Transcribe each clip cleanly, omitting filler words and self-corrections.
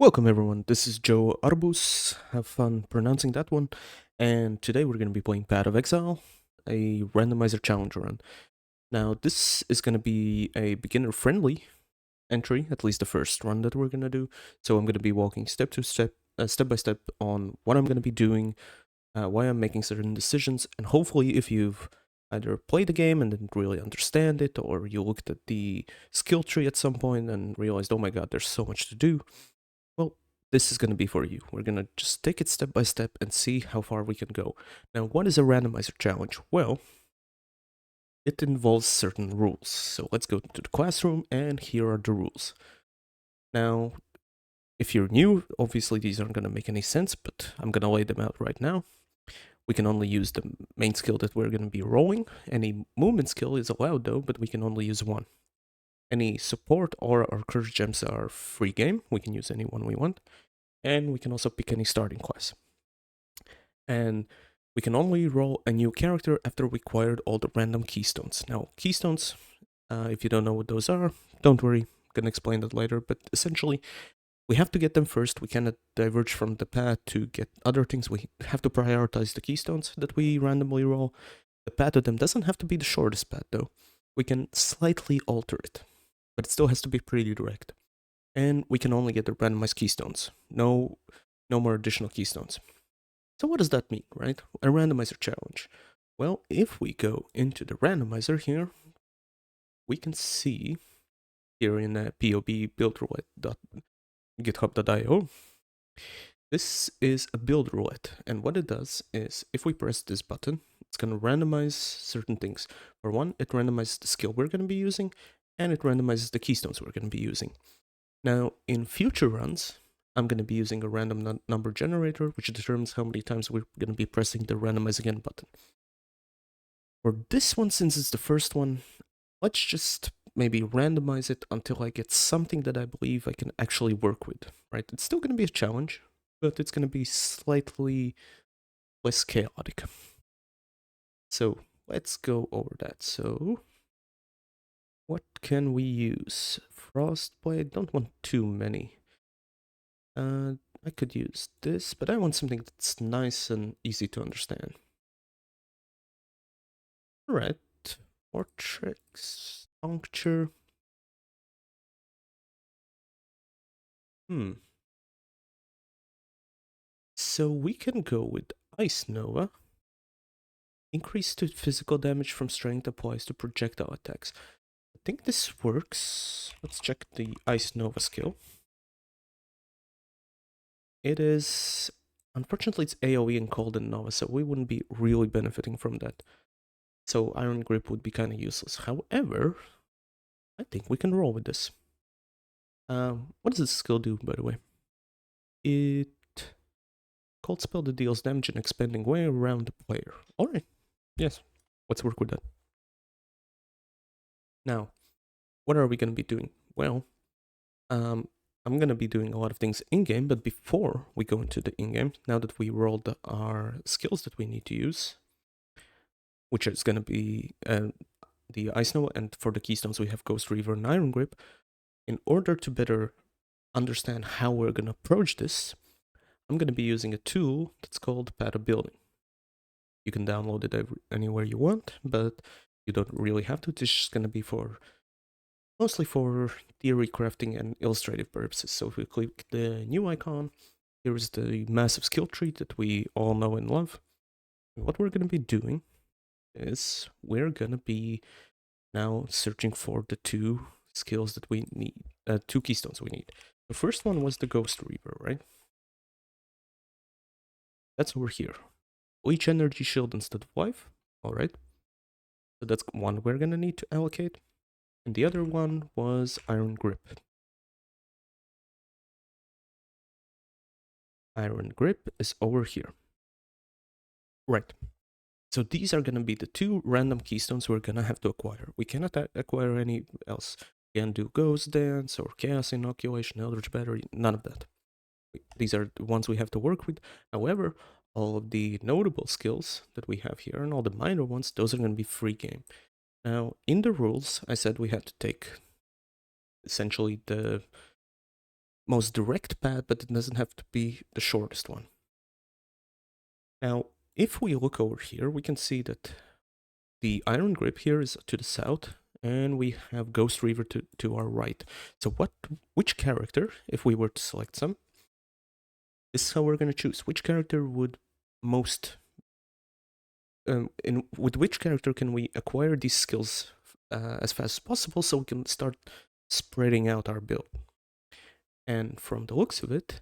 Welcome everyone, this is Joe Arbus, have fun pronouncing that one, and today we're going to be playing Path of Exile, a randomizer challenge run. Now this is going to be a beginner-friendly entry, at least the first run that we're going to do, so I'm going to be walking step by step on what I'm going to be doing, why I'm making certain decisions, and hopefully if you've either played the game and didn't really understand it, or you looked at the skill tree at some point and realized, oh my god, there's so much to do, well, this is going to be for you. We're going to just take it step by step and see how far we can go. Now, what is a randomizer challenge? Well, it involves certain rules. So let's go to the classroom, and here are the rules. Now, if you're new, obviously these aren't going to make any sense, but I'm going to lay them out right now. We can only use the main skill that we're going to be rolling. Any movement skill is allowed though, but we can only use one. Any support or courage gems are free game. We can use any one we want. And we can also pick any starting class. And we can only roll a new character after we acquired all the random keystones. Now, keystones, if you don't know what those are, don't worry, I'm gonna explain that later, but essentially, we have to get them first. We cannot diverge from the path to get other things. We have to prioritize the keystones that we randomly roll. The path to them doesn't have to be the shortest path, though. We can slightly alter it, but it still has to be pretty direct. And we can only get the randomized keystones. No more additional keystones. So what does that mean, right? A randomizer challenge. Well, if we go into the randomizer here, we can see here in PoE build roulette.github.io, this is a build roulette. And what it does is if we press this button, it's going to randomize certain things. For one, it randomizes the skill we're going to be using, and it randomizes the keystones we're going to be using. Now, in future runs, I'm going to be using a random number generator, which determines how many times we're going to be pressing the randomize again button. For this one, since it's the first one, let's just maybe randomize it until I get something that I believe I can actually work with, right? It's still going to be a challenge, but it's going to be slightly less chaotic. So let's go over that. So what can we use? Frostblade, don't want too many. I could use this, but I want something that's nice and easy to understand. Alright, Vortex, Puncture. So we can go with Ice Nova. Increase to physical damage from strength applies to projectile attacks. I think this works. Let's check the Ice Nova skill. It is... Unfortunately, it's AoE and Cold and Nova, so we wouldn't be really benefiting from that. So Iron Grip would be kind of useless. However, I think we can roll with this. What does this skill do, by the way? It... Cold spell that deals damage in expanding way around the player. Alright, yes, let's work with that. Now, what are we going to be doing? Well, I'm going to be doing a lot of things in-game, but before we go into the in-game, now that we rolled our skills that we need to use, which is going to be the Ice Nova, and for the Keystones we have Ghost Reaver and Iron Grip, in order to better understand how we're going to approach this, I'm going to be using a tool that's called Path of Building. You can download it anywhere you want, but you don't really have to. It's just going to be mostly for theory crafting and illustrative purposes. So if we click the new icon, here's the massive skill tree that we all know and love. And what we're going to be doing is we're going to be now searching for the two skills that we need, two keystones we need. The first one was the Ghost Reaver, right? That's over here. Each energy shield instead of life. Alright. So that's one we're going to need to allocate. And the other one was Iron Grip. Iron Grip is over here. Right. So these are going to be the two random keystones we're going to have to acquire. We cannot acquire any else. We can't do Ghost Dance or Chaos Inoculation, Eldritch Battery, none of that. These are the ones we have to work with. However, all of the notable skills that we have here and all the minor ones, those are going to be free game. Now, in the rules, I said we had to take essentially the most direct path, but it doesn't have to be the shortest one. Now, if we look over here, we can see that the Iron Grip here is to the south, and we have Ghost Reaver to our right. So which character, if we were to select some, this is how we're going to choose. Which character would most, with which character can we acquire these skills as fast as possible so we can start spreading out our build? And from the looks of it,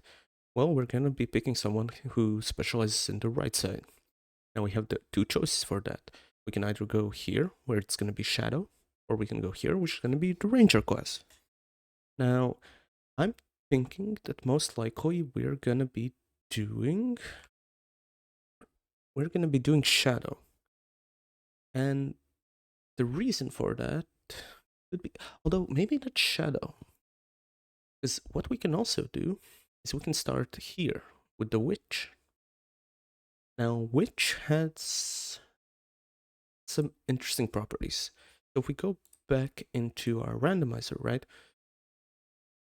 well, we're going to be picking someone who specializes in the right side. Now we have the two choices for that. We can either go here, where it's going to be Shadow, or we can go here, which is going to be the Ranger class. Now, I'm thinking that most likely we're going to be doing Shadow. And the reason for that could be, although maybe not Shadow, is what we can also do is we can start here with the Witch. Now, Witch has some interesting properties. So if we go back into our randomizer, right,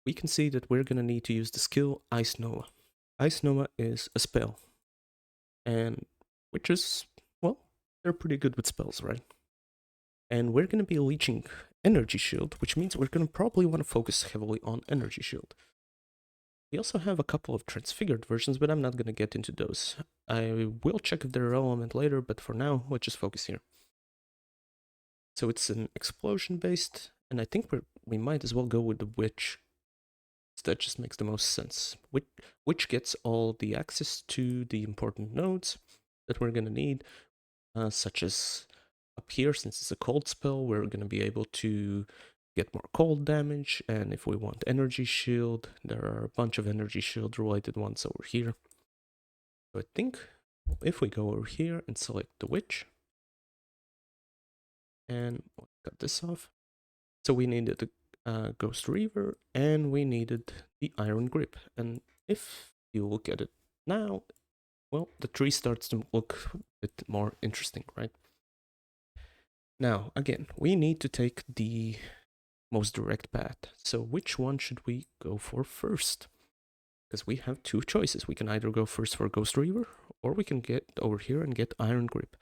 we can see that we're going to need to use the skill Ice Nova. Ice Nova is a spell, and witches, well, they're pretty good with spells, right? And we're going to be leeching Energy Shield, which means we're going to probably want to focus heavily on Energy Shield. We also have a couple of transfigured versions, but I'm not going to get into those. I will check if they're relevant later, but for now, let's just focus here. So it's an explosion based, and I think we might as well go with the Witch. That just makes the most sense. Witch gets all the access to the important nodes that we're going to need, such as up here, since it's a cold spell, we're going to be able to get more cold damage, and if we want energy shield, there are a bunch of energy shield related ones over here. So I think if we go over here and select the Witch, and cut this off, so we needed the Ghost Reaver, and we needed the Iron Grip. And if you look at it now, well, the tree starts to look a bit more interesting, right? Now, again, we need to take the most direct path. So which one should we go for first? Because we have two choices. We can either go first for Ghost Reaver, or we can get over here and get Iron Grip.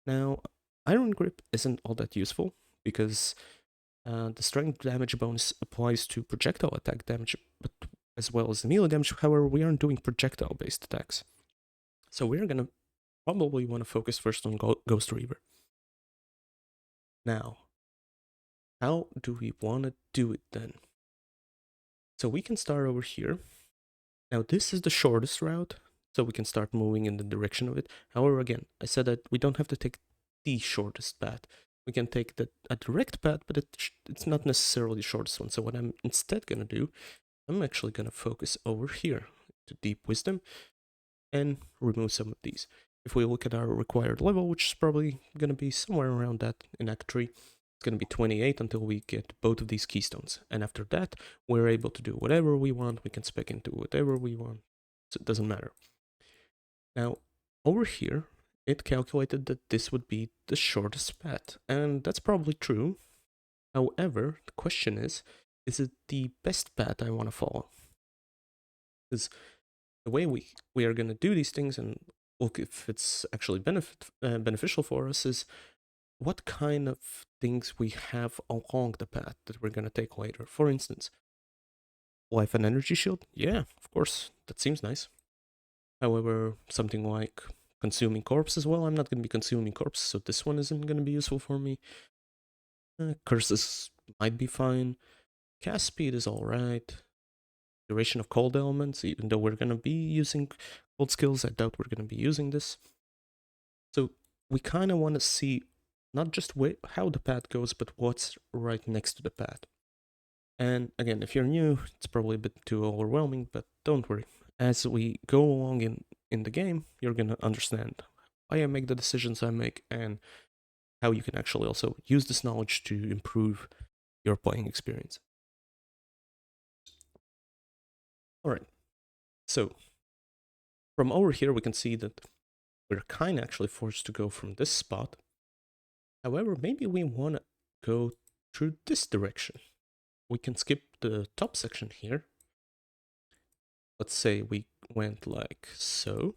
Now, Iron Grip isn't all that useful, because the strength damage bonus applies to projectile attack damage, but as well as the melee damage. However, we aren't doing projectile-based attacks. So we're going to probably want to focus first on Ghost Reaver. Now, how do we want to do it then? So we can start over here. Now this is the shortest route, so we can start moving in the direction of it. However, again, I said that we don't have to take the shortest path. We can take a direct path, but it's not necessarily the shortest one. So what I'm instead going to do, I'm actually going to focus over here to Deep Wisdom and remove some of these. If we look at our required level, which is probably going to be somewhere around that in Act 3, it's going to be 28 until we get both of these keystones. And after that, we're able to do whatever we want. We can spec into whatever we want. So it doesn't matter. Now, over here, it calculated that this would be the shortest path. And that's probably true. However, the question is it the best path I want to follow? Because the way we are going to do these things and look if it's actually beneficial for us is what kind of things we have along the path that we're going to take later. For instance, life and energy shield? Yeah, of course, that seems nice. However, something like consuming corpses, well, I'm not going to be consuming corpses, so this one isn't going to be useful for me. Curses might be fine. Cast speed is alright. Duration of cold elements, even though we're going to be using cold skills, I doubt we're going to be using this. So we kind of want to see not just how the path goes, but what's right next to the path. And again, if you're new, it's probably a bit too overwhelming, but don't worry. As we go along in the game, you're going to understand why I make the decisions I make and how you can actually also use this knowledge to improve your playing experience. Alright, so from over here we can see that we're kind of actually forced to go from this spot. However, maybe we want to go through this direction. We can skip the top section here, let's say we went like so.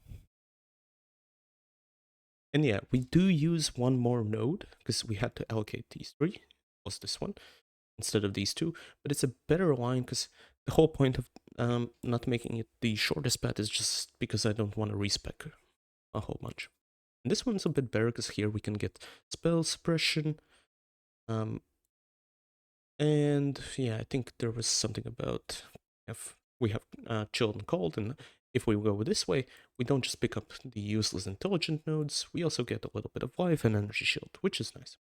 And yeah, we do use one more node because we had to allocate these three, plus this one, instead of these two. But it's a better line because the whole point of not making it the shortest path is just because I don't want to respec a whole bunch. And this one's a bit better because here we can get spell suppression. And yeah, I think there was something about if we have chilled and cold, and if we go this way, we don't just pick up the useless intelligent nodes, we also get a little bit of life and energy shield, which is nice.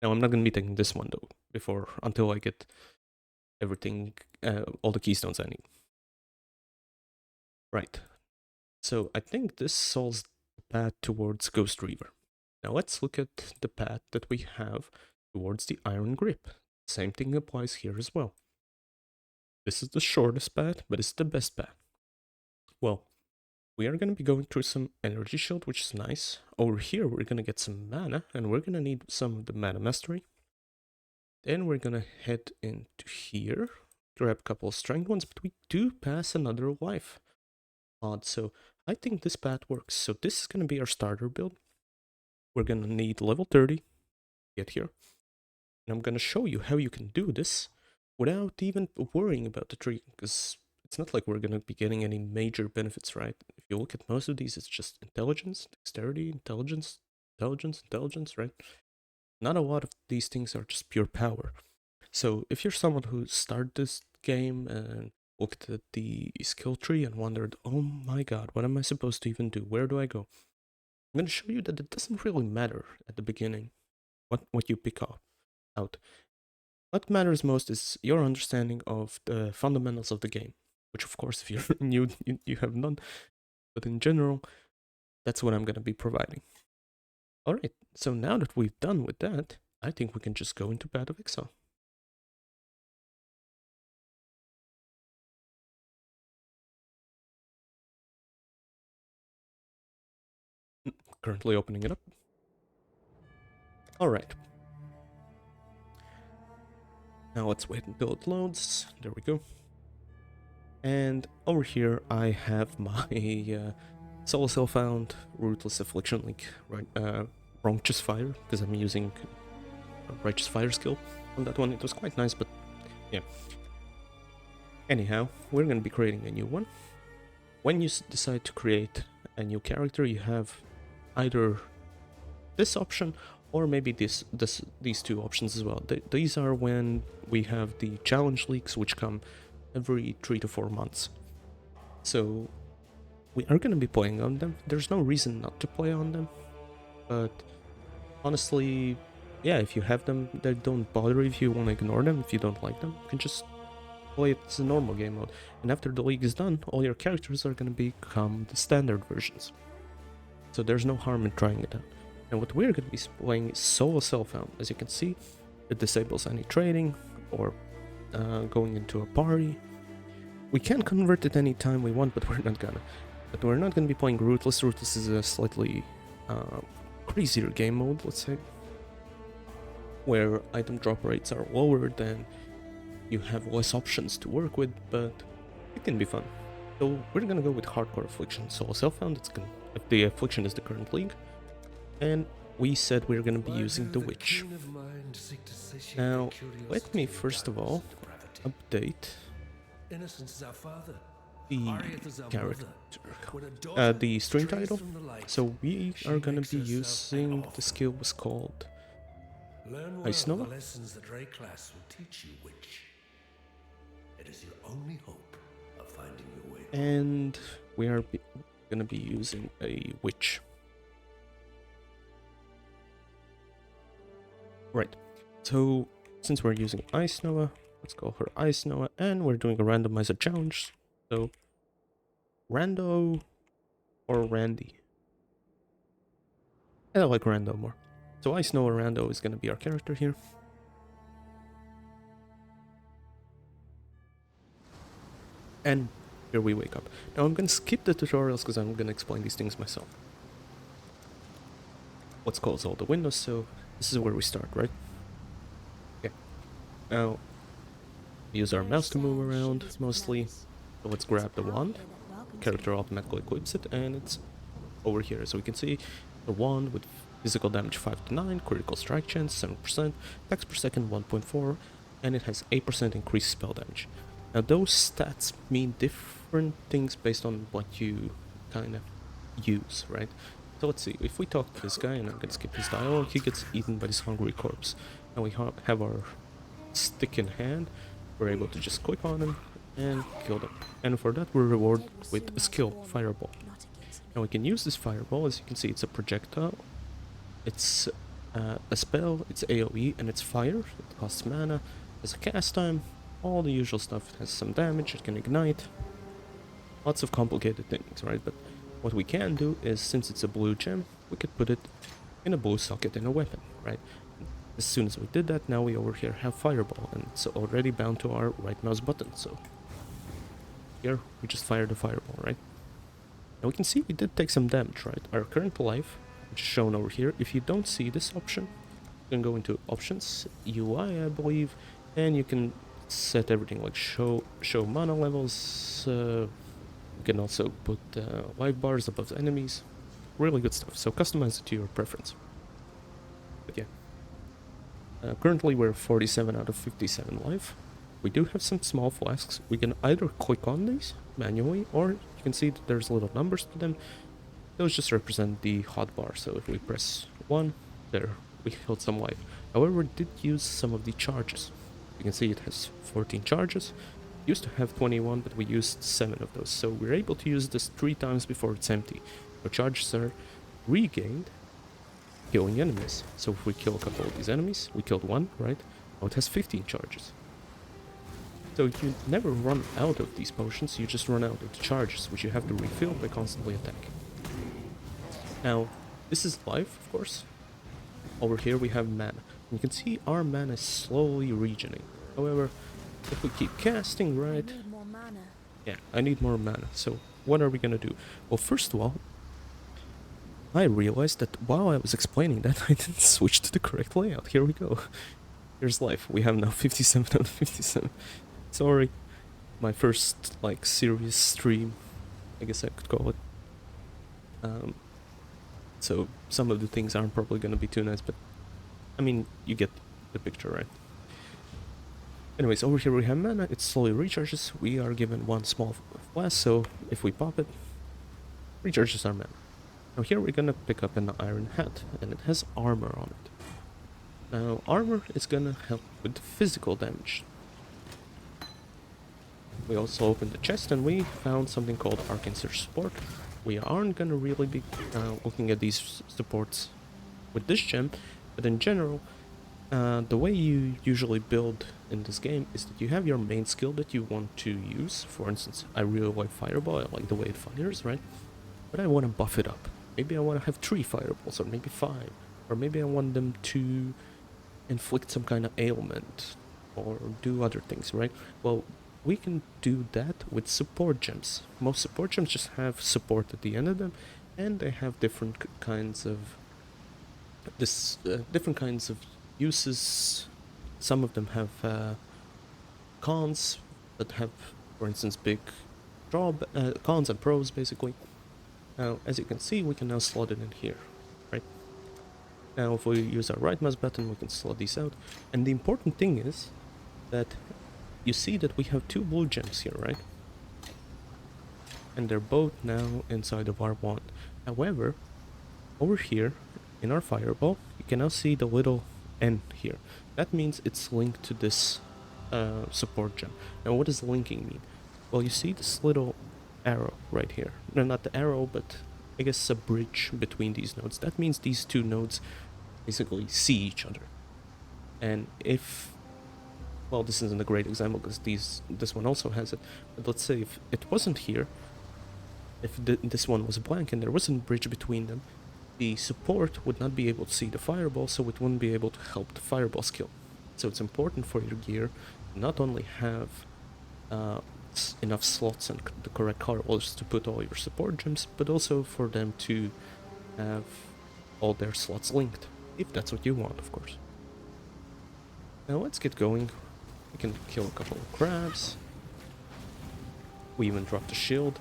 Now I'm not going to be taking this one though, until I get everything, all the keystones I need. Right, so I think this solves the path towards Ghost Reaver. Now let's look at the path that we have towards the Iron Grip. Same thing applies here as well. This is the shortest path, but it's the best path. Well, we are going to be going through some energy shield, which is nice. Over here, we're going to get some mana, and we're going to need some of the mana mastery. Then we're going to head into here, grab a couple of strength ones, but we do pass another life. Odd, so I think this path works. So this is going to be our starter build. We're going to need level 30 to get here. And I'm going to show you how you can do this without even worrying about the tree, because it's not like we're going to be getting any major benefits, right? If you look at most of these, it's just intelligence, dexterity, intelligence, intelligence, right? Not a lot of these things are just pure power. So if you're someone who started this game and looked at the skill tree and wondered, oh my god, what am I supposed to even do? Where do I go? I'm going to show you that it doesn't really matter at the beginning what you pick up out. What matters most is your understanding of the fundamentals of the game, which of course if you're new, you have none, but in general, that's what I'm going to be providing. Alright, so now that we've done with that, I think we can just go into Path of Exile. Currently opening it up. Alright. Now let's wait until it loads. There we go. And over here I have my Solo Self-Found Ruthless Affliction Link, right? Righteous Fire, because I'm using a Righteous Fire skill on that one. It was quite nice, but yeah. Anyhow, we're going to be creating a new one. When you decide to create a new character, you have either this option or maybe these two options as well. These are when we have the challenge leaks, which come every 3 to 4 months. So we are going to be playing on them. There's no reason not to play on them, but honestly, yeah, if you have them, they don't bother if you want to ignore them. If you don't like them, you can just play it as a normal game mode. And after the league is done, all your characters are going to become the standard versions. So there's no harm in trying it out. And what we're going to be playing is Solo Self-Found. As you can see, it disables any trading or going into a party. We can convert it any time we want, but we're not gonna. But we're not gonna be playing Ruthless. Ruthless is a slightly crazier game mode, let's say, where item drop rates are lower, then you have less options to work with, but it can be fun. So we're gonna go with Hardcore Affliction. Solo Self-Found. If the Affliction is the current league, and we said we're gonna be using the Witch. Now, let me first of all update the character, the stream title. So we are gonna be using the skill was called Ice Nova. Lessons that Ray class will teach you, Witch. It is your only hope of finding your way. And we are gonna be using a Witch. Right. So since we're using Ice Nova, let's call her Ice Nova, and we're doing a randomizer challenge. So, Rando or Randy? I like Rando more. So Ice Nova Rando is going to be our character here. And here we wake up. Now I'm going to skip the tutorials because I'm going to explain these things myself. Let's close all the windows, so this is where we start, right? Okay. Now, use our mouse to move around, mostly. So let's grab the wand. Character automatically equips it, and it's over here. So we can see the wand with physical damage 5 to 9, critical strike chance 7%, attacks per second 1.4, and it has 8% increased spell damage. Now those stats mean different things based on what you kind of use, right? So let's see, if we talk to this guy, and I'm gonna skip his dialogue, he gets eaten by this hungry corpse. Now we have our stick in hand, we're able to just click on him and kill them. And for that we're rewarded with a skill, Fireball. Now we can use this Fireball, as you can see it's a projectile, it's a spell, it's AoE, and it's fire, it costs mana, has a cast time, all the usual stuff, it has some damage, it can ignite, lots of complicated things, right? But what we can do is, since it's a blue gem, we could put it in a blue socket in a weapon, right? As soon as we did that, now we over here have Fireball, and it's already bound to our right mouse button, so here we just fire the Fireball, right? Now we can see we did take some damage, right? Our current life, which is shown over here, if you don't see this option, you can go into options, UI I believe, and you can set everything like show mana levels, you can also put life bars above the enemies, really good stuff, so customize it to your preference. But yeah. Currently we're 47 out of 57 life. We do have some small flasks. We can either click on these manually, or you can see that there's little numbers to them. Those just represent the hotbar. So if we press 1, there, we held some life. However, we did use some of the charges. You can see it has 14 charges. It used to have 21, but we used 7 of those. So we're able to use this 3 times before it's empty. So charges are regained killing enemies. So if we kill a couple of these enemies, we killed 1, right? Now it has 15 charges. So you never run out of these potions, you just run out of the charges, which you have to refill by constantly attacking. Now, this is life, of course. Over here we have mana. You can see our mana is slowly regening. However, if we keep casting, right? I need more mana. Yeah, I need more mana. So what are we gonna do? Well, first of all, I realized that while I was explaining that, I didn't switch to the correct layout. Here we go. Here's life. We have now 57 out of 57. Sorry. My first, like, serious stream, I guess I could call it. So some of the things aren't probably gonna be too nice, but I mean, you get the picture, right? Anyways, over here we have mana. It slowly recharges. We are given 1 small flask, so if we pop it, recharges our mana. Now here we're gonna pick up an iron hat, and it has armor on it. Now armor is gonna help with physical damage. We also opened the chest and we found something called Arkansas support. We aren't gonna really be looking at these supports with this gem, but in general, the way you usually build in this game is that you have your main skill that you want to use. For instance, I really like Fireball, I like the way it fires, right? But I want to buff it up. Maybe I want to have 3 fireballs, or maybe 5. Or maybe I want them to inflict some kind of ailment, or do other things, right? Well, we can do that with support gems. Most support gems just have support at the end of them, and they have different kinds of uses. Some of them have cons that have, for instance, big cons and pros, basically. Now, as you can see, we can now slot it in here, right? Now, if we use our right mouse button, we can slot these out. And the important thing is that you see that we have 2 blue gems here, right? And they're both now inside of our wand. However, over here, in our fireball, you can now see the little N here. That means it's linked to this support gem. Now, what does linking mean? Well, you see this little arrow right here. No, not the arrow, but I guess a bridge between these nodes. That means these 2 nodes basically see each other. And if, well, this isn't a great example because this one also has it, but let's say if it wasn't here, if this one was blank and there wasn't a bridge between them, the support would not be able to see the fireball, so it wouldn't be able to help the fireball skill. So it's important for your gear to not only have enough slots and the correct colors to put all your support gems, but also for them to have all their slots linked, if that's what you want, of course. Now let's get going. We can kill a couple of crabs. We even dropped a shield.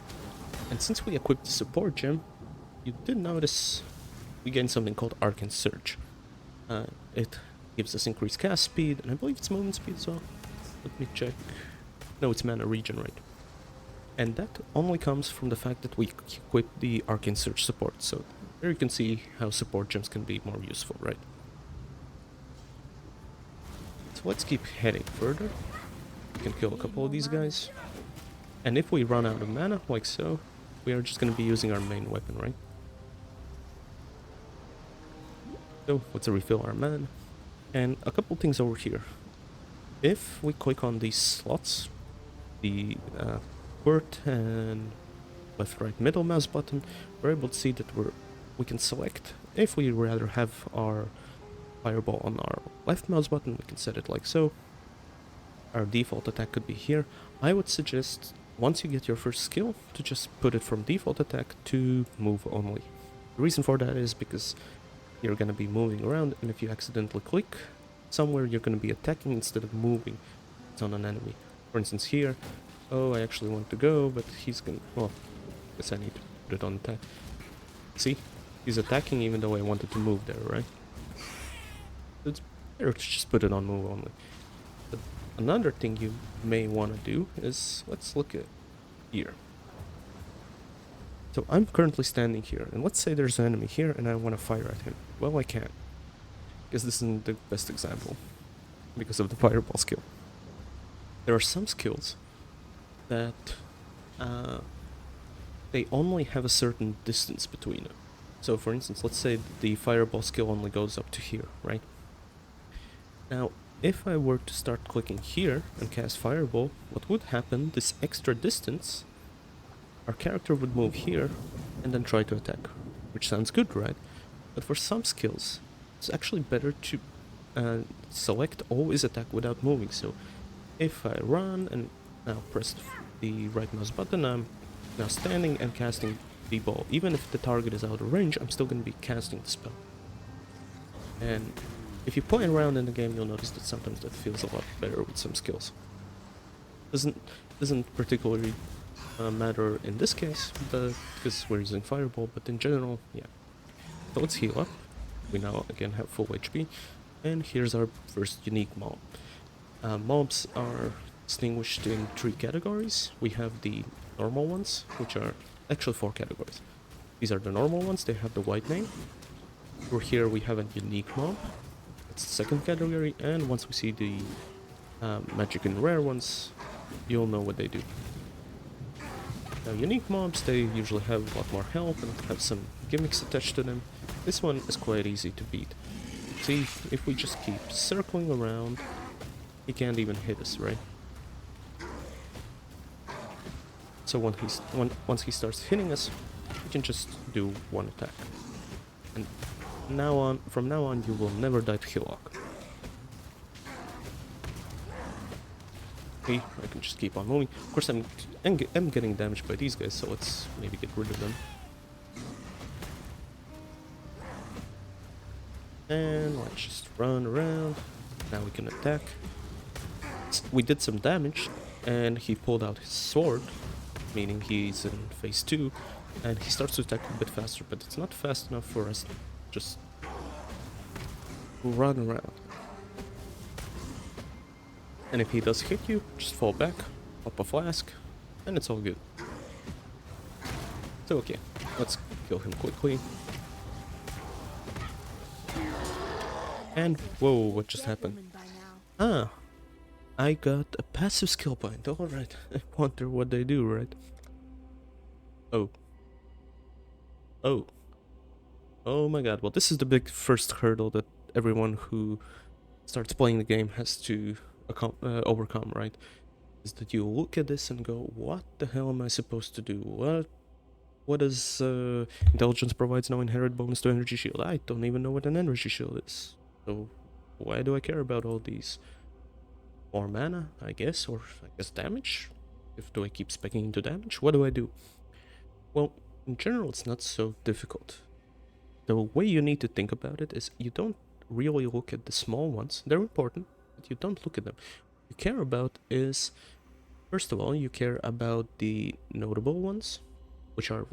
And since we equipped the support gem, you did notice we gained something called Arcane Surge. It gives us increased cast speed, and I believe it's movement speed as well. Let me check. No, it's mana regenerate. And that only comes from the fact that we equip the Arcane Surge support. So there you can see how support gems can be more useful, right? So let's keep heading further. We can kill a couple of these guys. And if we run out of mana, like so, we are just going to be using our main weapon, right? So let's refill our mana. And a couple things over here. If we click on these slots, the QWERT and left, right, middle mouse button, we're able to see that we can select. If we rather have our fireball on our left mouse button, we can set it like so. Our default attack could be here. I would suggest, once you get your first skill, to just put it from default attack to move only. The reason for that is because you're going to be moving around, and if you accidentally click somewhere, you're going to be attacking instead of moving. It's on an enemy. For instance here, oh, I actually want to go, but he's going to, well, I guess I need to put it on attack. See? He's attacking even though I wanted to move there, right? It's better to just put it on move only. But another thing you may want to do is, let's look at here. So I'm currently standing here, and let's say there's an enemy here and I want to fire at him. Well, I can't. Because this isn't the best example, because of the fireball skill. There are some skills that they only have a certain distance between them. So for instance, let's say the fireball skill only goes up to here, right? Now, if I were to start clicking here and cast fireball, what would happen, this extra distance, our character would move here and then try to attack, which sounds good, right? But for some skills, it's actually better to select always attack without moving. So if I run and now press the right mouse button, I'm now standing and casting the ball. Even if the target is out of range, I'm still going to be casting the spell. And if you play around in the game, you'll notice that sometimes that feels a lot better with some skills. Doesn't particularly matter in this case, because we're using fireball, but in general, yeah. So let's heal up. We now again have full HP, and here's our first unique mob. Mobs are distinguished in 3 categories. We have the normal ones, which are actually 4 categories. These are the normal ones, they have the white name. Over here we have a unique mob, that's the second category, and once we see the magic and rare ones, you'll know what they do. Now, unique mobs, they usually have a lot more health and have some gimmicks attached to them. This one is quite easy to beat. See, if we just keep circling around, he can't even hit us, right? So once he starts hitting us, we can just do one attack. And from now on, you will never die to Hillock. Okay, I can just keep on moving. Of course, I'm getting damaged by these guys, so let's maybe get rid of them. And let's just run around. Now we can attack. We did some damage, and he pulled out his sword, meaning he's in phase 2, and he starts to attack a bit faster, but it's not fast enough for us to just run around. And if he does hit you, just fall back, pop a flask, and it's all good. So okay, let's kill him quickly. And whoa, what just happened? Ah, I got a passive skill point. Alright, I wonder what they do, right? Oh. Oh. Oh my god, well, this is the big first hurdle that everyone who starts playing the game has to overcome, right? Is that you look at this and go, what the hell am I supposed to do? What does intelligence provides no inherent bonus to energy shield? I don't even know what an energy shield is. So why do I care about all these? More mana, I guess, or I guess damage? Do I keep speccing into damage? What do I do? Well, in general, it's not so difficult. The way you need to think about it is you don't really look at the small ones. They're important, but you don't look at them. What you care about is First of all, you care about the notable ones, which are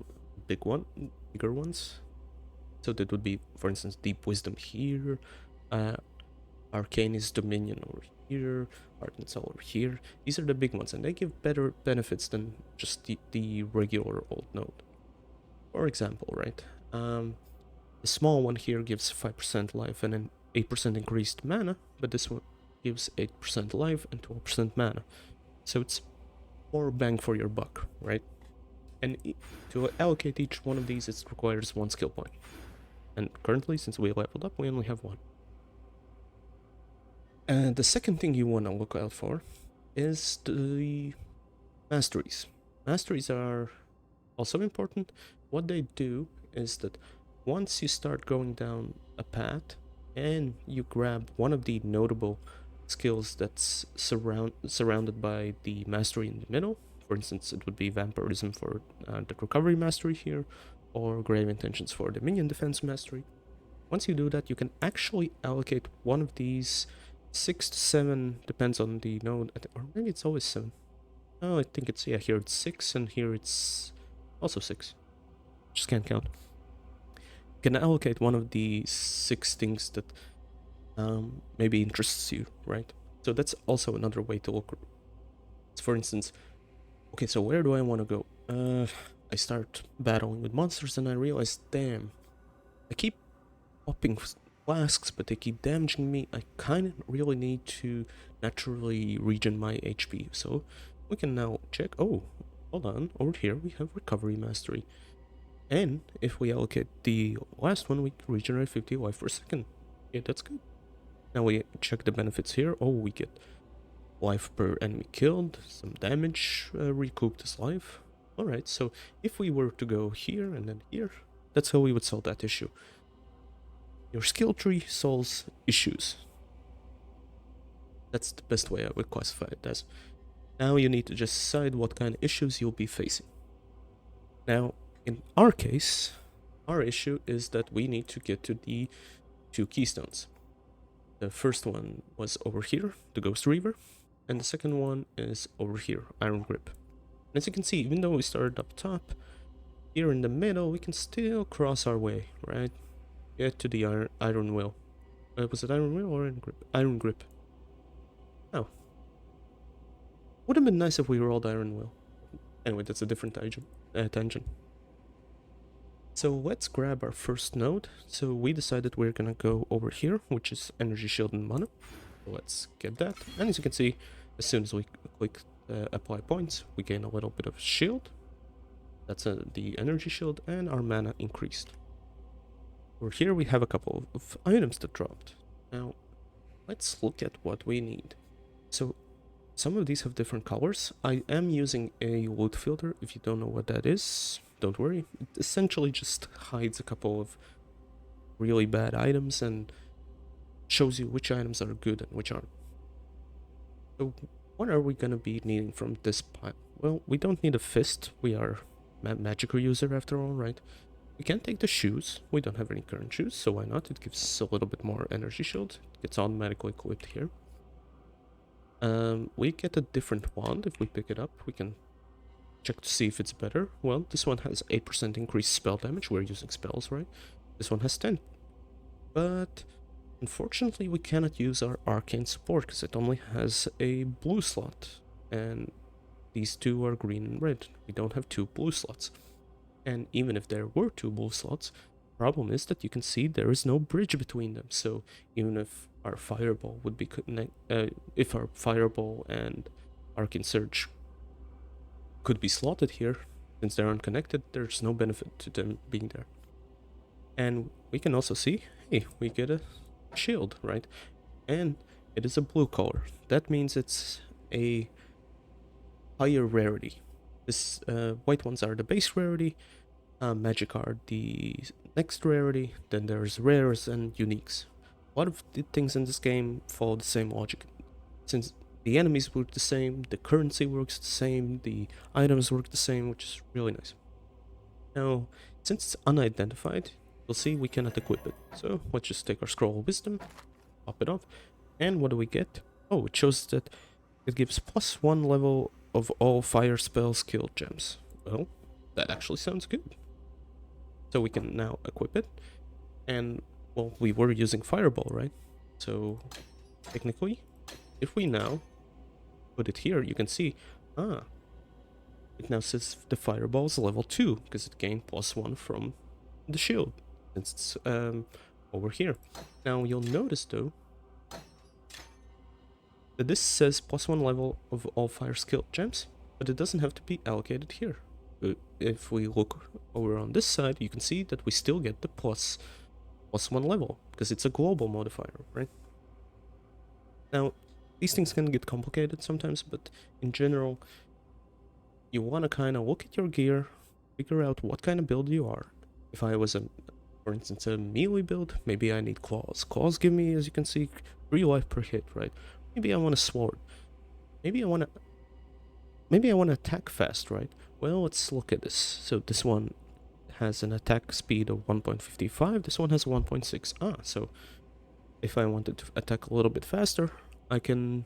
bigger ones. So that would be, for instance, Deep Wisdom here, uh, Arcanis Dominion over here, Art and Soul over here. These are the big ones, and they give better benefits than just the regular old node. For example, right? The small one here gives 5% life and an 8% increased mana, but this one gives 8% life and 12% mana. So it's more bang for your buck, right? And to allocate each one of these, it requires 1 skill point. And currently, since we leveled up, we only have 1. And the second thing you want to look out for is the masteries. Masteries are also important. What they do is that once you start going down a path and you grab one of the notable skills that's surrounded by the mastery in the middle, for instance, it would be Vampirism for the Recovery Mastery here, or Grave Intentions for the Minion Defense Mastery. Once you do that, you can actually allocate one of these 6 to 7, depends on the node, or maybe it's always 7. Oh, I think it's, yeah, here it's 6, and here it's also 6. Just can't count. You can allocate one of the 6 things that maybe interests you, right? So that's also another way to look. For instance, okay, so where do I want to go? I start battling with monsters and I realize, damn, I keep popping flasks, but they keep damaging me. I kind of really need to naturally regen my HP. So we can now check. Oh, hold on. Over here we have Recovery Mastery. And if we allocate the last one, we regenerate 50 life per second. Yeah, that's good. Now we check the benefits here. Oh, we get life per enemy killed, some damage recouped as life. Alright, so if we were to go here and then here, that's how we would solve that issue. Your skill tree solves issues. That's the best way I would classify it as. Now you need to just decide what kind of issues you'll be facing. Now, in our case, our issue is that we need to get to the 2 keystones. The first one was over here, the Ghost Reaver, and the second one is over here, Iron Grip. And as you can see, even though we started up top, here in the middle, we can still cross our way, right? Get to the Iron Will. Was it Iron Will or Iron Grip? Iron Grip. Oh. Would have been nice if we rolled Iron Will. Anyway, that's a different tangent. So let's grab our first node. So we decided we're gonna go over here, which is Energy Shield and Mana. So let's get that. And as you can see, as soon as we click apply points, we gain a little bit of shield. That's the Energy Shield, and our mana increased. Over here we have a couple of items that dropped. Now, let's look at what we need. So some of these have different colors. I am using a loot filter. If you don't know what that is, don't worry. It essentially just hides a couple of really bad items and shows you which items are good and which aren't. So what are we gonna be needing from this pile? Well, we don't need a fist. We are a magical user after all, right? We can take the shoes. We don't have any current shoes, so why not? It gives us a little bit more energy shield. It gets automatically equipped here. We get a different wand. If we pick it up, we can check to see if it's better. Well, this one has 8% increased spell damage. We're using spells, right? This one has 10. But unfortunately, we cannot use our arcane support because it only has a blue slot. And these two are green and red. We don't have 2 blue slots. And even if there were 2 blue slots, the problem is that you can see there is no bridge between them. So even if our fireball would be if our fireball and arcane surge could be slotted here, since they're unconnected, there's no benefit to them being there. And we can also see, hey, we get a shield, right? And it is a blue color. That means it's a higher rarity. This white ones are the base rarity, magic are the next rarity, then there's rares and uniques. A lot of the things in this game follow the same logic. Since the enemies work the same, the currency works the same, the items work the same, which is really nice. Now, since it's unidentified, you'll see we cannot equip it. So let's just take our Scroll of Wisdom, pop it off, and what do we get? Oh, it shows that it gives +1 level of all fire spell skill gems. Well, that actually sounds good. So we can now equip it. And, well, we were using Fireball, right? So, technically, if we now put it here, you can see, it now says the Fireball is level 2, because it gained +1 from the shield. It's over here. Now, you'll notice, though, that this says +1 level of all fire skill gems, but it doesn't have to be allocated here. If we look over on this side, you can see that we still get the +1 level, because it's a global modifier, right? Now, these things can get complicated sometimes, but in general, you want to kind of look at your gear, figure out what kind of build you are. If I was, for instance, a melee build, maybe I need claws. Claws give me, as you can see, 3 life per hit, right? Maybe I want a sword. Maybe I want to attack fast, right? Well, let's look at this. So this one has an attack speed of 1.55. This one has 1.6. So if I wanted to attack a little bit faster, I can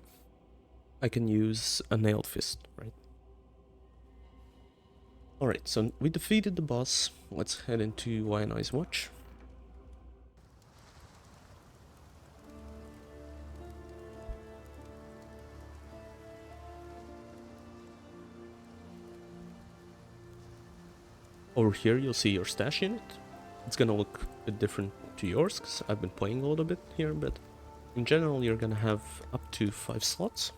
use a nailed fist, right? Alright, so we defeated the boss. Let's head into Lionized Watch. Over here you'll see your stash unit. It's gonna look a bit different to yours, because I've been playing a little bit here, but in general you're gonna have up to 5 slots.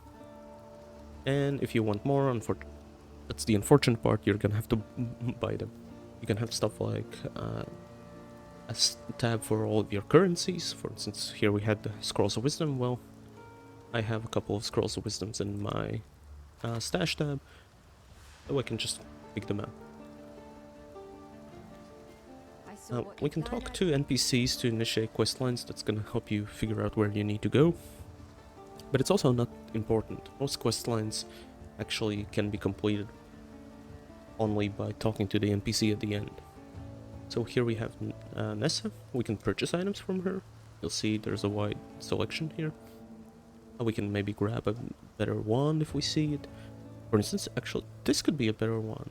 And if you want more, that's the unfortunate part, you're gonna have to buy them. You can have stuff like a tab for all of your currencies. For instance, here we had the Scrolls of Wisdom. Well, I have a couple of Scrolls of Wisdoms in my stash tab, so I can just pick them out. We can talk to NPCs to initiate questlines. That's gonna help you figure out where you need to go. But it's also not important. Most questlines actually can be completed only by talking to the NPC at the end. So here we have Nessa. We can purchase items from her. You'll see there's a wide selection here. We can maybe grab a better wand if we see it. For instance, actually, this could be a better wand.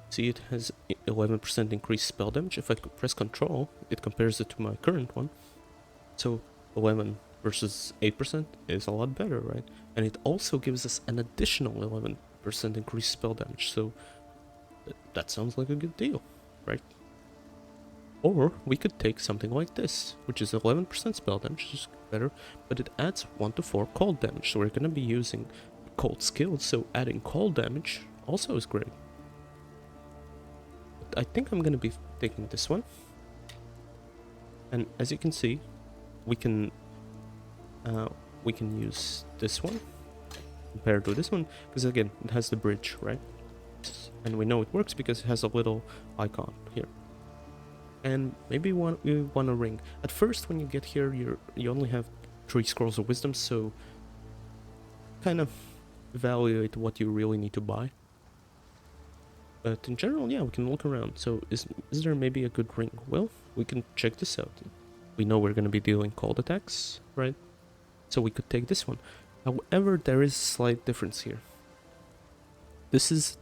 See, it has 11% increased spell damage. If I press Control, it compares it to my current one. So 11 versus 8% is a lot better, right? And it also gives us an additional 11% increased spell damage. So that sounds like a good deal, right? Or we could take something like this, which is 11% spell damage, which is better, but it adds 1 to 4 cold damage. So we're going to be using cold skills, so adding cold damage also is great. I think I'm gonna be taking this one, and as you can see, we can use this one compared to this one, because again it has the bridge, right? And we know it works because it has a little icon here. And maybe we want a ring. At first, when you get here, you only have 3 Scrolls of Wisdom, so kind of evaluate what you really need to buy. But in general, yeah, we can look around. So is there maybe a good ring? Well, we can check this out. We know we're going to be dealing cold attacks, right? So we could take this one. However, there is a slight difference here. This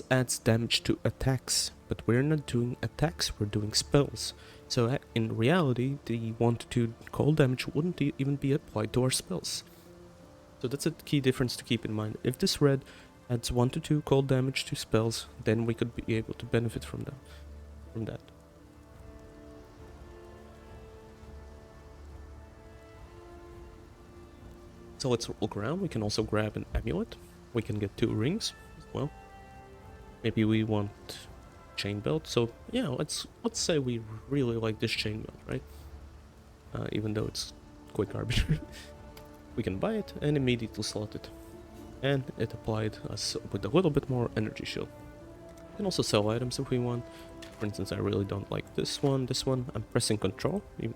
adds damage to attacks, but we're not doing attacks, we're doing spells. So in reality, the 1 to 2 cold damage wouldn't even be applied to our spells. So that's a key difference to keep in mind. If this red adds 1 to 2 cold damage to spells, then we could be able to benefit from that. So let's look around. We can also grab an amulet. We can get 2 rings as well. Maybe we want chain belt. So yeah, let's say we really like this chain belt, right? Even though it's quite garbage. We can buy it and immediately slot it. And it applied us with a little bit more energy shield. We can also sell items if we want. For instance, I really don't like this one. I'm pressing Control. You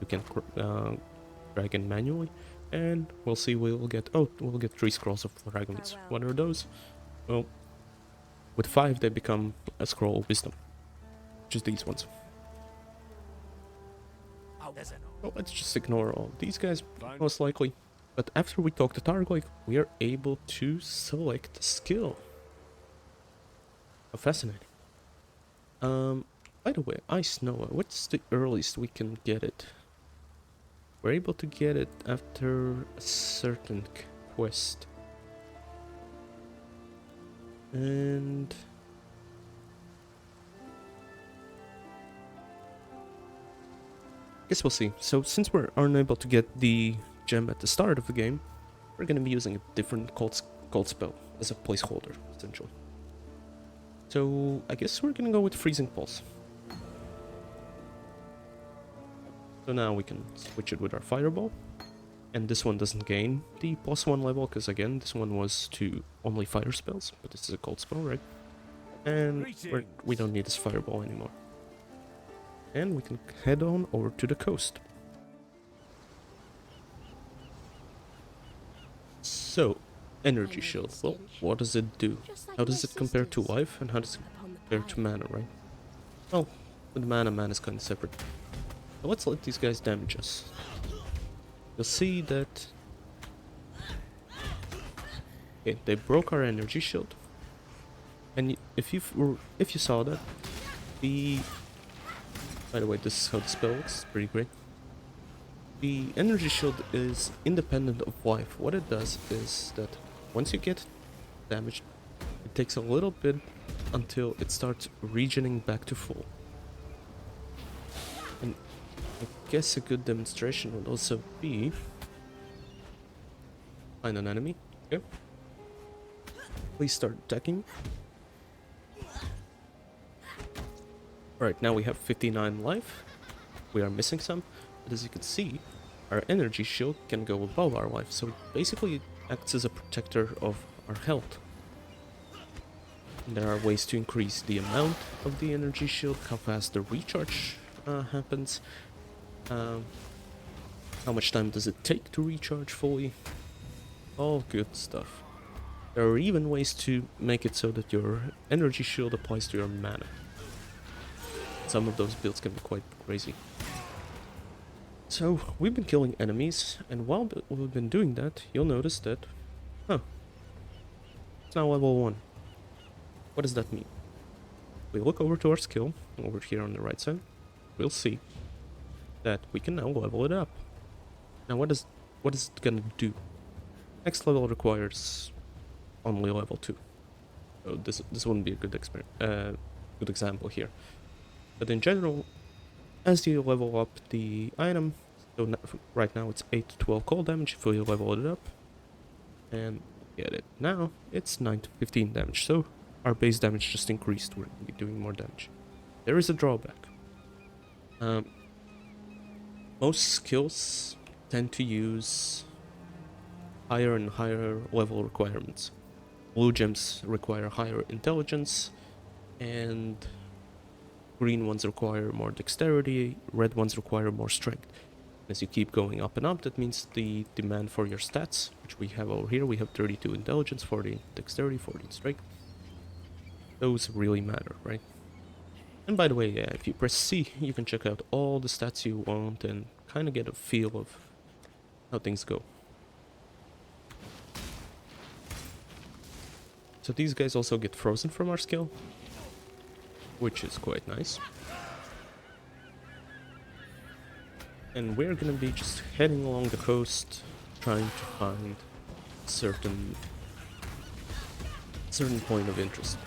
can drag in manually, and we'll see. We'll get 3 Scrolls of Fragments. What are those? Well, with 5 they become a Scroll of Wisdom, which is these ones. Oh, let's just ignore all these guys, most likely. But after we talk to Targoik, we are able to select a skill. How fascinating. By the way, Ice Noah, what's the earliest we can get it? We're able to get it after a certain quest. And guess we'll see. So since we're unable to get the gem at the start of the game, we're gonna be using a different cold spell as a placeholder, essentially. So I guess we're gonna go with Freezing Pulse. So now we can switch it with our Fireball. And this one doesn't gain the +1 level, because again, this one was to only fire spells, but this is a cold spell, right? And we don't need this Fireball anymore. And we can head on over to the coast. So, Energy Shield. Well, what does it do? How does it compare to life, and how does it compare to mana, right? Well, with mana is kind of separate. But let's let these guys damage us. You'll see that... Okay, they broke our Energy Shield. And if you saw that, by the way, this is how the spell looks, pretty great. The Energy Shield is independent of life. What it does is that once you get damaged, it takes a little bit until it starts regening back to full. And I guess a good demonstration would also be... Find an enemy. Okay. Please start attacking. Alright, now we have 59 life. We are missing some. But as you can see, our Energy Shield can go above our life. So basically it acts as a protector of our health. And there are ways to increase the amount of the Energy Shield, how fast the recharge happens, how much time does it take to recharge fully, all good stuff. There are even ways to make it so that your Energy Shield applies to your mana. Some of those builds can be quite crazy. So, we've been killing enemies, and while we've been doing that, you'll notice that... Huh. It's now level 1. What does that mean? We look over to our skill, over here on the right side, we'll see that we can now level it up. Now what is it gonna do? Next level requires only level 2. So this wouldn't be a good example here. But in general, as you level up the item, so right now it's 8 to 12 cold damage if you level it up. And get it. Now it's 9 to 15 damage, so our base damage just increased. We're going to be doing more damage. There is a drawback. Most skills tend to use higher and higher level requirements. Blue gems require higher intelligence, and green ones require more dexterity, red ones require more strength. As you keep going up and up, that means the demand for your stats, which we have over here, we have 32 intelligence, 40 dexterity, 14 strength. Those really matter, right? And by the way, yeah, if you press C, you can check out all the stats you want and kind of get a feel of how things go. So these guys also get frozen from our skill, which is quite nice. And we're gonna be just heading along the coast, trying to find a certain point of interest.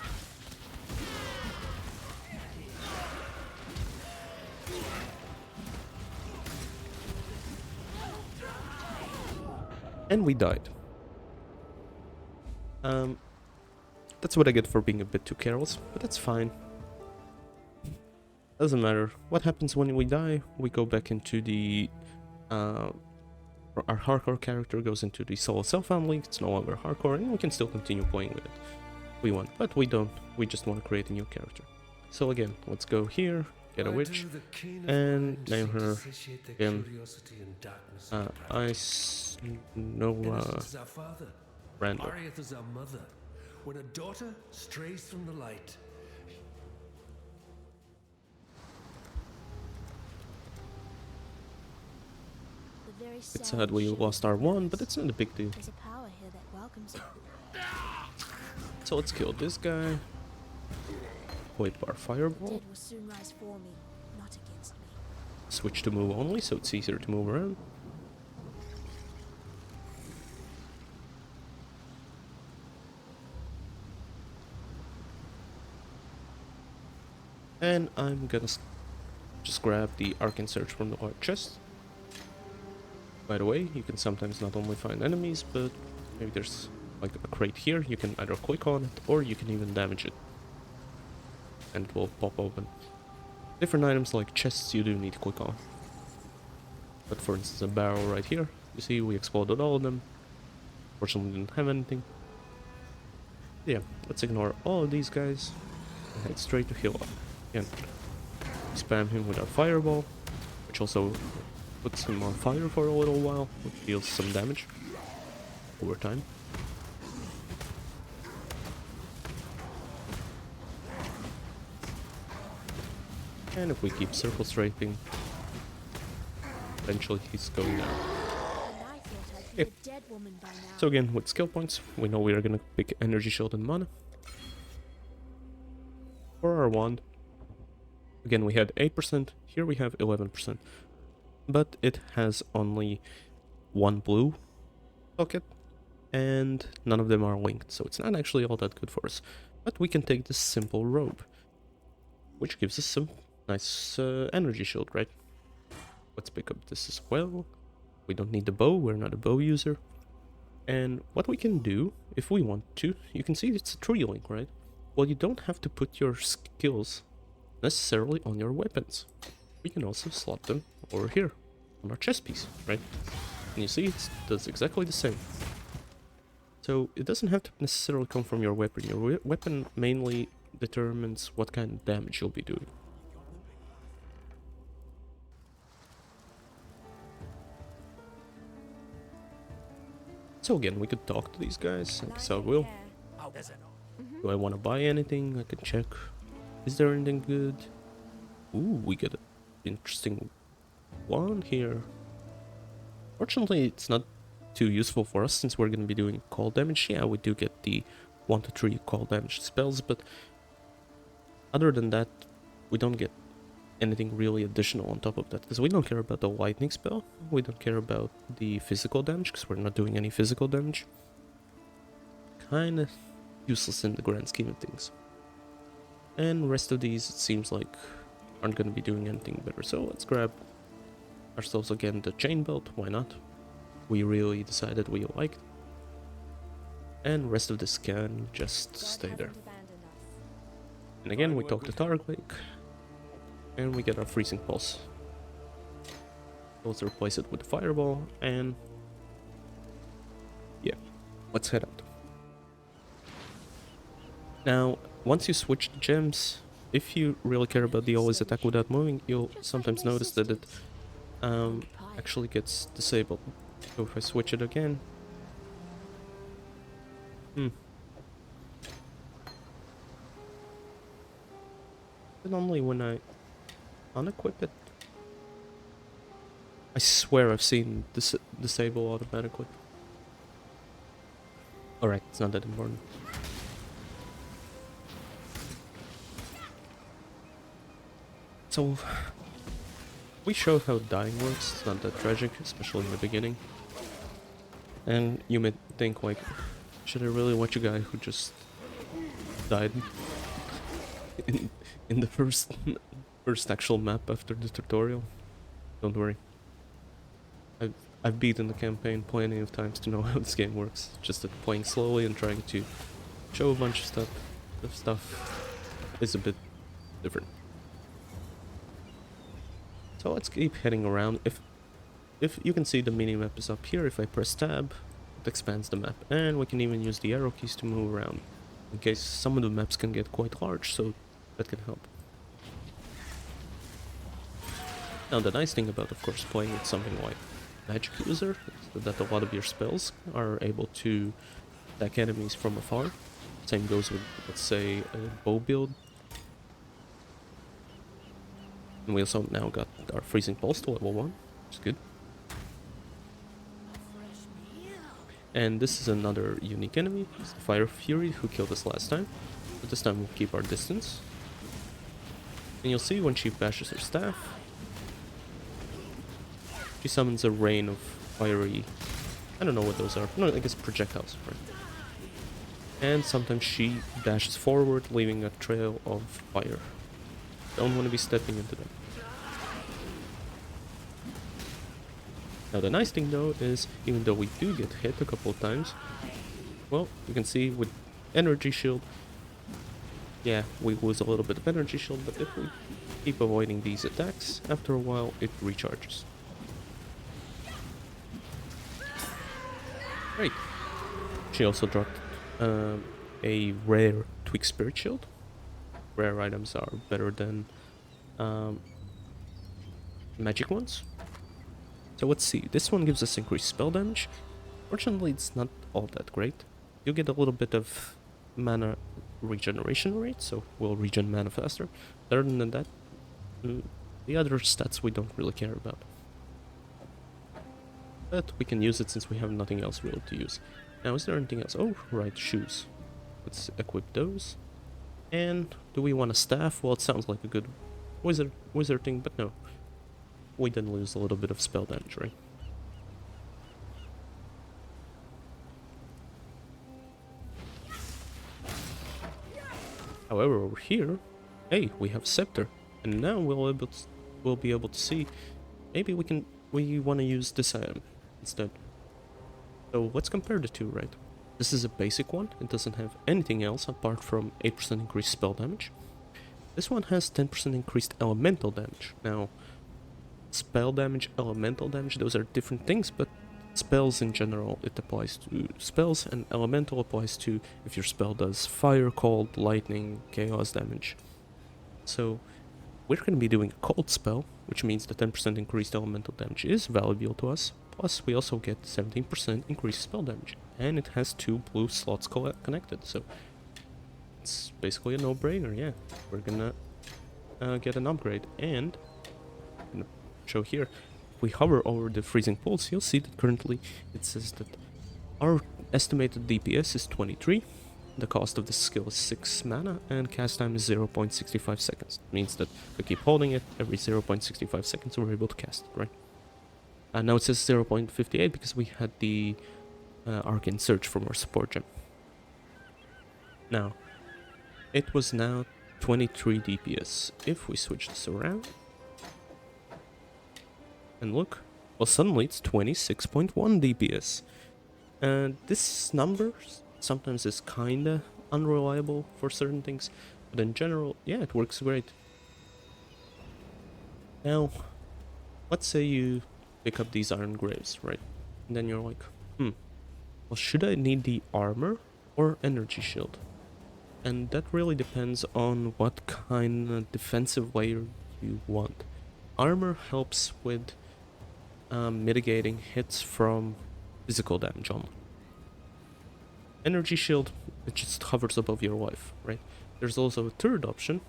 And we died. That's what I get for being a bit too careless, but that's fine. Doesn't matter. What happens when we die? We go back into the... our hardcore character goes into the solo self family, it's no longer hardcore, and we can still continue playing with it. We want, but we don't. We just want to create a new character. So again, let's go here, get a witch, and name her again. Randall. When a daughter strays from the light, The very It's sad we lost our one, but it's not a big deal. There's a power here that welcomes you. So let's kill this guy. Wipe our The fireball. dead will soon rise for me, not against me. Switch to move only, so it's easier to move around. And I'm gonna just grab the Arcane Search from the large chest. By the way, you can sometimes not only find enemies, but maybe there's like a crate here. You can either click on it, or you can even damage it. And it will pop open. Different items like chests you do need to click on. But for instance, a barrel right here. You see, we exploded all of them. Fortunately, we didn't have anything. Yeah, let's ignore all of these guys and head straight to heal up. Again, spam him with our fireball, which also puts him on fire for a little while, which deals some damage over time. And if we keep circle strafing, eventually he's going down. And I thought I'd be Yep. a dead woman by now. So again, with skill points, we know we are gonna pick Energy Shield and Mana. For our wand, again we had 8%, here we have 11%. But it has only one blue socket, and none of them are linked, so it's not actually all that good for us. But we can take this simple robe, which gives us some nice energy shield, right? Let's pick up this as well. We don't need the bow, we're not a bow user. And what we can do, if we want to, you can see it's a tree link, right? Well, you don't have to put your skills necessarily on your weapons. We can also slot them over here on our chest piece, right? And you see it does exactly the same. So it doesn't have to necessarily come from your weapon. Your weapon mainly determines what kind of damage you'll be doing. So again, we could talk to these guys, I guess I will. Do I want to buy anything? I can check. Is there anything good? Ooh, we get an interesting one here. Fortunately, it's not too useful for us since we're going to be doing cold damage. Yeah, we do get the 1 to 3 cold damage spells, but other than that, we don't get anything really additional on top of that, because we don't care about the lightning spell, we don't care about the physical damage, because we're not doing any physical damage. Kinda useless in the grand scheme of things. And the rest of these, it seems like, aren't going to be doing anything better, so let's grab ourselves again the chain belt, why not? We really decided we liked. And the rest of this can just stay there. And again, we talk to Targwake, and we get our freezing pulse. Let's replace it with the fireball, and yeah, let's head out. Now, once you switch the gems, if you really care about the always attack without moving, you'll sometimes notice that it actually gets disabled. So if I switch it again, but only when I unequip it. I swear I've seen this disable automatically. Alright, it's not that important. So, we showed how dying works. It's not that tragic, especially in the beginning. And you may think, like, should I really watch a guy who just died in the first actual map after the tutorial? Don't worry. I've beaten the campaign plenty of times to know how this game works. Just that playing slowly and trying to show a bunch of stuff is a bit different. So let's keep heading around. If you can see the mini-map is up here, if I press tab, it expands the map. And we can even use the arrow keys to move around, in case some of the maps can get quite large, so that can help. Now the nice thing about, of course, playing with something like Magic User is that a lot of your spells are able to attack enemies from afar. Same goes with, let's say, a bow build. And we also now got our Freezing Pulse to level 1, which is good. And this is another unique enemy. It's the Fire Fury who killed us last time. But this time we'll keep our distance. And you'll see when she bashes her staff, she summons a rain of fiery... I don't know what those are. No, I guess projectiles, right? And sometimes she dashes forward, leaving a trail of fire. Don't want to be stepping into them. Now the nice thing though is, even though we do get hit a couple of times, well, you can see with energy shield, yeah, we lose a little bit of energy shield, but if we keep avoiding these attacks, after a while it recharges. Great. She also dropped a rare Twig Spirit Shield. Rare items are better than magic ones. So let's see, this one gives us increased spell damage. Fortunately, it's not all that great. You get a little bit of mana regeneration rate, so we'll regen mana faster. Other than that, the other stats we don't really care about. But we can use it since we have nothing else really to use. Now, is there anything else? Oh, right, shoes. Let's equip those. And do we want a staff? Well, it sounds like a good wizard thing, but no. We then lose a little bit of spell damage, right? However, over here, hey, we have Scepter, and now we'll be able to see. Maybe we want to use this item instead. So let's compare the two, right? This is a basic one. It doesn't have anything else apart from 8% increased spell damage. This one has 10% increased elemental damage. Now, spell damage, elemental damage, those are different things, but spells in general, it applies to spells, and elemental applies to if your spell does fire, cold, lightning, chaos damage. So we're going to be doing a cold spell, which means the 10% increased elemental damage is valuable to us. Plus, we also get 17% increased spell damage, and it has 2 blue slots connected, so it's basically a no-brainer. Yeah, we're gonna get an upgrade. And I'm gonna show here, if we hover over the freezing pulse, you'll see that currently it says that our estimated DPS is 23, the cost of this skill is 6 mana, and cast time is 0.65 seconds. It means that if we keep holding it, every 0.65 seconds we're able to cast it, right? Now it says 0.58 because we had the Arcane Search from our support gem. Now, it was now 23 DPS. If we switch this around, and look, well, suddenly it's 26.1 DPS. And this number sometimes is kinda unreliable for certain things, but in general, yeah, it works great. Now, let's say you pick up these iron graves, right? And then you're like, well, should I need the armor or energy shield? And that really depends on what kind of defensive layer you want. Armor helps with mitigating hits from physical damage only. Energy shield, it just hovers above your life, right? There's also a third option,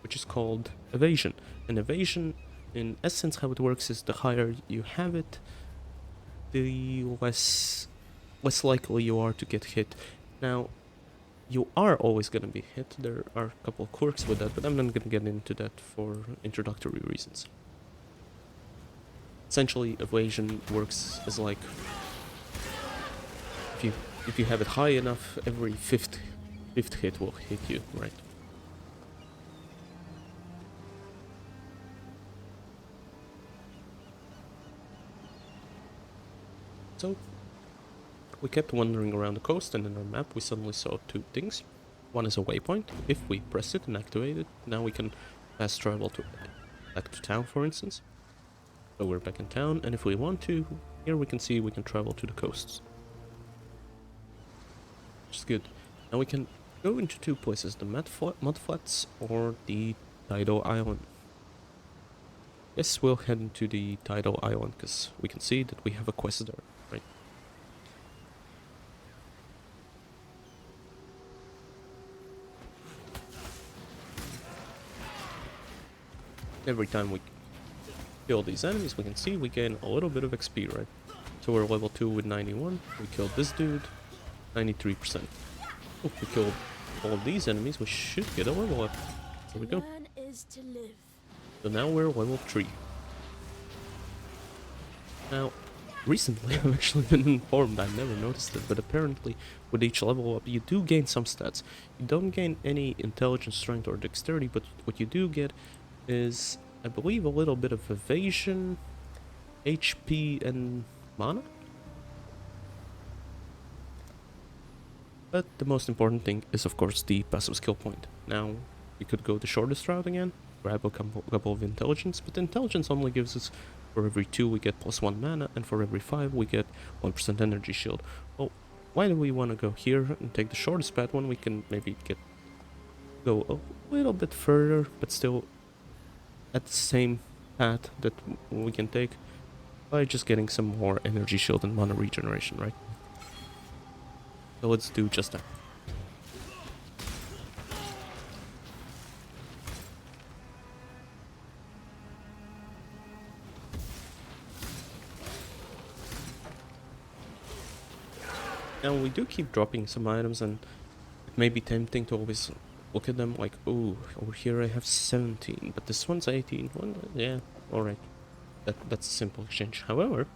which is called evasion. And evasion, in essence, how it works is the higher you have it, the less likely you are to get hit. Now, you are always going to be hit. There are a couple of quirks with that, but I'm not going to get into that for introductory reasons. Essentially, evasion works as like, if you have it high enough, every fifth hit will hit you, right? So, we kept wandering around the coast, and in our map we suddenly saw 2 things. One is a waypoint. If we press it and activate it, now we can fast travel back to town, for instance. So we're back in town, and if we want to, here we can see we can travel to the coasts. Which is good. Now we can go into 2 places, the mudflats or the tidal island. Yes, we'll head into the tidal island, because we can see that we have a quest there, right? Every time we kill these enemies, we can see we gain a little bit of XP, right? So So we're level 2 with 91. We killed this dude, 93%. Oh, we killed all of these enemies. We should get a level up. There we go. Learn is to live. So now we're level 3. Now, recently I've actually been informed, I never noticed it, but apparently with each level up you do gain some stats. You don't gain any intelligence, strength or dexterity, but what you do get is, I believe, a little bit of evasion, HP and mana? But the most important thing is of course the passive skill point. Now, we could go the shortest route again, grab a couple of intelligence, but intelligence only gives us, for every 2 we get +1 mana, and for every 5 we get 1% energy shield. Well, why do we want to go here and take the shortest path when we can maybe go a little bit further, but still at the same path that we can take by just getting some more energy shield and mana regeneration, right? So let's do just that. Now we do keep dropping some items, and it may be tempting to always look at them like, oh, over here I have 17, but this one's 18. Well, yeah, alright. That's a simple exchange. However,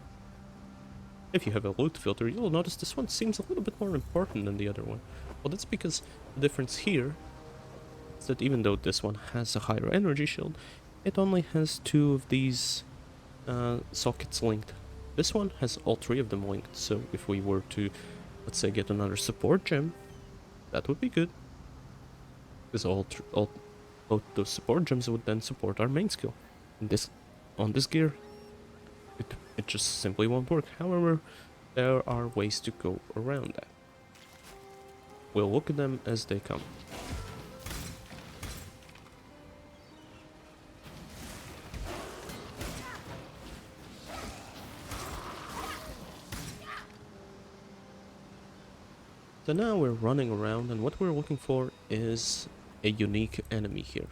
if you have a loot filter, you'll notice this one seems a little bit more important than the other one. Well, that's because the difference here is that even though this one has a higher energy shield, it only has 2 of these sockets linked. This one has all 3 of them linked, so if we were to, let's say, get another support gem, that would be good. Because both those support gems would then support our main skill. And on this gear, it just simply won't work. However, there are ways to go around that. We'll look at them as they come. So now we're running around, and what we're looking for is a unique enemy here.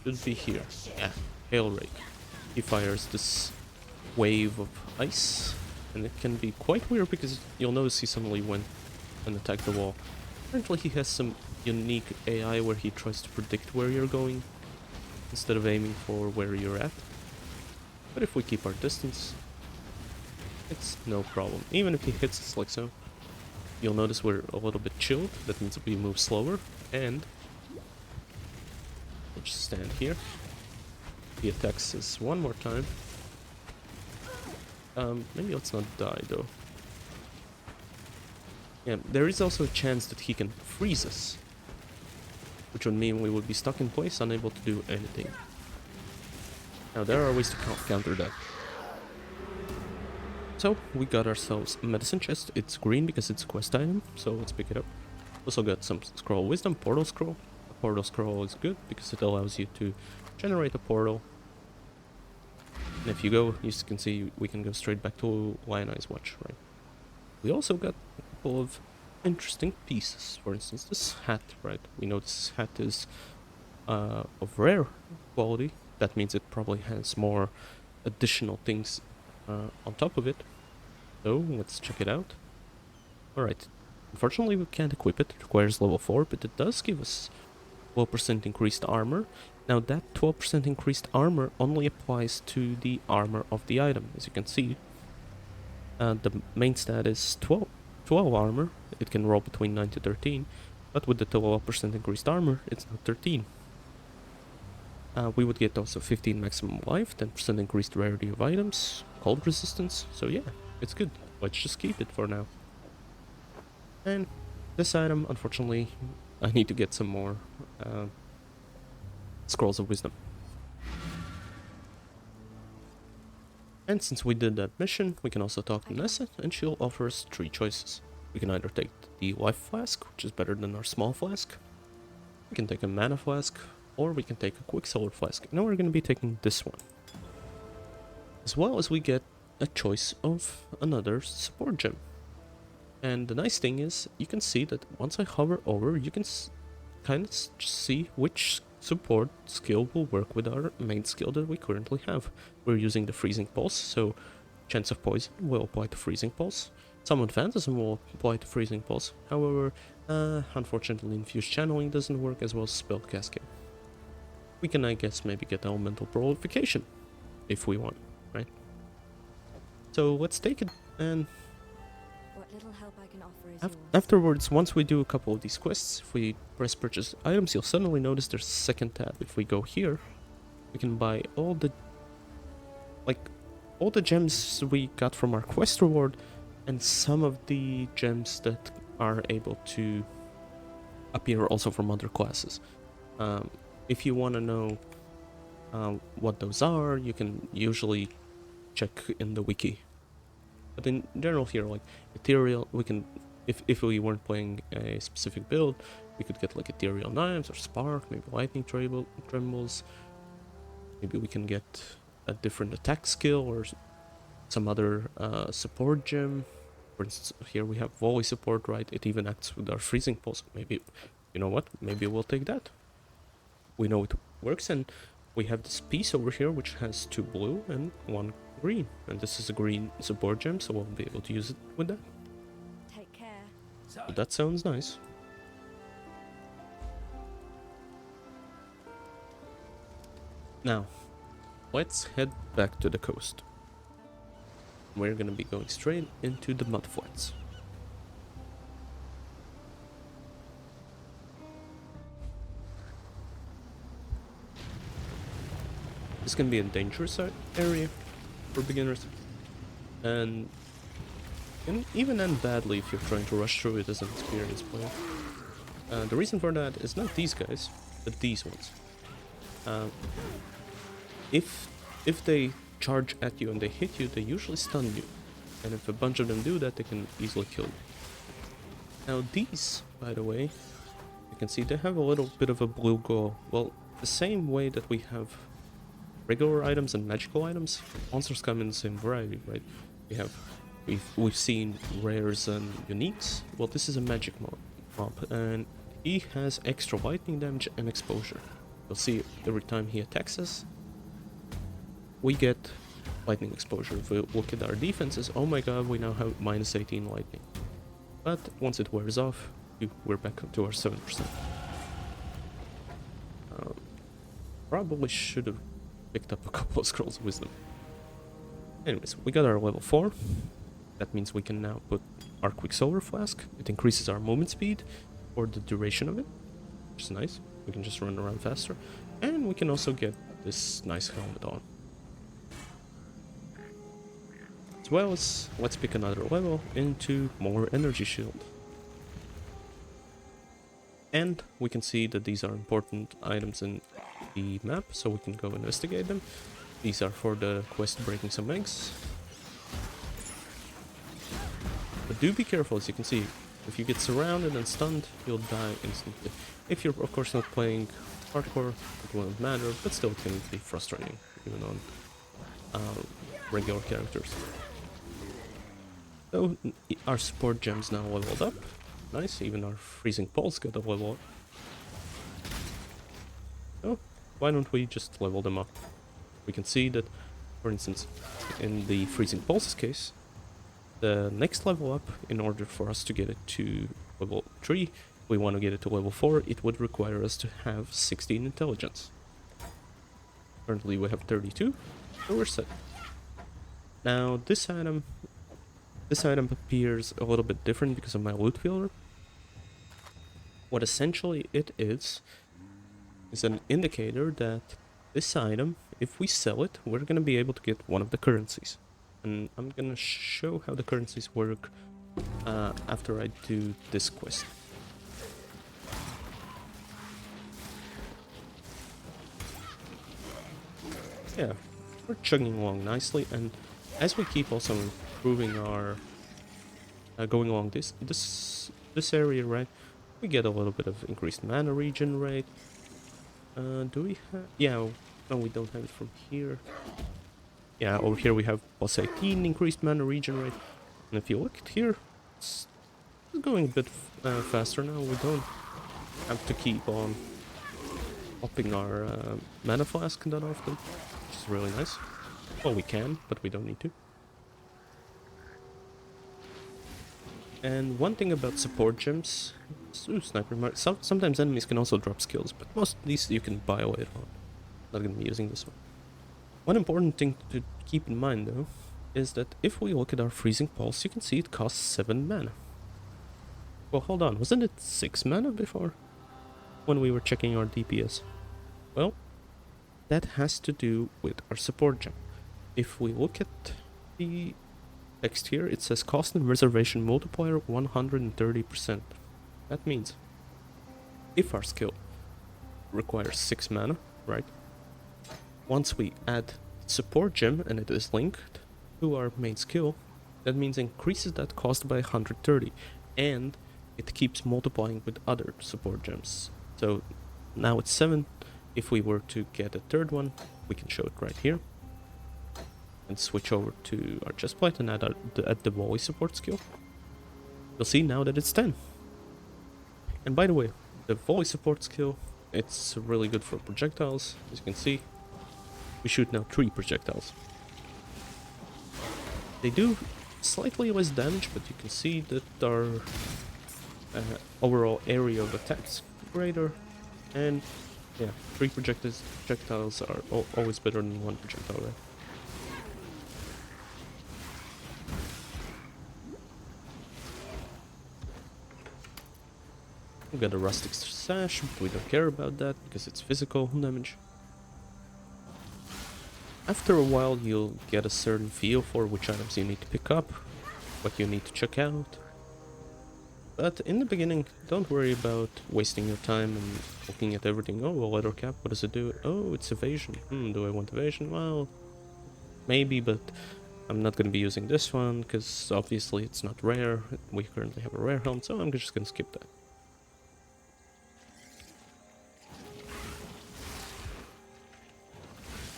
Should be here. Yeah, Hail Rake. He fires this wave of ice, and it can be quite weird because you'll notice he suddenly went and attacked the wall. Apparently he has some unique AI where he tries to predict where you're going instead of aiming for where you're at. But if we keep our distance, it's no problem. Even if he hits us like so, you'll notice we're a little bit chilled. That means we move slower, and we'll just stand here. He attacks us one more time. Maybe let's not die though. Yeah, there is also a chance that he can freeze us, which would mean we would be stuck in place, unable to do anything. Now there are ways to counter that. So we got ourselves a medicine chest. It's green because it's a quest item, so let's pick it up. Also got some scroll wisdom, portal scroll. A portal scroll is good because it allows you to generate a portal. And if you go, you can see we can go straight back to Lionized Watch, right? We also got a couple of interesting pieces. For instance, this hat, right? We know this hat is of rare quality. That means it probably has more additional things on top of it. So let's check it out. Alright, unfortunately we can't equip it. It requires level 4, but it does give us 12% increased armor. Now that 12% increased armor only applies to the armor of the item. As you can see, the main stat is 12 armor. It can roll between 9 to 13, but with the 12% increased armor, it's now 13. We would get also 15 maximum life, 10% increased rarity of items, cold resistance, so yeah, it's good. Let's just keep it for now. And this item, unfortunately, I need to get some more Scrolls of Wisdom. And since we did that mission, we can also talk to Nessa, and she'll offer us 3 choices. We can either take the Life Flask, which is better than our Small Flask. We can take a Mana Flask, or we can take a Quicksilver Flask. Now we're going to be taking this one. As well as we get a choice of another support gem. And the nice thing is, you can see that once I hover over, you can kind of see which support skill will work with our main skill that we currently have. We're using the freezing pulse, so chance of poison will apply to freezing pulse. Summon phantasm will apply to freezing pulse. However, unfortunately infused channeling doesn't work, as well as spell cascade. We can, I guess, maybe get elemental prolification if we want, right? So let's take it, and What little help I can offer is yours. afterwards, once we do a couple of these quests, if we press purchase items, you'll suddenly notice there's a second tab. If we go here, we can buy all the gems we got from our quest reward, and some of the gems that are able to appear also from other classes. If you want to know what those are, you can usually check in the wiki. But in general here, like ethereal, we can, if we weren't playing a specific build, we could get like ethereal knives or spark, maybe lightning trembles. Maybe we can get a different attack skill or some other support gem. For instance, here we have volley support, right? It even acts with our freezing pulse. Maybe, you know what? Maybe we'll take that. We know it works, and we have this piece over here which has 2 blue and 1 green, and this is a green support gem, so we'll be able to use it with that. Take care. So, So that sounds nice. Now, let's head back to the coast. We're gonna be going straight into the mudflats. This can be a dangerous area for beginners, and can even end badly if you're trying to rush through it as an experienced player. The reason for that is not these guys, but these ones. If they charge at you and they hit you, they usually stun you, and if a bunch of them do that, they can easily kill you. Now these, by the way, you can see they have a little bit of a blue glow. Well, the same way that we have regular items and magical items, monsters come in the same variety, right? We've seen rares and uniques. Well, this is a magic mob, and he has extra lightning damage and exposure. You'll see every time he attacks us, we get lightning exposure. If we look at our defenses, oh my god, we now have minus 18 lightning. But once it wears off, we're back up to our 7%. Probably should have picked up a couple of scrolls of wisdom. Anyways, we got our level 4. That means we can now put our Quicksilver Flask. It increases our movement speed for the duration of it, which is nice. We can just run around faster. And we can also get this nice helmet on. As well as, let's pick another level into more energy shield. And we can see that these are important items in the map, so we can go investigate them. These are for the quest breaking some eggs. But do be careful, as you can see, if you get surrounded and stunned, you'll die instantly. If you're of course not playing hardcore, it won't matter, but still it can be frustrating, even on regular characters. So our support gems now leveled up. Nice, even our freezing pulse got a level up. So why don't we just level them up? We can see that, for instance, in the freezing pulse's case, the next level up, in order for us to get it to level 3, if we want to get it to level 4, it would require us to have 16 intelligence. Currently we have 32, so we're set. Now this item appears a little bit different because of my loot filter. What essentially it is an indicator that this item, if we sell it, we're going to be able to get one of the currencies. And I'm going to show how the currencies work after I do this quest. Yeah, we're chugging along nicely, and as we keep also improving our going along this area, right, we get a little bit of increased mana regen rate. Do we have? Yeah, no, we don't have it from here. Yeah, over here we have plus 18 increased mana regen rate, and if you look at here, it's going a bit faster now. We don't have to keep on popping our mana flask that often, which is really nice. Well, we can, but we don't need to. And one thing about support gems, ooh, sniper mark. Sometimes enemies can also drop skills, but most of these you can buy later on. Not gonna be using this one. One important thing to keep in mind though, is that if we look at our freezing pulse, you can see it costs 7 mana. Well, hold on, wasn't it 6 mana before? When we were checking our DPS. Well, that has to do with our support gem. If we look at the text here, it says cost and reservation multiplier 130%. That means if our skill requires 6 mana, right? Once we add support gem and it is linked to our main skill, that means increases that cost by 130, and it keeps multiplying with other support gems. So now it's 7. If we were to get a third one, we can show it right here. And switch over to our chestplate and add the volley support skill. You'll see now that it's 10. And by the way, the volley support skill, it's really good for projectiles. As you can see, we shoot now 3 projectiles. They do slightly less damage, but you can see that our overall area of attack is greater. And yeah, 3 projectiles are always better than 1 projectile, right? We got a rustic sash, but we don't care about that because it's physical damage. After a while you'll get a certain feel for which items you need to pick up, what you need to check out. But in the beginning, don't worry about wasting your time and looking at everything. Oh, a leather cap, what does it do? Oh, it's evasion. Do I want evasion? Well, maybe, but I'm not going to be using this one because obviously it's not rare. We currently have a rare helm, so I'm just going to skip that.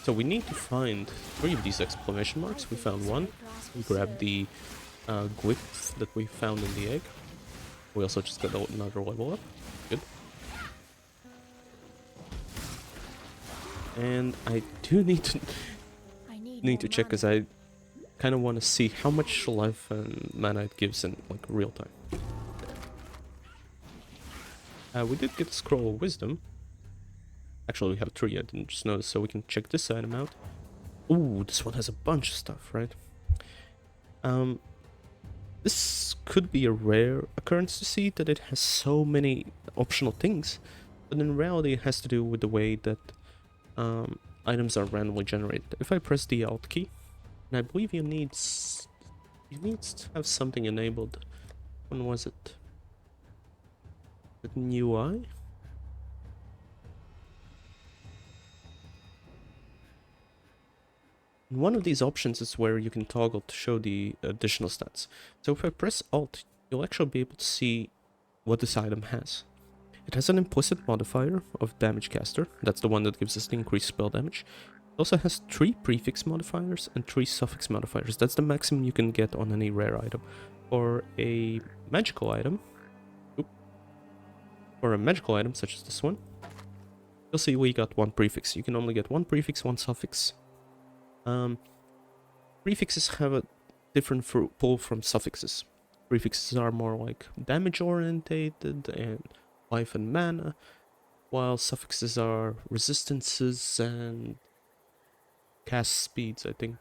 So we need to find 3 of these exclamation marks. We found one. We grabbed the glyph that we found in the egg. We also just got another level up. Good. And I do need to check because I kind of want to see how much life and mana it gives in like real time. We did get a scroll of wisdom. Actually, we have 3, I didn't just notice, so we can check this item out. Ooh, this one has a bunch of stuff, right? This could be a rare occurrence to see that it has so many optional things, but in reality it has to do with the way that items are randomly generated. If I press the Alt key, and I believe you need to have something enabled. When was it? The new UI? One of these options is where you can toggle to show the additional stats. So if I press Alt, you'll actually be able to see what this item has. It has an implicit modifier of damage caster. That's the one that gives us the increased spell damage. It also has 3 prefix modifiers and 3 suffix modifiers. That's the maximum you can get on any rare item. For a magical item, such as this one, you'll see we got 1 prefix. You can only get 1 prefix, 1 suffix. Prefixes have a different pull from suffixes. Prefixes are more like damage orientated and life and mana, while suffixes are resistances and cast speeds, I think.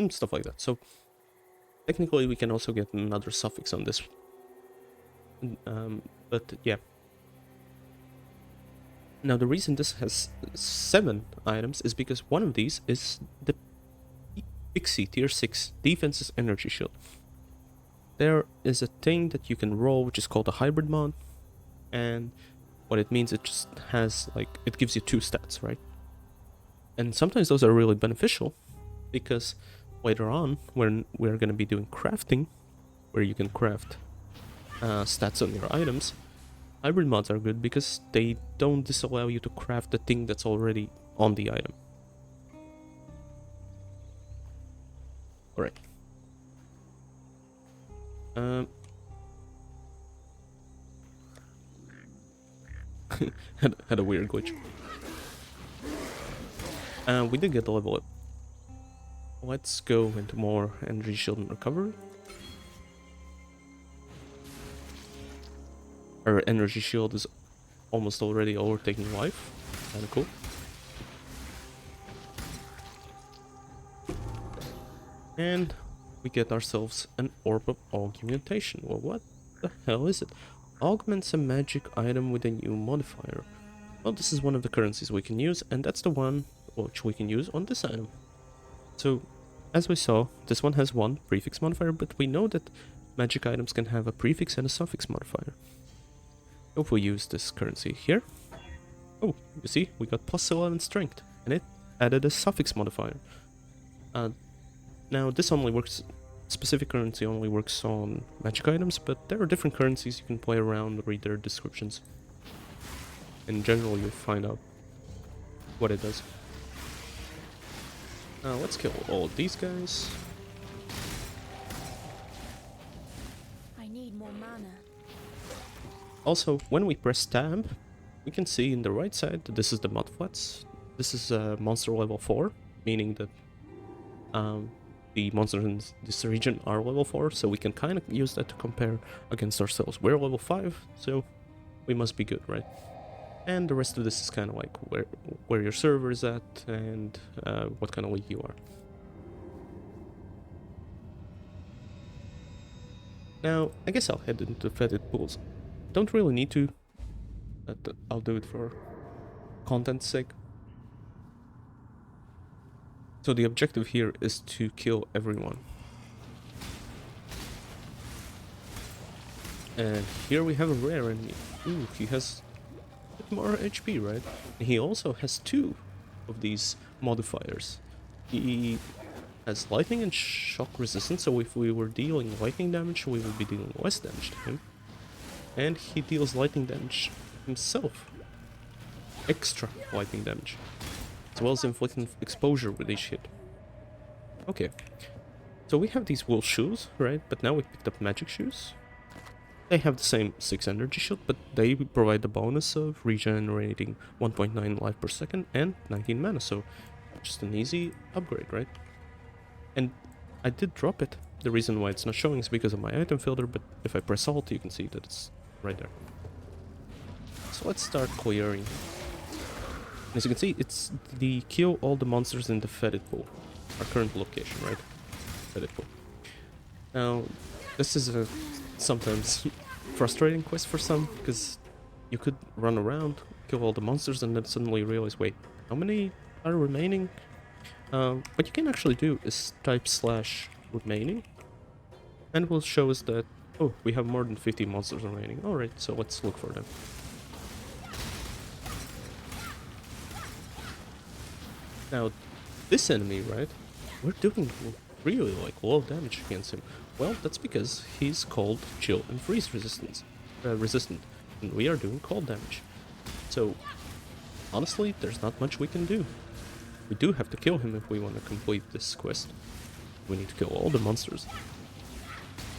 Stuff like that. So technically we can also get another suffix on this. But yeah. Now the reason this has 7 items is because one of these is the Pixie Tier 6 Defense's Energy Shield. There is a thing that you can roll which is called a hybrid mod, and what it means, it just has like, it gives you 2 stats, right? And sometimes those are really beneficial because later on when we're going to be doing crafting, where you can craft stats on your items, hybrid mods are good because they don't disallow you to craft the thing that's already on the item. Alright. had a weird glitch. We did get the level up. Let's go into more energy shield and recovery. Our energy shield is almost already overtaking life. Kinda cool. And we get ourselves an Orb of Augmentation. Well, what the hell is it? Augments a magic item with a new modifier. Well, this is one of the currencies we can use, and that's the one which we can use on this item. So, as we saw, this one has one prefix modifier, but we know that magic items can have a prefix and a suffix modifier. If we use this currency here, oh, you see, we got plus 11 strength, and it added a suffix modifier. Now, this only works, specific currency only works on magic items, but there are different currencies you can play around, read their descriptions. In general, you'll find out what it does. Let's kill all of these guys. I need more mana. Also, when we press tab, we can see in the right side that this is the mudflats. This is monster level 4, meaning that the monsters in this region are level 4, so we can kind of use that to compare against ourselves. We're level 5, so we must be good, right? And the rest of this is kind of like where your server is at and what kind of league you are. Now, I guess I'll head into fetid pools. Don't really need to, but I'll do it for content's sake. So the objective here is to kill everyone. And here we have a rare enemy. Ooh, he has a bit more HP, right? And he also has 2 of these modifiers. He has lightning and shock resistance, so if we were dealing lightning damage, we would be dealing less damage to him. And he deals lightning damage himself. Extra lightning damage. As well as inflicting exposure with each hit. Okay. So we have these wool shoes, right? But now we picked up magic shoes. They have the same 6 energy shield, but they provide the bonus of regenerating 1.9 life per second and 19 mana, so just an easy upgrade, right? And I did drop it. The reason why it's not showing is because of my item filter, but if I press Alt, you can see that it's right there. So let's start clearing. As you can see, it's the kill all the monsters in the fetid pool. Our current location, right? Fetid pool. Now, this is a sometimes frustrating quest for some, because you could run around, kill all the monsters, and then suddenly realize, wait, how many are remaining? What you can actually do is type /remaining, and it will show us that, oh, we have more than 50 monsters remaining. Alright, so let's look for them. Now, this enemy, right, we're doing really like low damage against him. Well, that's because he's cold, chill, and freeze resistant, and we are doing cold damage. So, honestly, there's not much we can do. We do have to kill him if we want to complete this quest. We need to kill all the monsters.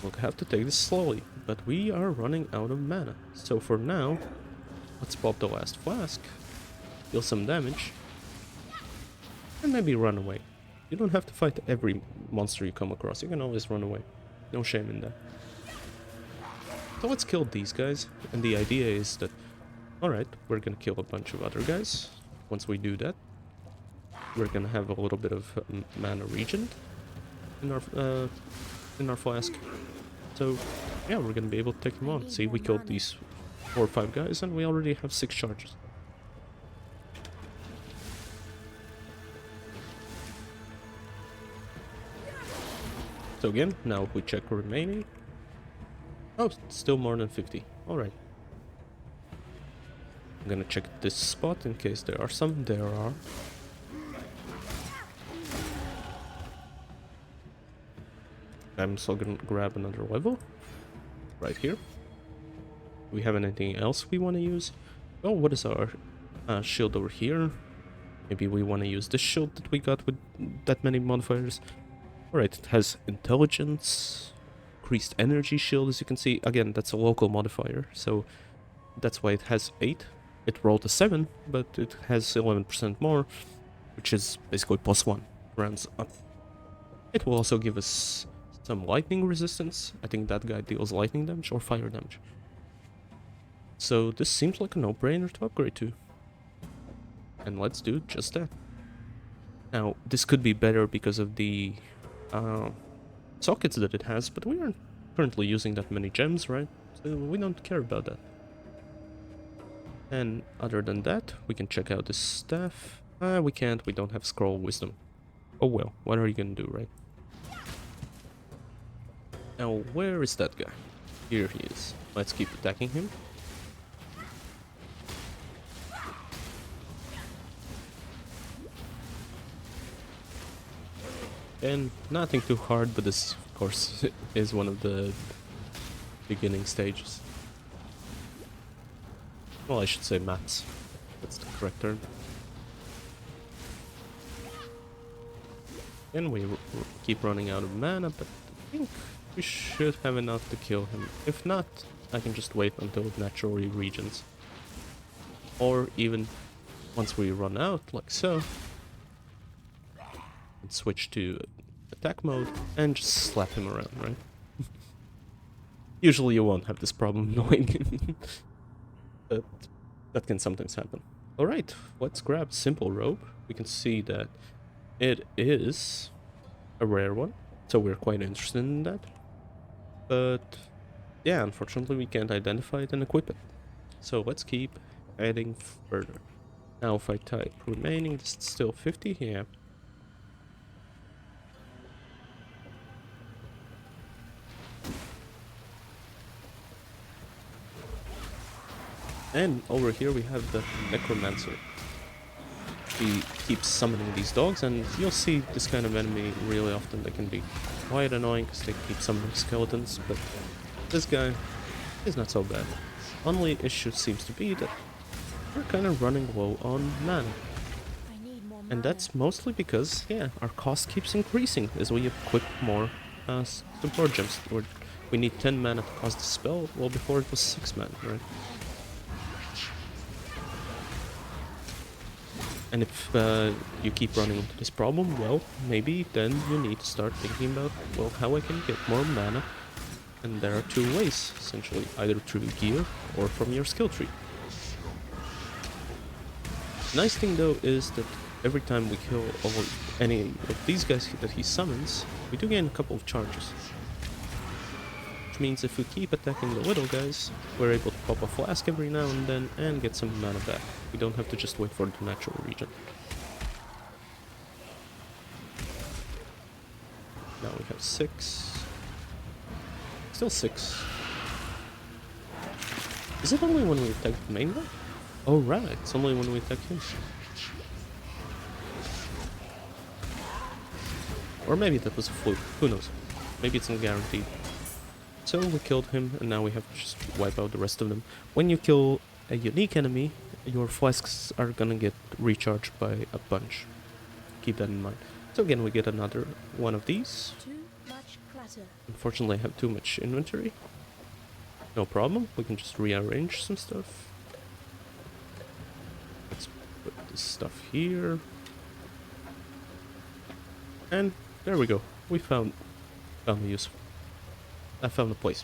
We'll have to take this slowly, but we are running out of mana. So for now, let's pop the last flask, deal some damage, and maybe run away. You don't have to fight every monster you come across, you can always run away. No shame in that. So let's kill these guys, and the idea is that, alright, we're gonna kill a bunch of other guys. Once we do that, we're gonna have a little bit of mana regen in our flask. So yeah, we're gonna be able to take them on. See, we killed these 4 or 5 guys, and we already have 6 charges. So again, now if we check remaining, oh, still more than 50. Alright. I'm gonna check this spot in case there are some. There are. I'm still gonna grab another level. Right here. Do we have anything else we want to use? Oh, what is our shield over here? Maybe we want to use this shield that we got with that many modifiers. Alright, it has intelligence, increased energy shield, as you can see. Again, that's a local modifier, so that's why it has 8. it rolled a 7, but it has 11% more, which is basically +1 rounds up. It will also give us some lightning resistance. I think that guy deals lightning damage or fire damage. So this seems like a no-brainer to upgrade to. And let's do just that. Now, this could be better because of the sockets that it has, but we aren't currently using that many gems, right? So we don't care about that. And other than that, we can check out this staff. We can't, we don't have scroll wisdom. Oh well, what are you gonna do, right? Now, where is that guy? Here he is. Let's keep attacking him. And nothing too hard, but this, of course, is one of the beginning stages. Well, I should say maths. That's the correct term. And we keep running out of mana, but I think we should have enough to kill him. If not, I can just wait until it naturally regens. Or even once we run out, like so, and switch to attack mode and just slap him around, right? Usually you won't have this problem knowing him, but that can sometimes happen. Alright, let's grab Simple Robe. We can see that it is a rare one, so we're quite interested in that. But yeah, unfortunately we can't identify it and equip it. So let's keep adding further. Now if I type remaining, it's still 50, yeah. And over here we have the Necromancer. He keeps summoning these dogs, and you'll see this kind of enemy really often. They can be quite annoying because they keep summoning skeletons, but this guy is not so bad. Only issue seems to be that we're kind of running low on mana. I need more mana. And that's mostly because, yeah, our cost keeps increasing as we equip more support gems. We need 10 mana to cast the spell, well before it was 6 mana, right? And if you keep running into this problem, well, maybe then you need to start thinking about, well, how I can get more mana. And there are two ways, essentially, either through gear or from your skill tree. Nice thing though is that every time we kill any of these guys that he summons, we do gain a couple of charges. Which means if we keep attacking the little guys, we're able to pop a flask every now and then and get some mana back. We don't have to just wait for the natural regen. Now we have 6. Still 6. Is it only when we attack the main guy? Oh right, it's only when we attack him. Or maybe that was a fluke, who knows. Maybe it's not guaranteed. So we killed him, and now we have to just wipe out the rest of them. When you kill a unique enemy, your flasks are gonna get recharged by a bunch. Keep that in mind. So again, we get another one of these. Too much clutter. Unfortunately, I have too much inventory. No problem, we can just rearrange some stuff. Let's put this stuff here. And there we go. We found a use. I found a place.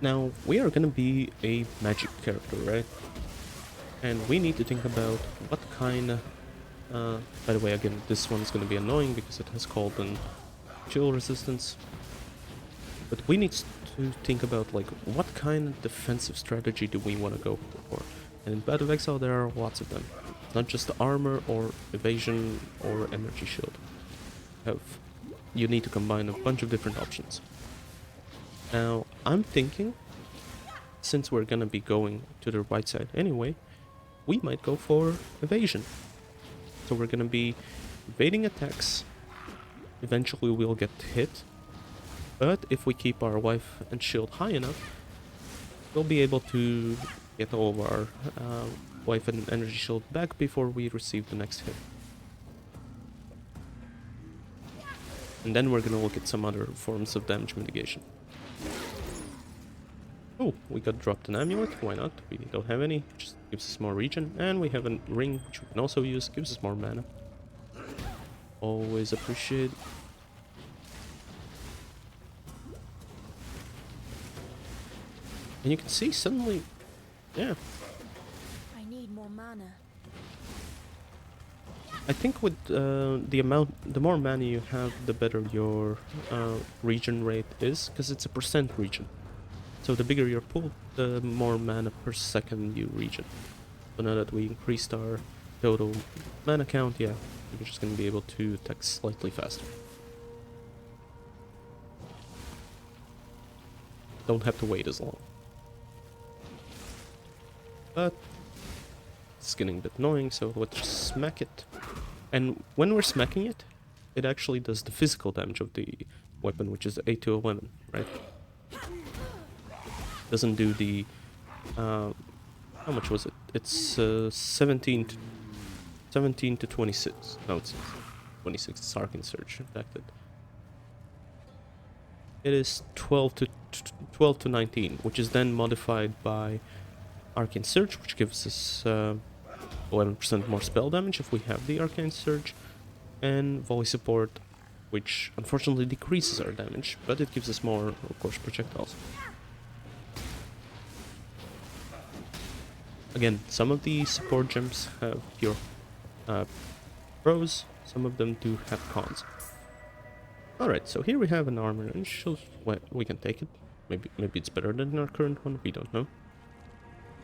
Now, we are gonna be a magic character, right? And we need to think about what kind of... by the way, again, this one's gonna be annoying because it has cold and chill resistance. But we need to think about, like, what kind of defensive strategy do we want to go for? And in Path of Exile, there are lots of them. Not just armor or evasion or energy shield. You need to combine a bunch of different options. Now, I'm thinking, since we're gonna be going to the right side anyway, we might go for evasion. So we're gonna be evading attacks. Eventually we'll get hit. But if we keep our life and shield high enough, we'll be able to get all of our life and energy shield back before we receive the next hit. And then we're gonna look at some other forms of damage mitigation. Oh, we got dropped an amulet, why not? We don't have any, just gives us more regen. And we have a ring, which we can also use, gives us more mana. Always appreciate. And you can see suddenly, yeah. I need more mana. I think with the more mana you have, the better your regen rate is, because it's a percent regen. So the bigger your pool, the more mana per second you regen. So now that we increased our total mana count, yeah, we're just gonna be able to attack slightly faster. Don't have to wait as long. But it's getting a bit annoying, so let's just smack it. And when we're smacking it, it actually does the physical damage of the weapon, which is 8 to 11, right? Doesn't do the how much was it? It's 17 to 26. No, it's 26. It's Arcane Surge impacted. It is 12 to 19, which is then modified by Arcane Surge, which gives us 11% more spell damage if we have the Arcane Surge, and Volley Support, which unfortunately decreases our damage, but it gives us more, of course, projectiles. Again, some of the support gems have pure pros, some of them do have cons. Alright, so here we have an armor range, so we can take it. Maybe it's better than our current one, we don't know.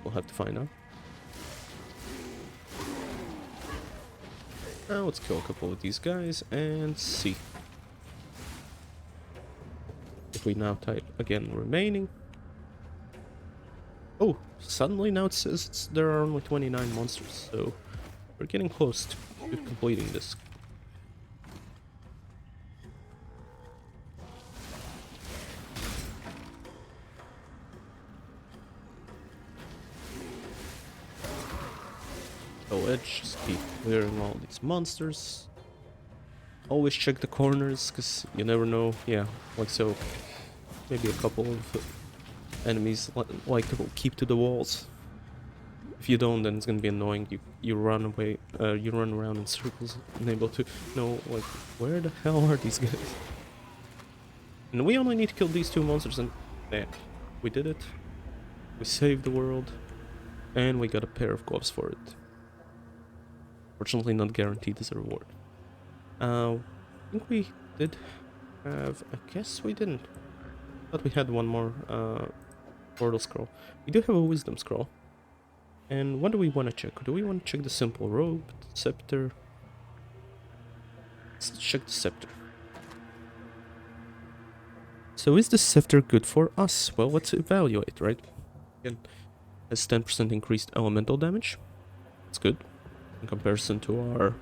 We'll have to find out. Now let's kill a couple of these guys and see. If we now type again remaining. Oh, suddenly now it says there are only 29 monsters, so we're getting close to completing this. So let's just keep clearing all these monsters. Always check the corners, because you never know. Yeah, like so. Maybe a couple of enemies like to keep to the walls. If you don't, then it's gonna be annoying. You run away, you run around in circles, unable to know like where the hell are these guys. And we only need to kill these two monsters, and bam, we did it. We saved the world, and we got a pair of gloves for it. Fortunately, not guaranteed as a reward. I think we did have. I guess we didn't. Thought we had one more portal scroll. We do have a wisdom scroll. And what do we want to check? Do we want to check the simple robe, the scepter? Let's check the scepter. So is the scepter good for us? Well, let's evaluate, right? Again, has 10% increased elemental damage. That's good. In comparison to our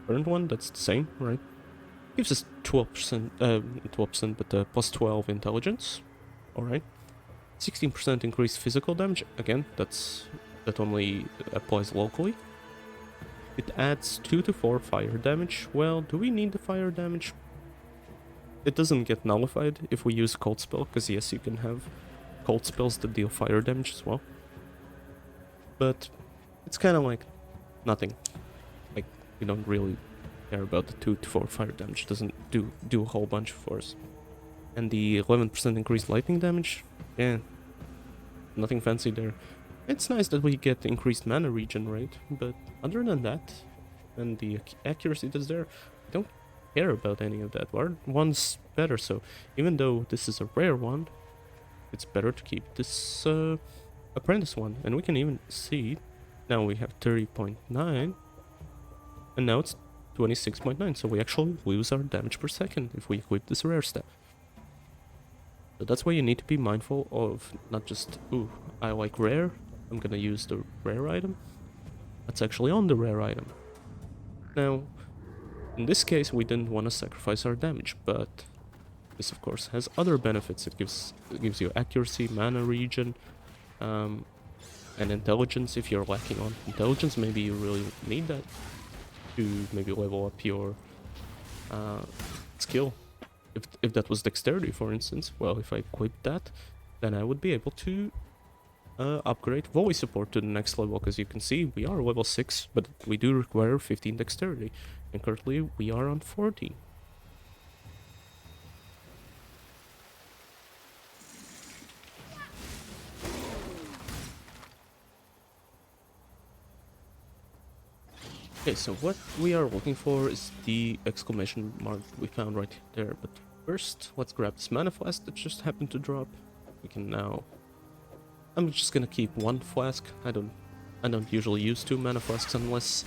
current one, that's the same, right? Gives us 12%, 12%, but plus 12 intelligence. Alright. 16% increased physical damage. Again, that only applies locally. It adds 2 to 4 fire damage. Well, do we need the fire damage? It doesn't get nullified if we use cold spell, because yes, you can have cold spells that deal fire damage as well. But it's kind of like nothing. Like, we don't really care about the 2 to 4 fire damage. It doesn't do a whole bunch for us. And the 11% increased lightning damage, yeah, nothing fancy there. It's nice that we get increased mana regen rate, but other than that, and the accuracy that's there, I don't care about any of that. Our one's better, so even though this is a rare one, it's better to keep this apprentice one. And we can even see, now we have 30.9, and now it's 26.9, so we actually lose our damage per second if we equip this rare staff. So that's why you need to be mindful of not just, ooh, I like rare, I'm gonna use the rare item. That's actually on the rare item. Now, in this case, we didn't want to sacrifice our damage, but this of course has other benefits. It gives you accuracy, mana regen, and intelligence. If you're lacking on intelligence, maybe you really need that to maybe level up your skill. if that was dexterity, for instance, well, if I equip that, then I would be able to upgrade voice support to the next level, because you can see we are level 6, but we do require 15 dexterity, and currently we are on 14. Okay, so what we are looking for is the exclamation mark we found right there, but first let's grab this mana flask that just happened to drop. We can now... I'm just gonna keep one flask. I don't usually use 2 mana flasks unless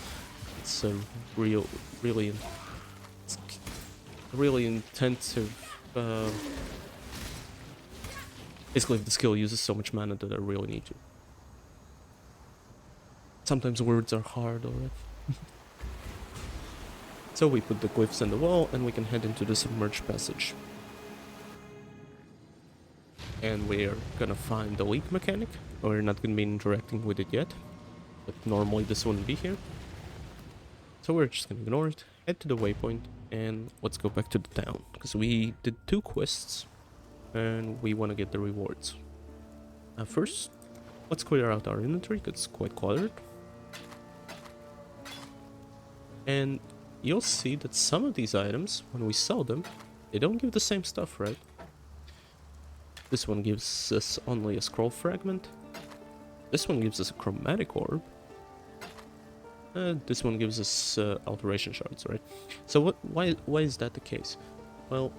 it's a really intensive. Basically, if the skill uses so much mana that I really need to. Sometimes words are hard, alright. So we put the glyphs in the wall, and we can head into the submerged passage. And we're gonna find the leak mechanic. We're not gonna be interacting with it yet, but normally this wouldn't be here. So we're just gonna ignore it, head to the waypoint, and let's go back to the town, because we did 2 quests, and we want to get the rewards. First, let's clear out our inventory, because it's quite cluttered. And you'll see that some of these items, when we sell them, they don't give the same stuff, right? This one gives us only a scroll fragment. This one gives us a chromatic orb. This one gives us alteration shards, right? So why is that the case? Well,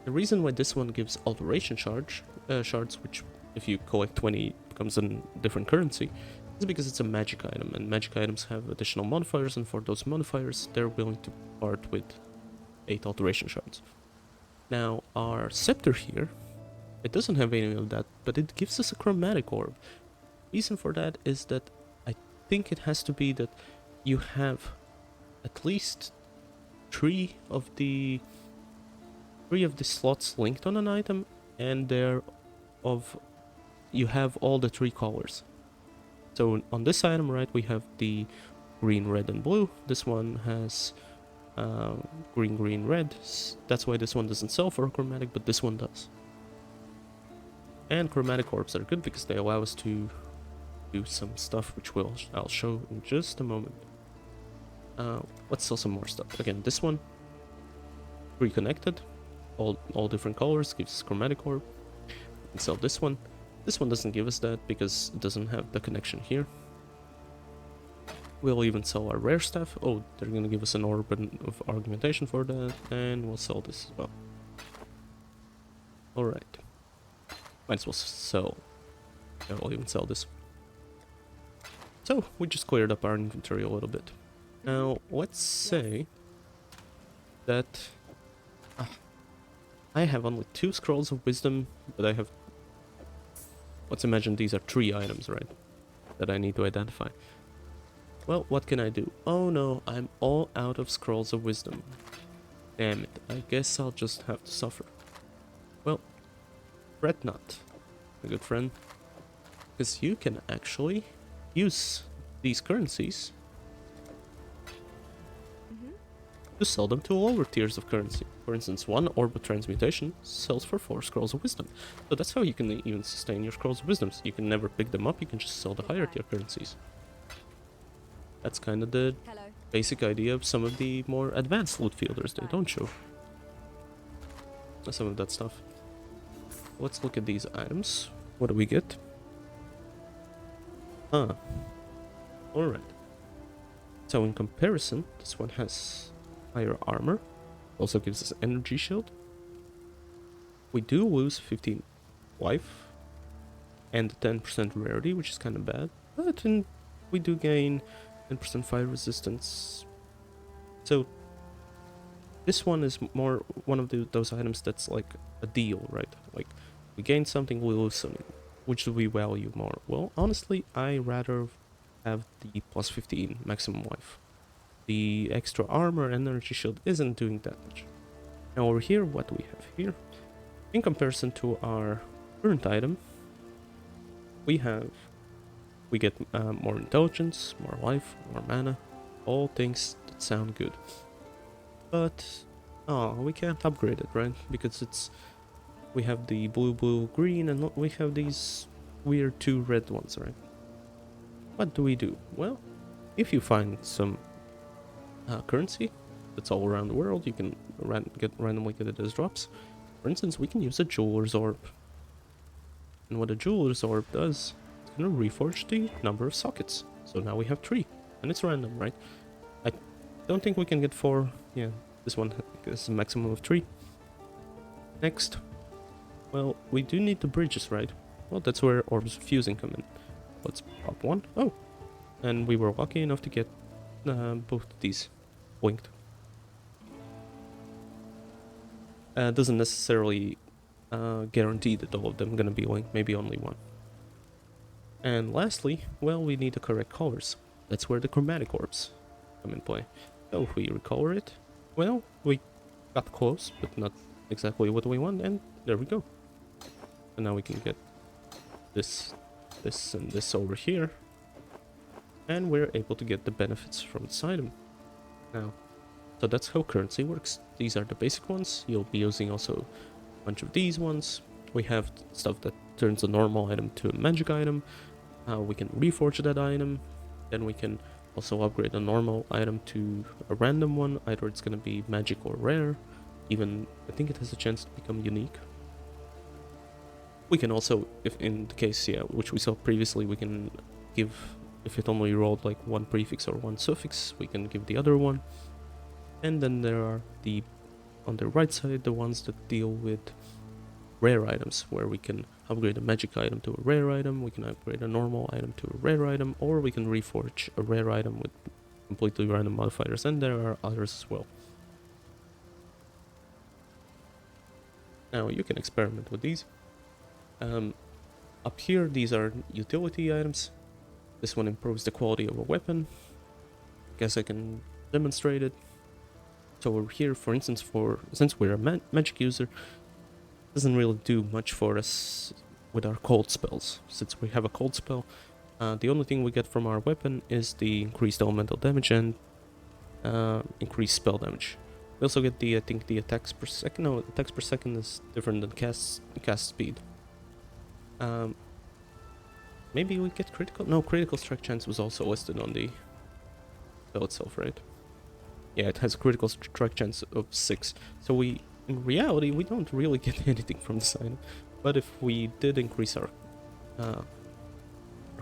the reason why this one gives alteration shards, which if you collect 20 becomes a different currency, is because it's a magic item, and magic items have additional modifiers, and for those modifiers, they're willing to part with 8 alteration shards. Now, our scepter here, it doesn't have any of that, but it gives us a chromatic orb. Reason for that is that I think it has to be that you have at least 3 of the slots linked on an item, and you have all the 3 colors. So on this item, right, we have the green, red, and blue. This one has green, green, red. That's why this one doesn't sell for a chromatic, but this one does. And chromatic orbs are good because they allow us to do some stuff, which I'll show in just a moment. Let's sell some more stuff. Again, this one, reconnected, all different colors, gives us chromatic orb. We can sell this one. This one doesn't give us that because it doesn't have the connection here. We'll even sell our rare stuff. Oh, they're gonna give us an orb of argumentation for that, and we'll sell this as well. Alright. Might as well sell. Yeah, we'll even sell this. So, we just cleared up our inventory a little bit. Now, let's say that I have only 2 scrolls of wisdom, but I have... Let's imagine these are 3 items, right? That I need to identify. Well, what can I do? Oh no, I'm all out of scrolls of wisdom. Damn it, I guess I'll just have to suffer. Well, fret not, my good friend. Because you can actually use these currencies to sell them to lower tiers of currency. For instance, 1 orb of transmutation sells for 4 scrolls of wisdom. So that's how you can even sustain your scrolls of wisdom. You can never pick them up, you can just sell the higher tier currencies. That's kind of the basic idea of some of the more advanced loot fielders. They don't show some of that stuff. Let's look at these items. What do we get? Alright. So in comparison, this one has higher armor. Also gives us energy shield. We do lose 15 life and 10% rarity, which is kind of bad. But then we do gain 10% fire resistance. So this one is more one of those items that's like a deal, right? Like we gain something, we lose something. Which do we value more? Well, honestly, I rather have the plus 15 maximum life. The extra armor and energy shield isn't doing that much. Now over here, what do we have here? In comparison to our current item, we get more intelligence, more life, more mana, all things that sound good. But Oh, we can't upgrade it, right? Because we have the blue, green, and we have these weird 2 red ones, right? What do we do? Well, if you find some currency that's all around the world, you can randomly get it as drops. For instance, we can use a jeweler's orb. And what a jeweler's orb does, it's gonna reforge the number of sockets. So now we have 3, and it's random, right? I don't think we can get 4. Yeah, this one is a maximum of 3. Next, well, we do need the bridges, right? Well, that's where orbs of fusing come in. Let's pop one. Oh, and we were lucky enough to get both of these blinked. Doesn't necessarily guarantee that all of them are gonna be linked, maybe only one. And lastly, well, we need the correct colors. That's where the chromatic orbs come in play. So if we recolor it, well, we got close, but not exactly what we want, and there we go. And now we can get this, and this over here, and we're able to get the benefits from this item. Now, so that's how currency works. These are the basic ones. You'll be using also a bunch of these ones. We have stuff that turns a normal item to a magic item. We can reforge that item. Then we can also upgrade a normal item to a random one. Either it's going to be magic or rare. Even, I think it has a chance to become unique. We can also, if in the case, yeah, which we saw previously, we can give, if it only rolled like 1 prefix or 1 suffix, we can give the other one. And then there are the, on the right side, the ones that deal with rare items, where we can upgrade a magic item to a rare item, we can upgrade a normal item to a rare item, or we can reforge a rare item with completely random modifiers, and there are others as well. Now you can experiment with these. Up here, these are utility items. This one improves the quality of a weapon. Guess I can demonstrate it. So over here, for instance, since we're a magic user, doesn't really do much for us with our cold spells. Since we have a cold spell, the only thing we get from our weapon is the increased elemental damage and increased spell damage. We also get the, I think the attacks per second. No, attacks per second is different than cast speed. Maybe we get critical. No, critical strike chance was also listed on the spell itself, right? Yeah, it has a critical strike chance of 6. So we, in reality, we don't really get anything from this item. But if we did increase our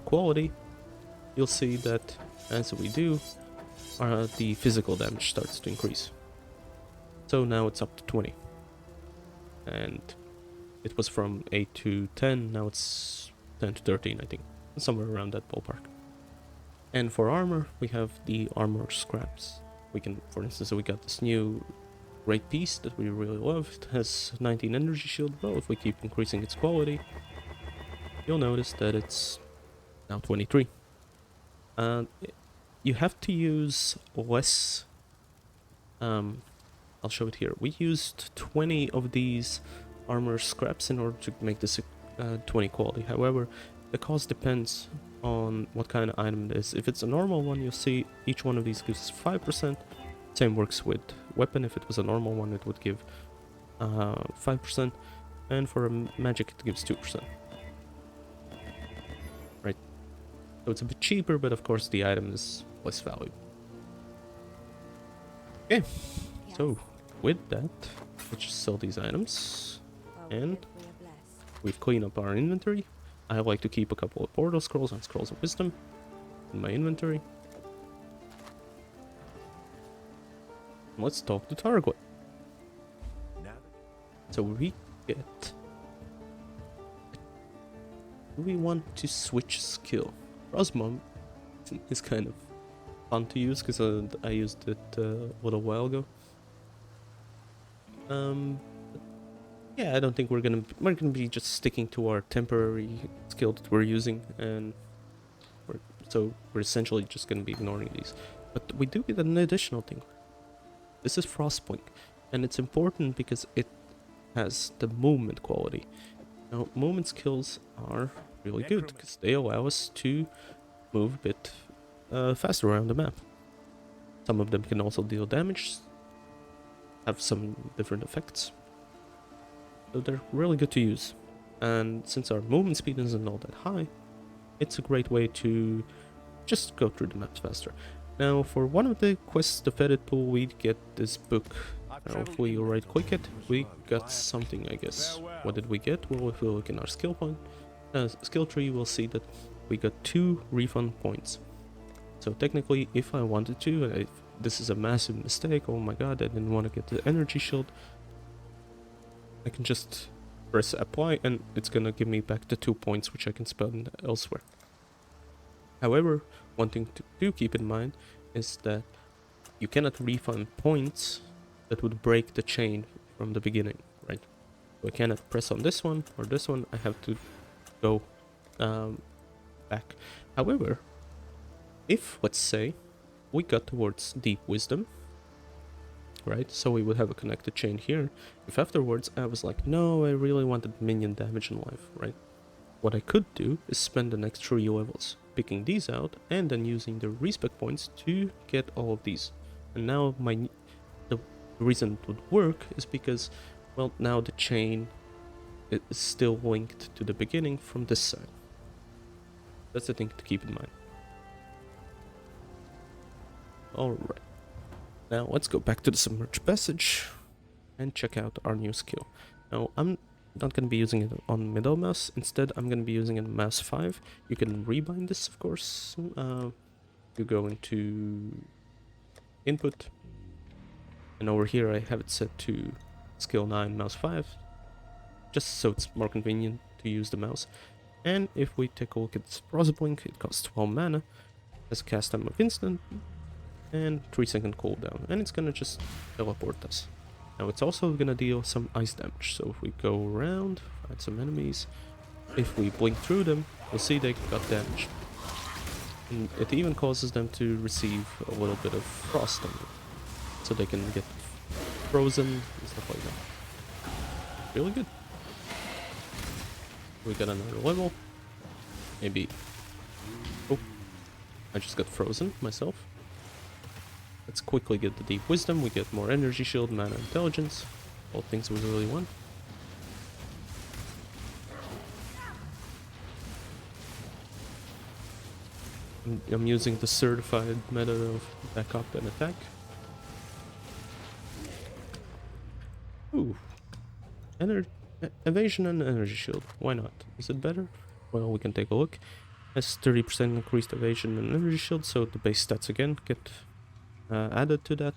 quality, you'll see that as we do, the physical damage starts to increase. So now it's up to 20. And it was from 8 to 10, now it's 10 to 13, I think. Somewhere around that ballpark. And for armor, we have the armor scraps. We can, for instance, we got this new great piece that we really love. It has 19 energy shield. Well, if we keep increasing its quality, you'll notice that it's now 23. You have to use less. I'll show it here. We used 20 of these armor scraps in order to make this 20 quality. However, the cost depends on what kind of item it is. If it's a normal one, you'll see each one of these gives 5%. Same works with weapon. If it was a normal one, it would give 5%, and for a magic it gives 2%. Right, so it's a bit cheaper, but of course the item is less valuable. Okay, so with that, let's just sell these items, and we've cleaned up our inventory. I like to keep a couple of portal scrolls and scrolls of wisdom in my inventory. Let's talk to Targoy. So we get... Do we want to switch skill? Rosmom is kind of fun to use because I used it a little while ago. Yeah, I don't think we're gonna be just sticking to our temporary skill that we're using, and we're essentially just gonna be ignoring these. But we do get an additional thing. This is Frostblink, and it's important because it has the movement quality. Now, movement skills are really good because they allow us to move a bit faster around the map. Some of them can also deal damage. have some different effects. So they're really good to use. And since our movement speed isn't all that high, it's a great way to just go through the maps faster. Now, for one of the quests, the Fetid Pool, we get this book. Now, if we right click it, we got something, I guess. What did we get? Well, if we look in our skill tree, we'll see that we got 2 refund points. So technically, if I wanted to, this is a massive mistake, oh my god, I didn't want to get the energy shield, I can just press apply and it's gonna give me back the 2 points which I can spend elsewhere. However, one thing to do keep in mind is that you cannot refund points that would break the chain from the beginning, right? So I cannot press on this one or this one, I have to go back. However, if, let's say, we got towards Deep Wisdom, right, so we would have a connected chain here, if afterwards I was like, no, I really wanted minion damage in life, right, what I could do is spend the next 3 levels picking these out and then using the respec points to get all of these. And now the reason it would work is because, well, now the chain is still linked to the beginning from this side. That's the thing to keep in mind. Alright, now let's go back to the Submerged Passage and check out our new skill. Now, I'm not going to be using it on middle mouse, instead I'm going to be using it on mouse 5. You can rebind this, of course. You go into input, and over here I have it set to skill 9, mouse 5, just so it's more convenient to use the mouse. And if we take a look at this Blink, it costs 12 mana, has a cast time of instant, and 3-second cooldown, and it's gonna just teleport us. Now it's also gonna deal some ice damage, so if we go around, find some enemies, if we blink through them, we'll see they got damaged. And it even causes them to receive a little bit of frost on it, so they can get frozen and stuff like that. Really good. We got another level. Maybe... oh, I just got frozen myself. Let's quickly get the Deep Wisdom, we get more energy shield, mana, intelligence, all things we really want. I'm using the certified method of backup and attack. Ooh. Evasion and energy shield, why not? Is it better? Well, we can take a look. Has 30% increased evasion and energy shield, so the base stats again get added to that.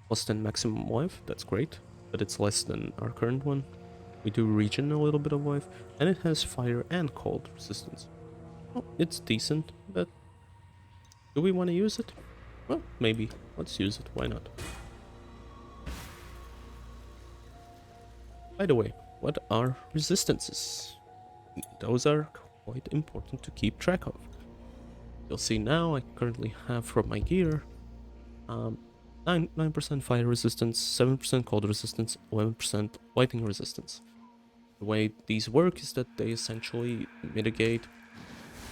Plus 10 maximum life, that's great, but it's less than our current one. We do regen a little bit of life, and it has fire and cold resistance. Well, it's decent, but do we want to use it? Well, maybe. Let's use it, why not? By the way, what are resistances? Those are quite important to keep track of. You'll see now I currently have from my gear 9% fire resistance, 7% cold resistance, 11% lightning resistance. The way these work is that they essentially mitigate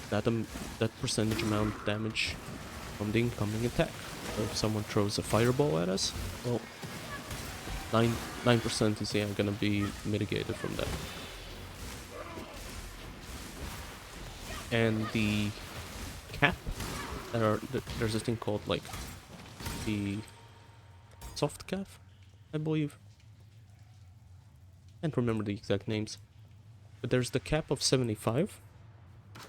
that percentage amount of damage from the incoming attack. So if someone throws a fireball at us, well, 9% is gonna be mitigated from that. And the cap, there's a thing called like the soft cap, I believe. Can't remember the exact names, but there's the cap of 75.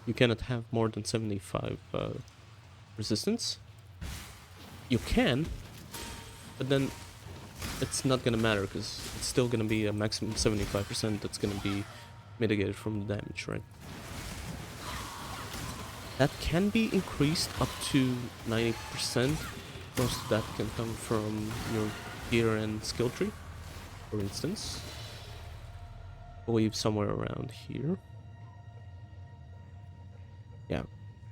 You cannot have more than 75 resistance. You can, but then it's not gonna matter because it's still gonna be a maximum 75% that's gonna be mitigated from the damage, right? That can be increased up to 90%. Most of that can come from your gear and skill tree, for instance. I believe somewhere around here. Yeah,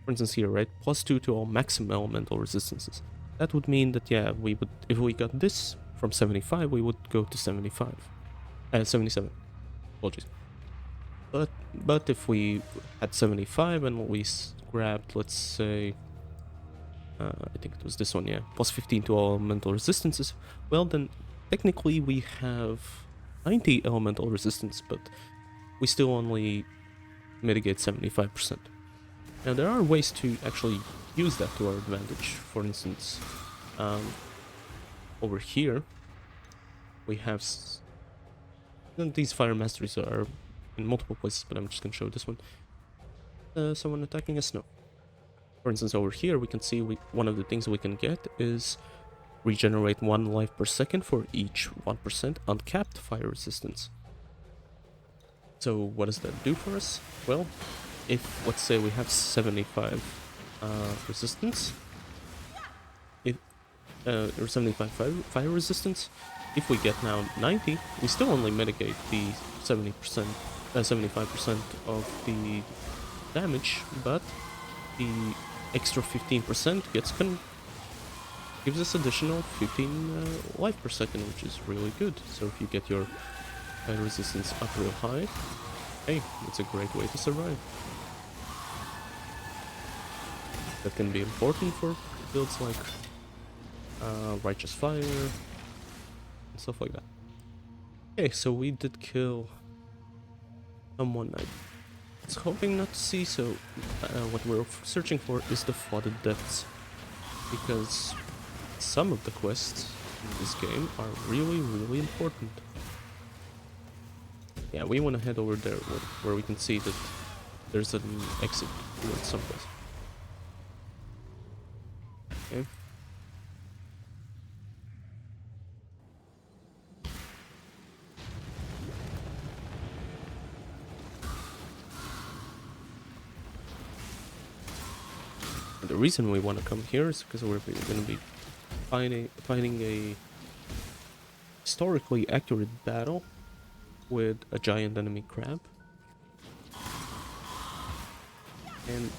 for instance here, right? +2 to all maximum elemental resistances. That would mean that, yeah, we would, if we got this from 75, we would go to 77. Apologies. But if we had 75 and we grabbed, let's say, I think it was this one, yeah, plus 15 to all elemental resistances. Well, then technically we have 90 elemental resistance, but we still only mitigate 75%. Now there are ways to actually use that to our advantage. For instance, over here we have these fire masteries are in multiple places, but I'm just gonna show this one. Someone attacking us? No. For instance, over here we can see one of the things we can get is regenerate 1 life per second for each 1% uncapped fire resistance. So what does that do for us? Well, if let's say we have 75 resistance, if or 75 fire resistance, if we get now 90, we still only mitigate the 70%, 75% of the damage, but the extra 15% gives us additional 15 life per second, which is really good. So if you get your fire resistance up real high, hey, it's a great way to survive. That can be important for builds like Righteous Fire and stuff like that. Okay, so we did kill someone I was hoping not to see, so what we're searching for is the Flooded Depths, because some of the quests in this game are really, really important. Yeah, we want to head over there where we can see that there's an exit towards someplace. Okay. And the reason we want to come here is because we're going to be fighting a historically accurate battle with a giant enemy crab. And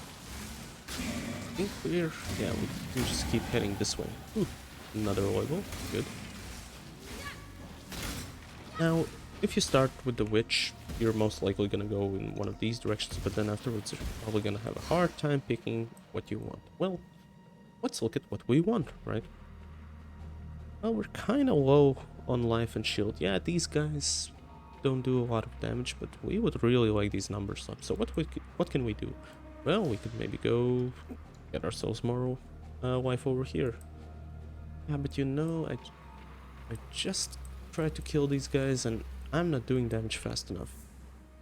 I think we just keep heading this way. Ooh, another level, good. Now, if you start with the witch, you're most likely gonna go in one of these directions, but then afterwards you're probably gonna have a hard time picking what you want. Well, let's look at what we want, right? Well, we're kinda low on life and shield. Yeah, these guys don't do a lot of damage, but we would really like these numbers up. So what can we do? Well, we could maybe go get ourselves more life over here. Yeah, but you know, I just tried to kill these guys and I'm not doing damage fast enough.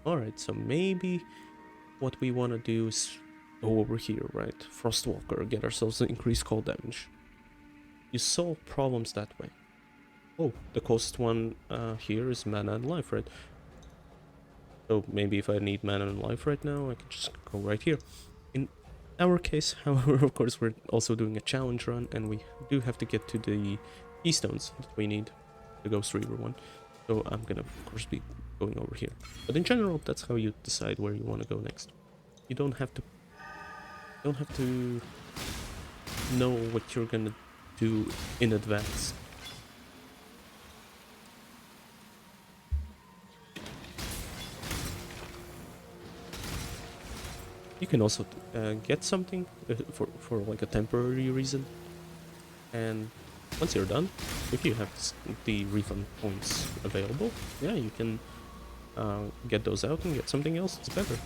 Alright, so maybe what we want to do is go over here, right? Frostwalker, get ourselves an increased cold damage. You solve problems that way. Oh, the closest one here is mana and life, right? So maybe if I need mana and life right now, I can just go right here. In our case, however, of course, we're also doing a challenge run, and we do have to get to the Keystones that we need, the Ghost Reaver one. So I'm gonna, of course, be going over here. But in general, that's how you decide where you want to go next. You don't have to know what you're gonna do in advance. You can also get something for like a temporary reason, and once you're done, if you have the refund points available, yeah, you can get those out and get something else that's better.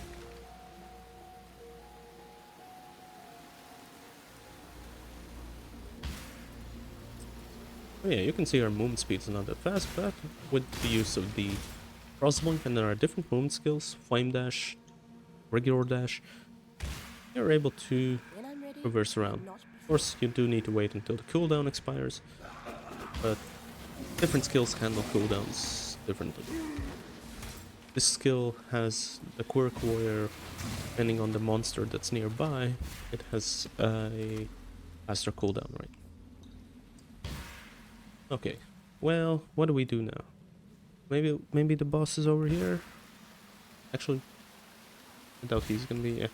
Oh yeah, you can see our movement speed is not that fast, but with the use of the crossblink, and there are different movement skills, flame dash, regular dash, you're able to reverse around. Of course, you do need to wait until the cooldown expires, but different skills handle cooldowns differently. This skill has a quirk where, depending on the monster that's nearby, it has a faster cooldown, right? Okay, well, what do we do now? Maybe the boss is over here? Actually, I doubt he's gonna be...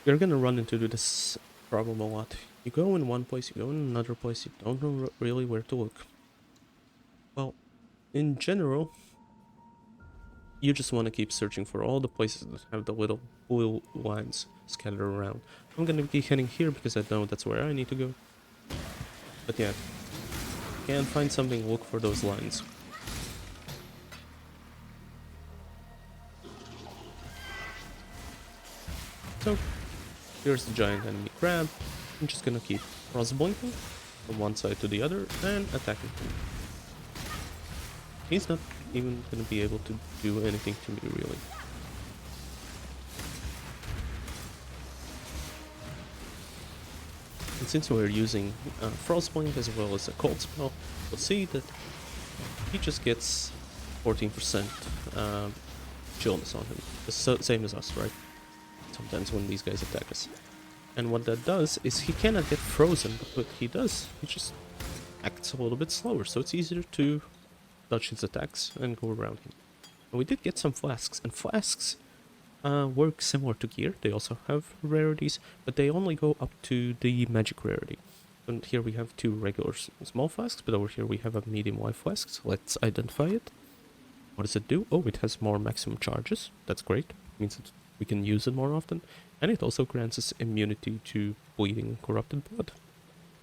You're gonna run into this problem a lot. You go in one place, you go in another place, you don't know really where to look. Well, in general, you just want to keep searching for all the places that have the little blue lines scattered around. I'm gonna be heading here because I know that's where I need to go. But yeah, can't find something, look for those lines. So, here's the giant enemy crab. I'm just gonna keep cross-blinking from one side to the other and attacking him. He's not even gonna be able to do anything to me, really. And since we're using Frostblink as well as a cold spell, we'll see that he just gets 14% chillness on him. Same as us, right? Sometimes when these guys attack us. And what that does is he cannot get frozen, but what he does, he just acts a little bit slower, so it's easier to dodge his attacks and go around him. And we did get some flasks, and flasks work similar to gear. They also have rarities, but they only go up to the magic rarity. And here we have two regular small flasks, but over here we have a medium wide flask, so let's identify it. What does it do? Oh, it has more maximum charges. That's great. Means that we can use it more often. And it also grants us immunity to bleeding and corrupted blood.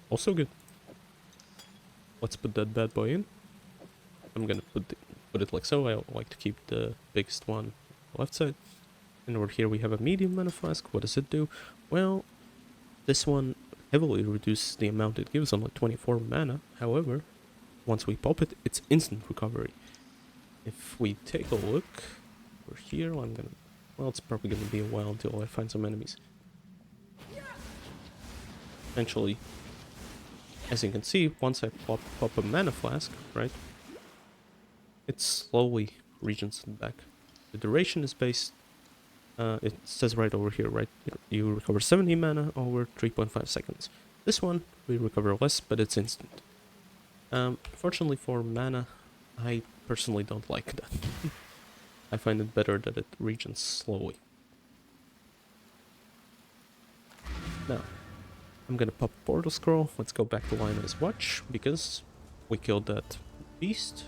Also good. Let's put that bad boy in. I'm gonna put it like so. I like to keep the biggest one on the left side. And over here we have a medium mana flask. What does it do? Well, this one heavily reduces the amount it gives on like 24 mana. However, once we pop it, it's instant recovery. If we take a look over here, well, it's probably gonna be a while until I find some enemies. Eventually, as you can see, once I pop a mana flask, right, it slowly regens back. The duration is based, it says right over here, right, you recover 70 mana over 3.5 seconds. This one, we recover less, but it's instant. Fortunately for mana, I personally don't like that. I find it better that it regens slowly. Now, I'm gonna pop a portal scroll. Let's go back to Lionel's Watch, because we killed that beast,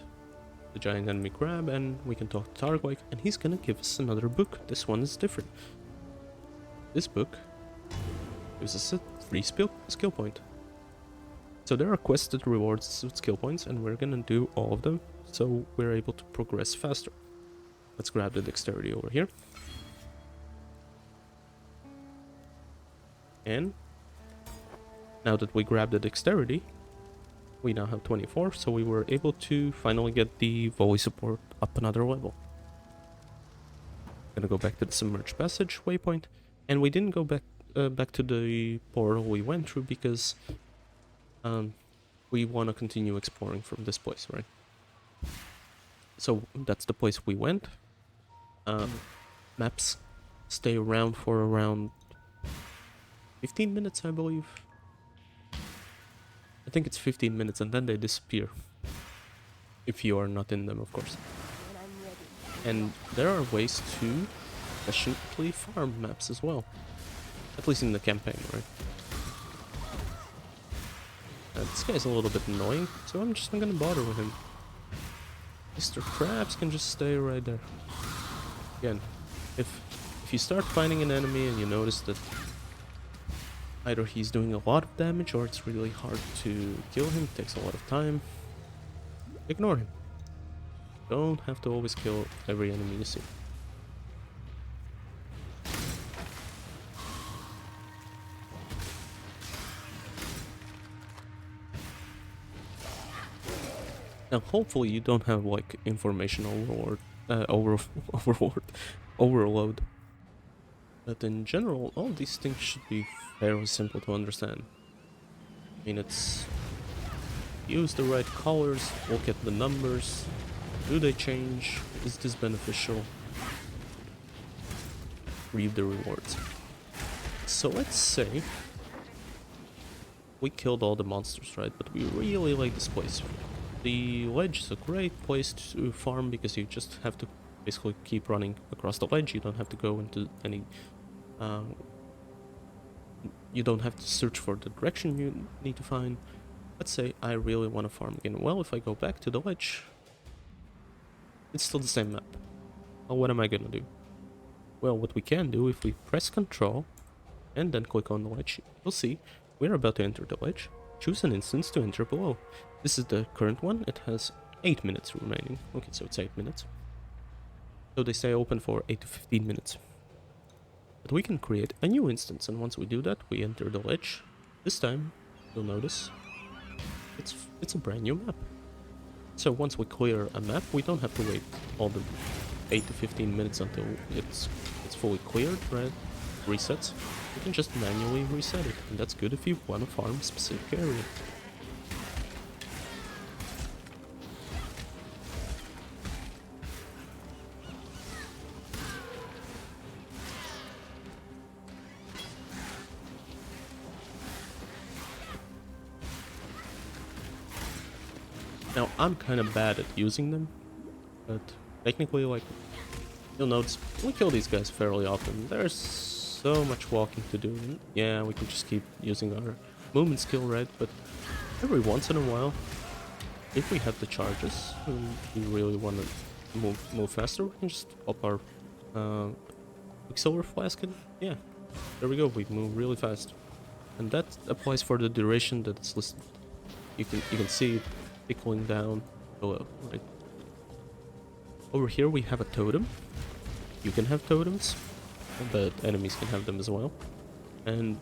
the giant enemy crab, and we can talk to Targwike, and he's gonna give us another book. This one is different. This book gives us a free skill point. So there are quests that reward us with skill points, and we're gonna do all of them, so we're able to progress faster. Let's grab the dexterity over here. And now that we grabbed the dexterity, we now have 24, so we were able to finally get the volley support up another level. Gonna go back to the submerged passage waypoint, and we didn't go back to the portal we went through because we want to continue exploring from this place, right? So that's the place we went. Maps stay around for around 15 minutes, I believe. I think it's 15 minutes and then they disappear. If you are not in them, of course. And there are ways to efficiently farm maps as well. At least in the campaign, right? This guy's a little bit annoying, so I'm just not gonna bother with him. Mr. Krabs can just stay right there. Again, if you start finding an enemy and you notice that either he's doing a lot of damage or it's really hard to kill him, it takes a lot of time, ignore him. Don't have to always kill every enemy you see. Now, hopefully you don't have like information overload. But in general, all these things should be fairly simple to understand. I mean, it's use the right colors, look at the numbers. Do they change? Is this beneficial? Read the rewards. So let's say we killed all the monsters, right? But we really like this place. The ledge is a great place to farm because you just have to basically keep running across the ledge. You don't have to go into any... you don't have to search for the direction you need to find. Let's say I really want to farm again. Well, if I go back to the ledge, it's still the same map. Well, what am I gonna do? Well, what we can do, if we press Control and then click on the ledge. You'll see we're about to enter the ledge. Choose an instance to enter below. This is the current one. It has 8 minutes remaining. Okay, so it's 8 minutes. So they stay open for 8 to 15 minutes. But we can create a new instance, and once we do that, we enter the ledge. This time, you'll notice it's a brand new map. So once we clear a map, we don't have to wait all the 8 to 15 minutes until it's fully cleared, right? Resets. You can just manually reset it, and that's good if you want to farm a specific area. Now, I'm kind of bad at using them, but technically, like, you'll notice we kill these guys fairly often. There's so much walking to do. Yeah, we can just keep using our movement skill, right? But every once in a while, if we have the charges and we really want to move faster, we can just pop our Quicksilver flask and yeah, there we go. We move really fast, and that applies for the duration that it's listed. You can see it tickling down below, right? Over here we have a totem. You can have totems, but enemies can have them as well. And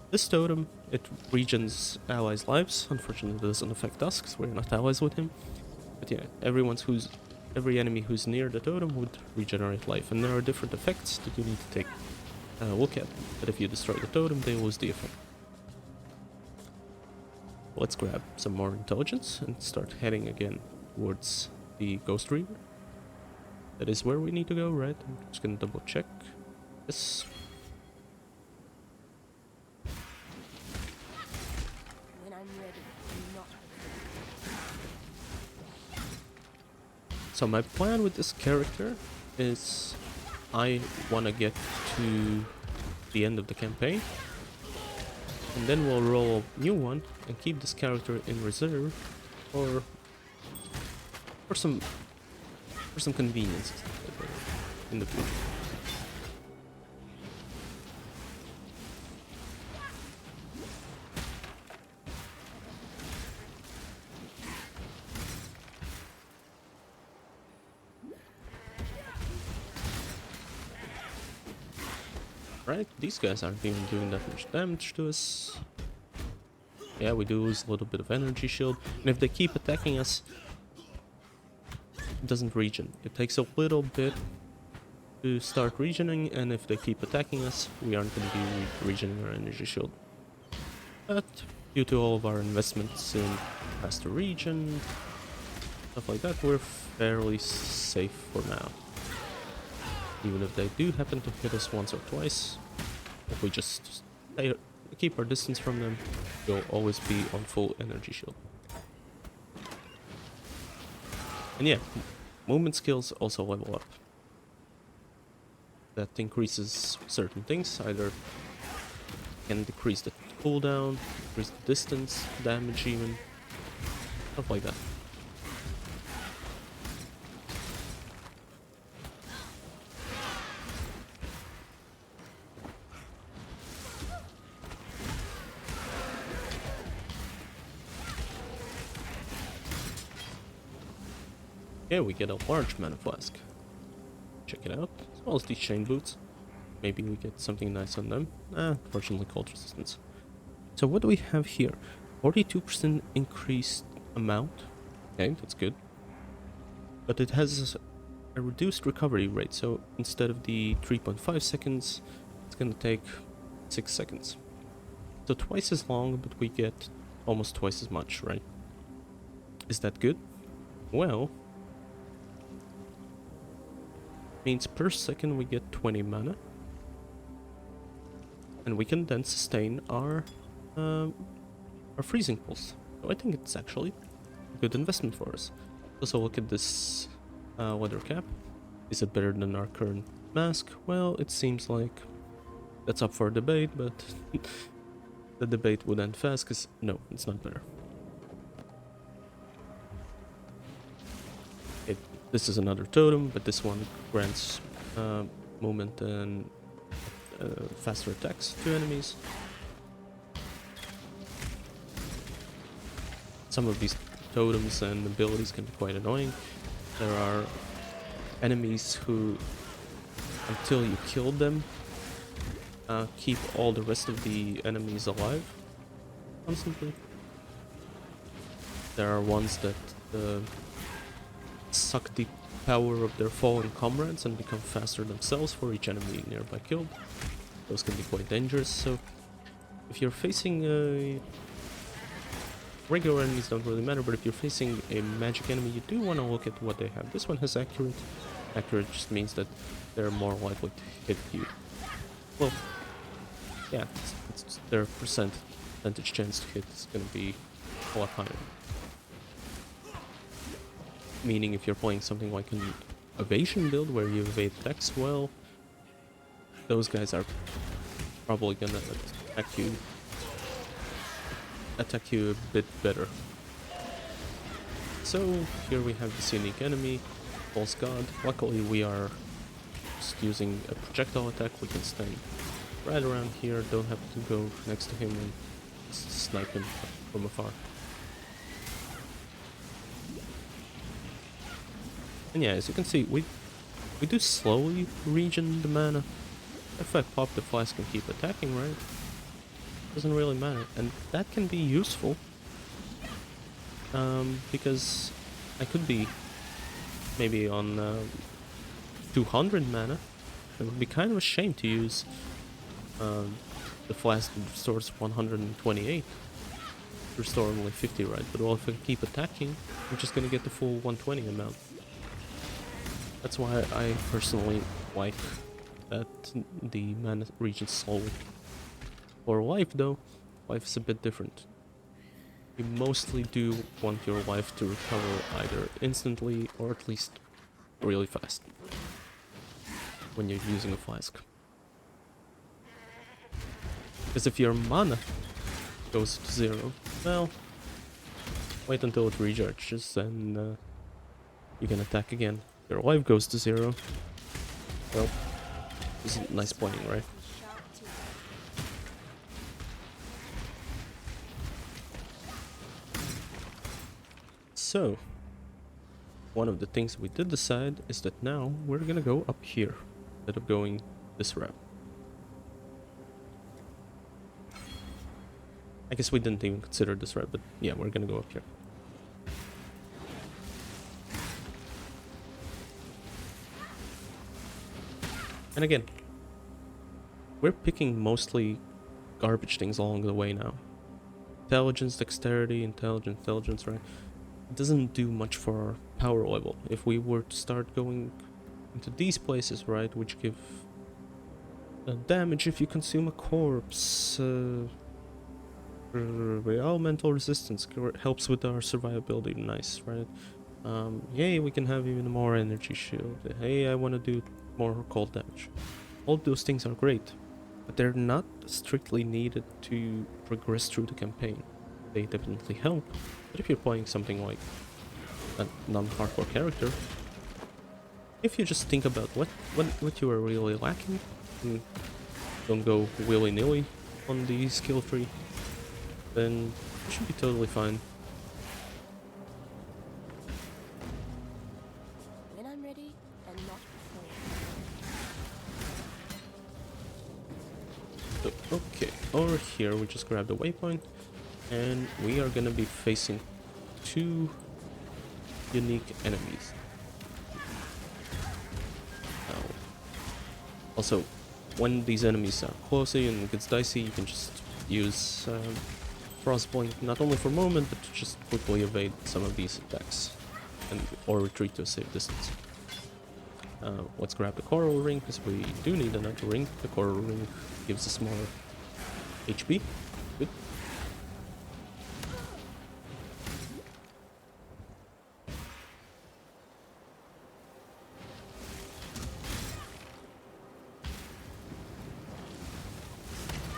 this totem, it regens allies' lives. Unfortunately, it doesn't affect us because we're not allies with him. But yeah, every enemy who's near the totem would regenerate life, and there are different effects that you need to take a look at. But if you destroy the totem, they lose the effect. Let's grab some more intelligence and start heading again towards the Ghost Reaver. That is where we need to go, right? I'm just gonna double check. Yes. When I'm ready, not So my plan with this character is I want to get to the end of the campaign, and then we'll roll a new one and keep this character in reserve for some convenience in the future. Right, these guys aren't even doing that much damage to us. Yeah, we do lose a little bit of energy shield, and if they keep attacking us, it doesn't regen. It takes a little bit to start regening, and if they keep attacking us, we aren't going to be regening our energy shield. But due to all of our investments in faster regen, stuff like that, we're fairly safe for now. Even if they do happen to hit us once or twice, if we just keep our distance from them, we'll always be on full energy shield. And yeah, movement skills also level up. That increases certain things, either can decrease the cooldown, decrease the distance, damage even, stuff like that. Yeah, we get a large mana flask. Check it out, as well as these chain boots. Maybe we get something nice on them. Unfortunately, cold resistance. So what do we have here? 42% increased amount. Okay, that's good. But it has a reduced recovery rate, so instead of the 3.5 seconds, it's gonna take 6 seconds. So twice as long, but we get almost twice as much, right? Is that good? Well, means per second we get 20 mana, and we can then sustain our freezing pulse. So I think it's actually a good investment for us. Also, look at this leather cap. Is it better than our current mask? Well, it seems like that's up for debate, but the debate would end fast, because no, it's not better. This is another totem, but this one grants movement and faster attacks to enemies. Some of these totems and abilities can be quite annoying. There are enemies who, until you kill them, keep all the rest of the enemies alive constantly. There are ones that suck the power of their fallen comrades and become faster themselves for each enemy nearby killed. Those can be quite dangerous, so if you're facing regular enemies don't really matter, but if you're facing a magic enemy, you do want to look at what they have. This one has accurate. Accurate just means that they're more likely to hit you. Well, yeah, it's their percentage chance to hit is going to be a lot higher. Meaning if you're playing something like an evasion build where you evade attacks well, those guys are probably gonna attack you a bit better. So here we have this unique enemy, False God. Luckily we are just using a projectile attack. We can stand right around here, don't have to go next to him and snipe him from afar. And yeah, as you can see, we do slowly regen the mana. If I pop the flask and keep attacking, right? Doesn't really matter, and that can be useful. Because I could be maybe on 200 mana. It would be kind of a shame to use the flask that restores 128. Restore only 50, right? But well, if I keep attacking, I'm just gonna get the full 120 amount. That's why I personally like that the mana regens slowly. For life though, life is a bit different. You mostly do want your life to recover either instantly or at least really fast when you're using a flask. Because if your mana goes to 0, well, wait until it recharges and you can attack again. Your life goes to 0. Well, this is nice playing, right? So, one of the things we did decide is that now we're gonna go up here instead of going this route. I guess we didn't even consider this route, but yeah, we're gonna go up here. And again, we're picking mostly garbage things along the way now. Intelligence, dexterity, intelligence, right? It doesn't do much for our power level. If we were to start going into these places, right, which give damage if you consume a corpse, elemental resistance helps with our survivability, nice, right? Yay, we can have even more energy shield. Hey, I want to do more cold damage. All those things are great, but they're not strictly needed to progress through the campaign. They definitely help, but if you're playing something like a non-hardcore character, if you just think about what you are really lacking, and don't go willy-nilly on the skill tree, then you should be totally fine. When I'm ready and not before. So, okay, over here we just grabbed a waypoint, and we are gonna be facing 2 unique enemies. Now, also, when these enemies are close and it gets dicey, you can just use Frostpoint not only for movement, but to just quickly evade some of these attacks or retreat to a safe distance. Let's grab the coral ring, because we do need another ring. The coral ring gives us more HP. Good.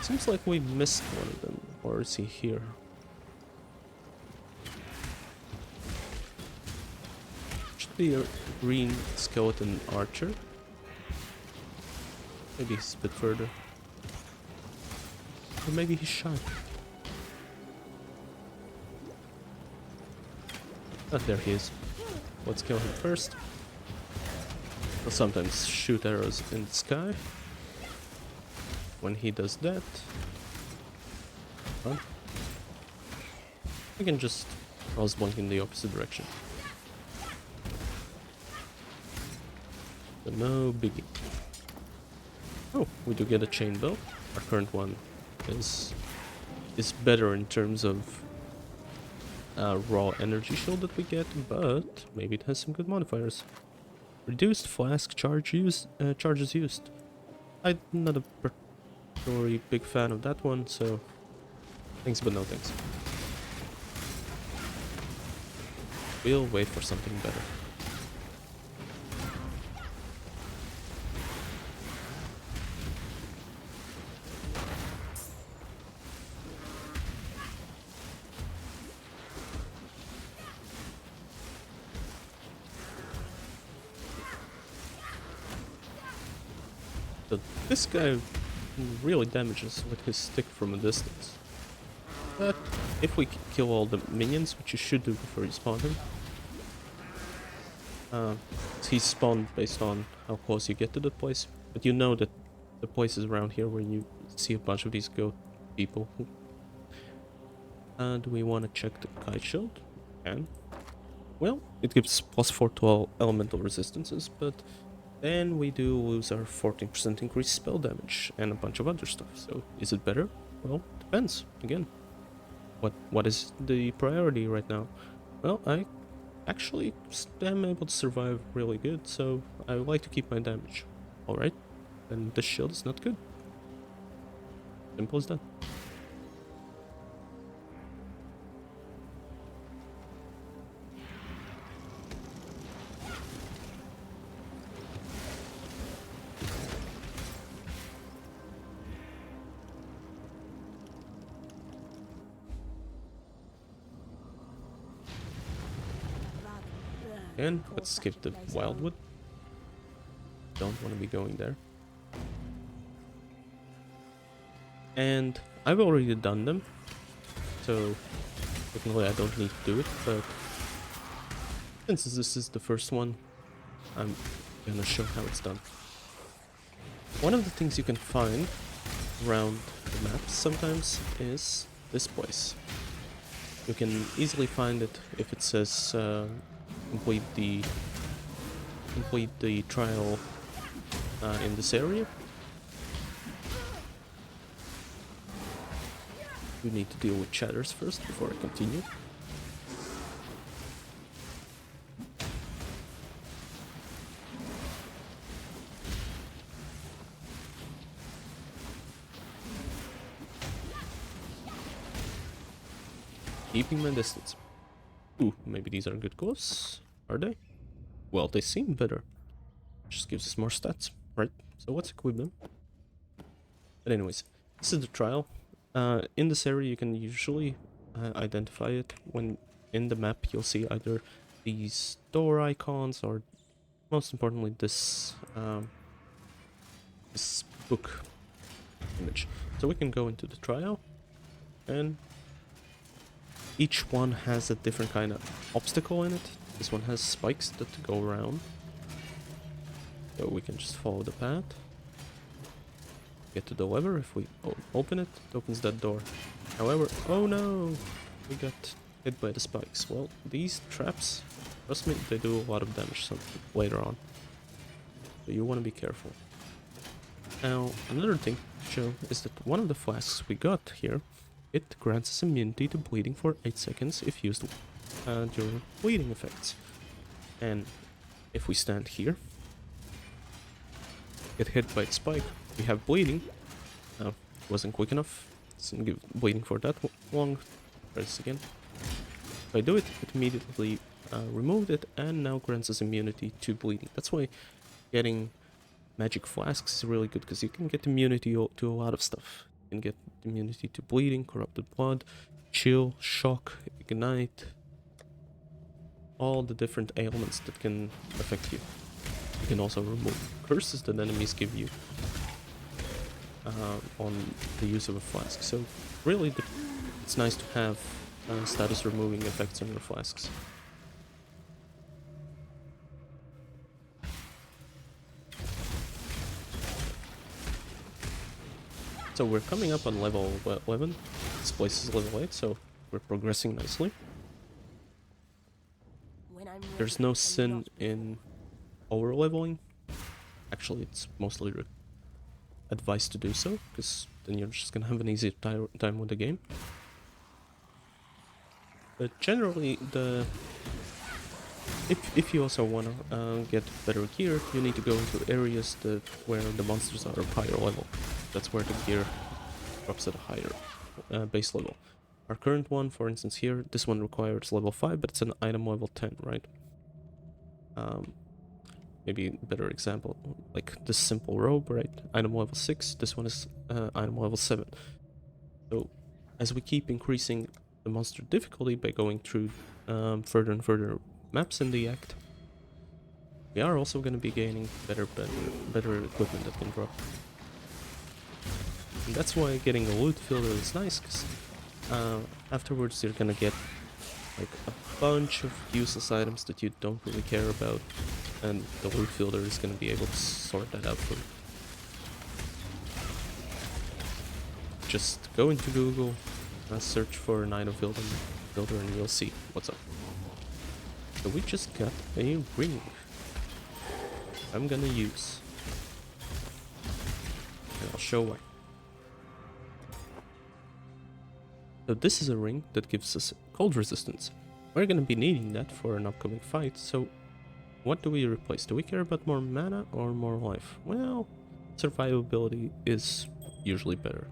Seems like we missed one of them. Or is he here? Should be a green skeleton archer. Maybe he's a bit further. Or maybe he's shy. Ah, there he is. Let's kill him first. I'll sometimes shoot arrows in the sky. When he does that, we can just cross blink in the opposite direction. So no biggie. Oh, we do get a chain belt. Our current one is better in terms of raw energy shield that we get, but maybe it has some good modifiers. Reduced flask charges used. I'm not a particularly big fan of that one, so thanks but no thanks. We'll wait for something better. So this guy really damages with his stick from a distance. But if we kill all the minions, which you should do before you spawn him, he's spawned based on how close you get to the place, but you know that the places around here where you see a bunch of these goat people. Do we want to check the kite shield? And well, it gives +4 to all elemental resistances, but then we do lose our 14% increased spell damage and a bunch of other stuff. So is it better? Well, depends. Again, what is the priority right now? Well, I actually am able to survive really good, so I would like to keep my damage. Alright, then the shield is not good. Simple as that. And let's skip the wildwood. Don't want to be going there. And I've already done them, so technically I don't need to do it, but since this is the first one, I'm gonna show how it's done. One of the things you can find around the maps sometimes is this place. You can easily find it if it says complete the trial in this area. We need to deal with chatters first before I continue. Keeping my distance. Ooh, maybe these are good goals. Are they? Well, they seem better. Just gives us more stats, right? So let's equip them. But anyways, this is the trial. In this area you can usually identify it. When in the map you'll see either these door icons or most importantly this this book image. So we can go into the trial, and each one has a different kind of obstacle in it. This one has spikes that go around, so we can just follow the path. Get to the lever. If we open it, it opens that door. However, oh no, we got hit by the spikes. Well, these traps, trust me, they do a lot of damage later on, so you want to be careful. Now, another thing to show is that one of the flasks we got here, it grants us immunity to bleeding for 8 seconds if used during bleeding effects. And if we stand here, get hit by the spike, we have bleeding. Now, it wasn't quick enough. It didn't give bleeding for that long. Try this again. If I do it, it immediately removed it and now grants us immunity to bleeding. That's why getting magic flasks is really good, because you can get immunity to a lot of stuff. You can get immunity to bleeding, corrupted blood, chill, shock, ignite, all the different ailments that can affect you. You can also remove curses that enemies give you. on the use of a flask. So really, it's nice to have status removing effects on your flasks. So we're coming up on level 11. This place is level 8, so we're progressing nicely. When I'm There's ready no and sin not in over-leveling. Actually, it's mostly advised to do so, because then you're just gonna have an easier time with the game. But generally, if you also wanna get better gear, you need to go into areas where the monsters are of higher level. That's where the gear drops at a higher base level. Our current one, for instance here, this one requires level 5, but it's an item level 10, right? Maybe a better example, like this simple robe, right? Item level 6, this one is item level 7. So as we keep increasing the monster difficulty by going through further and further maps in the act, we are also going to be gaining better equipment that can drop. And that's why getting a loot filter is nice, because afterwards you're gonna get like a bunch of useless items that you don't really care about, and the loot filter is gonna be able to sort that out for you. Just go into Google, search for an item filter, and you'll see what's up. So we just got a ring I'm gonna use, and I'll show why. So this is a ring that gives us cold resistance. We're gonna be needing that for an upcoming fight, so what do we replace? Do we care about more mana or more life? Well, survivability is usually better.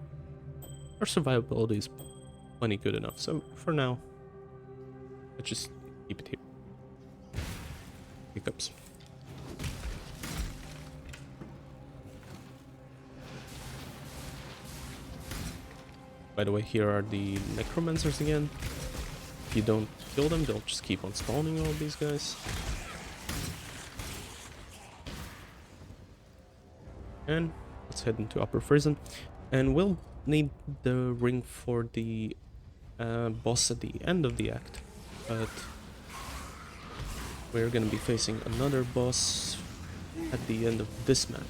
Our survivability is plenty good enough, so for now, let's just keep it here. Hiccups. By the way, here are the necromancers again. If you don't kill them, they'll just keep on spawning all these guys. And let's head into Upper Prison. And we'll need the ring for the boss at the end of the act. But we're gonna be facing another boss at the end of this map.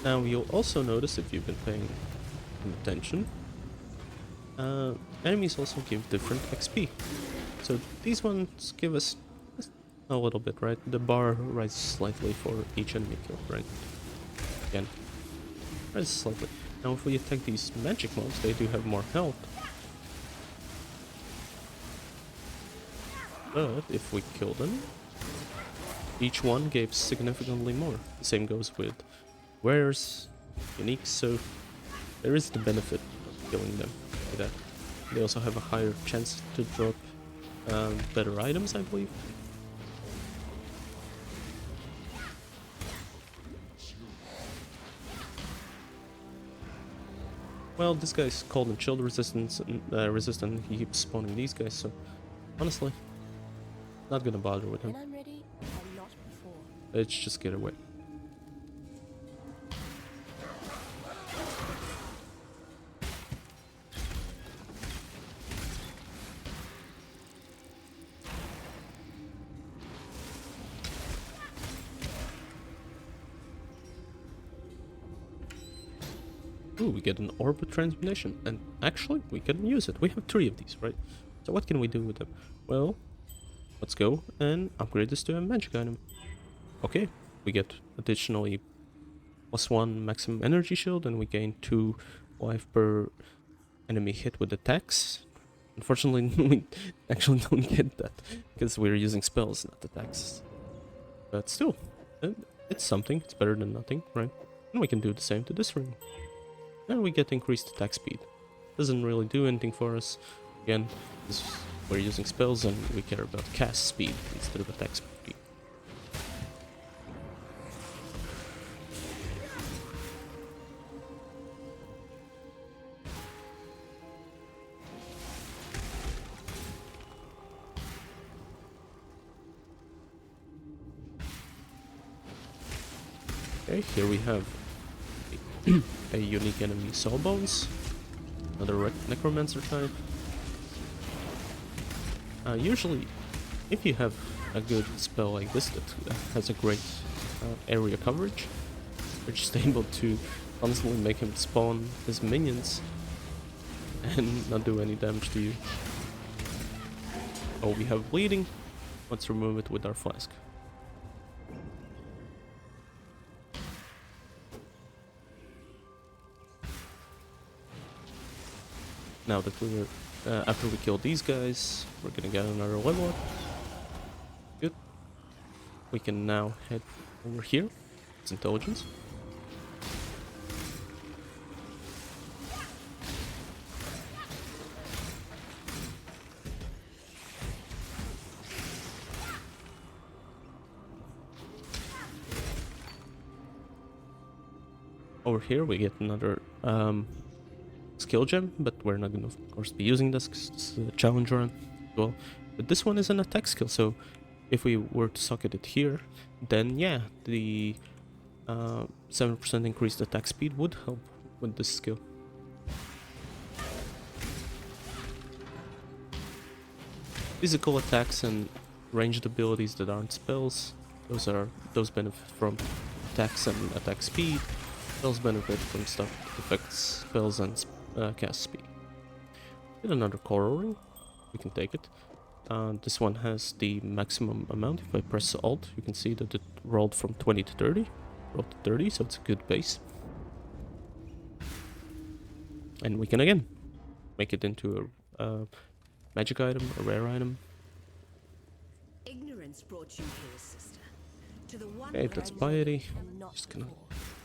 Now you'll also notice, if you've been paying attention, enemies also give different XP. So these ones give us a little bit, right? The bar rises slightly for each enemy killed, right? Again, rises slightly. Now if we attack these magic mobs, they do have more health. But if we kill them, each one gives significantly more. The same goes with wares, uniques, so there is the benefit of killing them like that. They also have a higher chance to drop better items, I believe. Well, this guy's cold and chill resistant, he keeps spawning these guys, so honestly, not gonna bother with him. when I'm ready and not before. Let's just get away. Ooh, we get an orb of transmutation, and actually, we can use it. We have 3 of these, right? So what can we do with them? Well, let's go and upgrade this to a magic item. Okay, we get additionally +1 maximum energy shield, and we gain 2 life per enemy hit with attacks. Unfortunately, we actually don't get that, because we're using spells, not attacks. But still, it's something. It's better than nothing, right? And we can do the same to this ring. And we get increased attack speed. Doesn't really do anything for us. Again, we're using spells and we care about cast speed instead of attack speed. Okay, here we have a unique enemy, Sawbones, another necromancer type. Usually, if you have a good spell like this that has a great area coverage, you're just able to constantly make him spawn his minions and not do any damage to you. Oh, we have bleeding. Let's remove it with our flask. Now that we're after we kill these guys, we're gonna get another level up. Good. We can now head over here. It's intelligence. Over here we get another skill gem, but we're not gonna of course be using this because it's a challenge run as well. But this one is an attack skill, so if we were to socket it here, then yeah, the 7% increased attack speed would help with this skill. Physical attacks and ranged abilities that aren't spells, those benefit from attacks and attack speed. Spells benefit from stuff that affects spells and cast speed. Get another coral ring, we can take it. This one has the maximum amount. If I press Alt, you can see that it rolled from 20 to 30. Rolled to 30, so it's a good base. And we can again make it into a magic item, a rare item. Ignorance brought you here, sister. To the one Okay, that's piety. Just gonna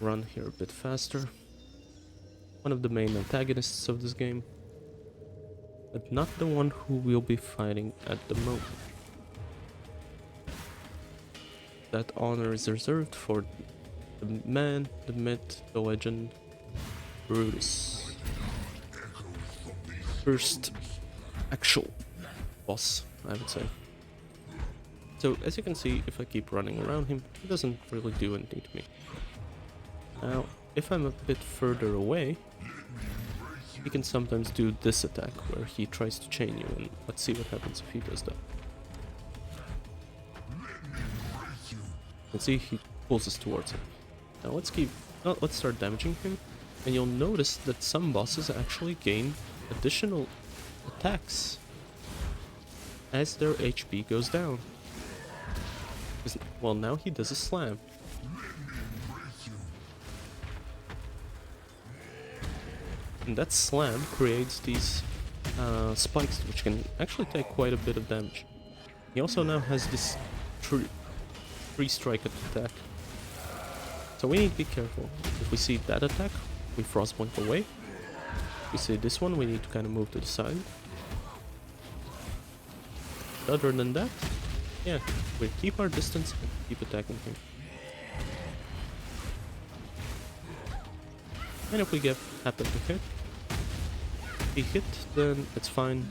run here a bit faster. One of the main antagonists of this game, but not the one who we'll be fighting at the moment. That honor is reserved for the man, the myth, the legend, Brutus. First actual boss, I would say. So as you can see, if I keep running around him, he doesn't really do anything to me. Now, if I'm a bit further away, he can sometimes do this attack where he tries to chain you, and let's see what happens if he does that. You can see he pulls us towards him. Now let's start damaging him, and you'll notice that some bosses actually gain additional attacks as their HP goes down. Well, now he does a slam. And that slam creates these spikes, which can actually take quite a bit of damage. He also now has this free strike attack. So we need to be careful. If we see that attack, we frostpoint away. If we see this one, we need to kind of move to the side. But other than that, yeah, we keep our distance and keep attacking him. And if we happen to hit, if he hit, then it's fine.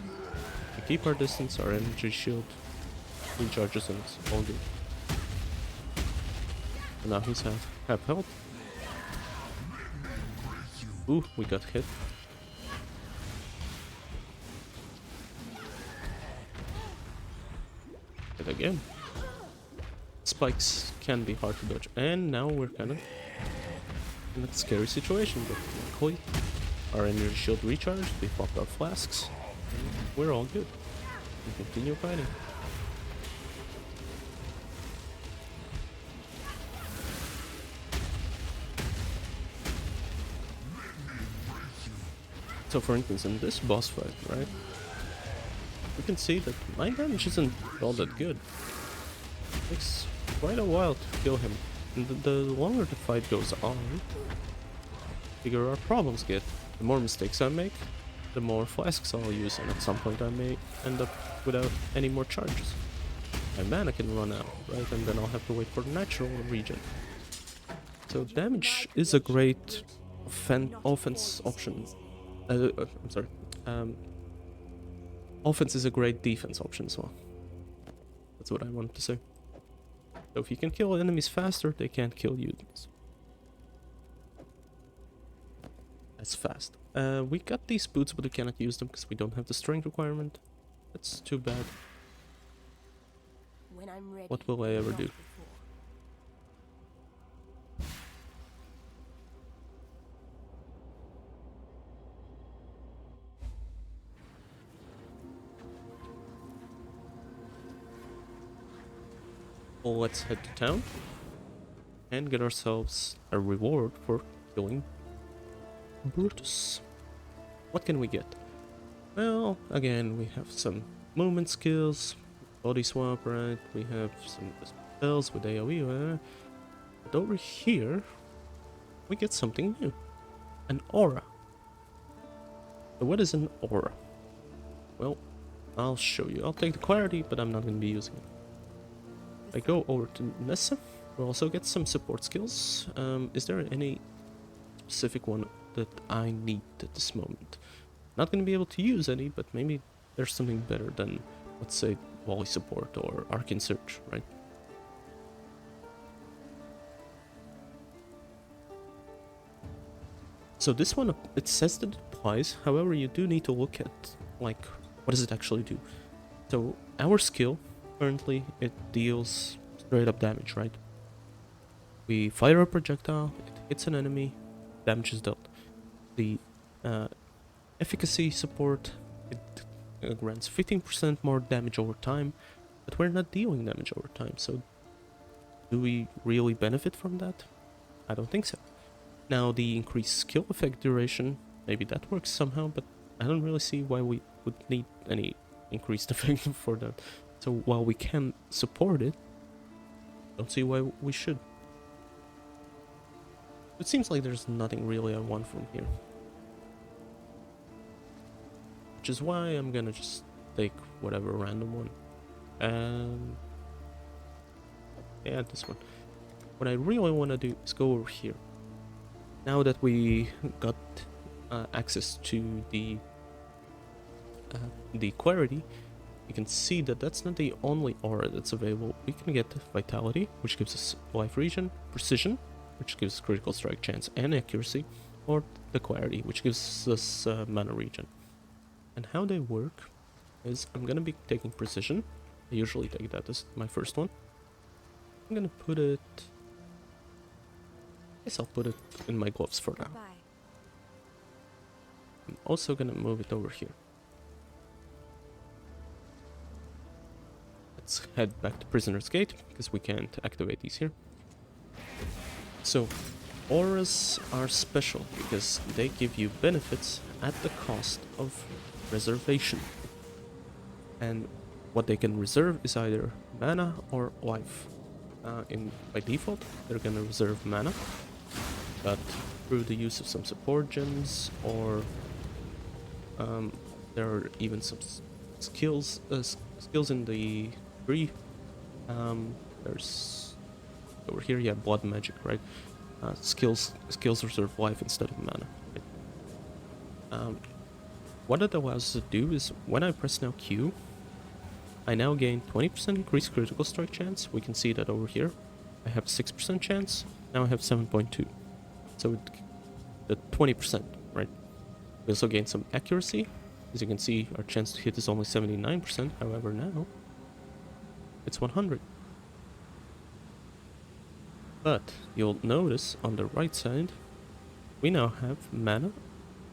We keep our distance, our energy shield recharges, and it's all good. And now he's half health. Ooh, we got hit. Hit again. Spikes can be hard to dodge, and now we're kind of in a scary situation, but luckily our energy shield recharged, we popped our flasks, and we're all good. We continue fighting. So for instance, in this boss fight, right, we can see that my damage isn't all that good. It takes quite a while to kill him, and the longer the fight goes on, the bigger our problems get. The more mistakes I make, the more flasks I'll use, and at some point I may end up without any more charges. My mana can run out, right, and then I'll have to wait for natural regen. So damage is a great offense option. I'm sorry. Offense is a great defense option as well. That's what I wanted to say. So if you can kill enemies faster, they can't kill you as fast. We got these boots, but we cannot use them because we don't have the strength requirement. That's too bad. When I'm ready. What will I ever not do? before. Well, let's head to town and get ourselves a reward for killing Brutus. What can we get? Well, again, we have some movement skills, body swap, right? We have some spells with AoE, but over here, we get something new. An aura. So what is an aura? Well, I'll show you. I'll take the clarity, but I'm not going to be using it. I go over to Nessa. We'll also get some support skills. Is there any specific one that I need at this moment? Not going to be able to use any, but maybe there's something better than, let's say, volley support or arcane search, right? So this one, it says that it applies. However, you do need to look at, like, what does it actually do? So our skill, currently, it deals straight up damage, right? We fire a projectile, it hits an enemy, damage is dealt. The efficacy support, it grants 15% more damage over time, but we're not dealing damage over time, so do we really benefit from that? I don't think so. Now the increased skill effect duration, maybe that works somehow, but I don't really see why we would need any increased effect for that. So while we can support it, don't see why we should. It seems like there's nothing really I want from here. Which is why I'm gonna just take whatever random one. Yeah, this one. What I really want to do is go over here. Now that we got access to the clarity, you can see that that's not the only aura that's available. We can get Vitality, which gives us life regen, Precision, which gives critical strike chance and accuracy, or the Clarity, which gives us mana regen. And how they work is I'm gonna be taking Precision. I usually take that as my first one. I'm gonna put it... I guess I'll put it in my gloves for now. Goodbye. I'm also gonna move it over here. Let's head back to Prisoner's Gate, because we can't activate these here. So, auras are special, because they give you benefits at the cost of reservation. And what they can reserve is either mana or life. By default, they're gonna reserve mana, but through the use of some support gems, or there are even some skills in the tree. There's over here, yeah, blood magic, right? Skills reserve life instead of mana. Right? What it allows us to do is when I press now Q, I now gain 20% increased critical strike chance. We can see that over here. I have 6% chance. Now I have 7.2. So the 20%, right? We also gain some accuracy. As you can see, our chance to hit is only 79%. However, now it's 100. But you'll notice on the right side, we now have mana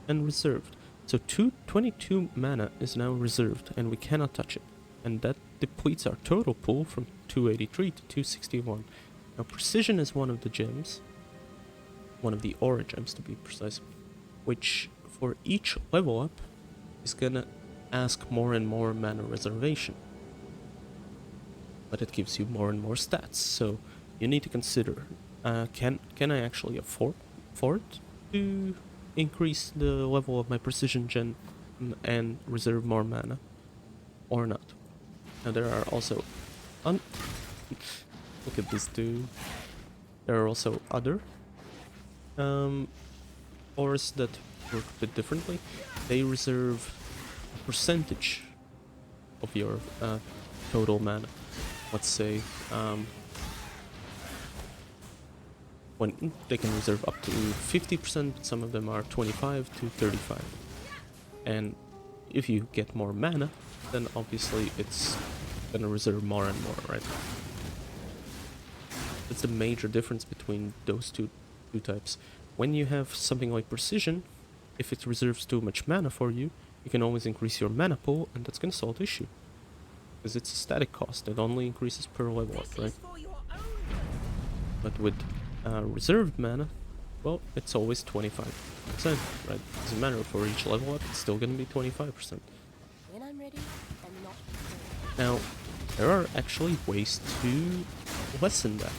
and reserved. So 22 mana is now reserved and we cannot touch it. And that depletes our total pool from 283 to 261. Now Precision is one of the gems, one of the aura gems to be precise, which for each level up is gonna ask more and more mana reservation. But it gives you more and more stats, so you need to consider, can I actually afford to increase the level of my Precision gen and reserve more mana, or not? Now there are also look at this dude. There are also other auras that work a bit differently. They reserve a percentage of your total mana. Let's say they can reserve up to 50%, some of them are 25 to 35. And if you get more mana, then obviously it's gonna reserve more and more, right? That's the major difference between those two types. When you have something like precision, if it reserves too much mana for you, you can always increase your mana pool, and that's gonna solve the issue. Because it's a static cost, it only increases per level up, right? But with reserved mana, well, it's always 25%, right? Doesn't matter, for each level up, it's still gonna be 25%. When I'm ready, I'm not. Now, there are actually ways to lessen that.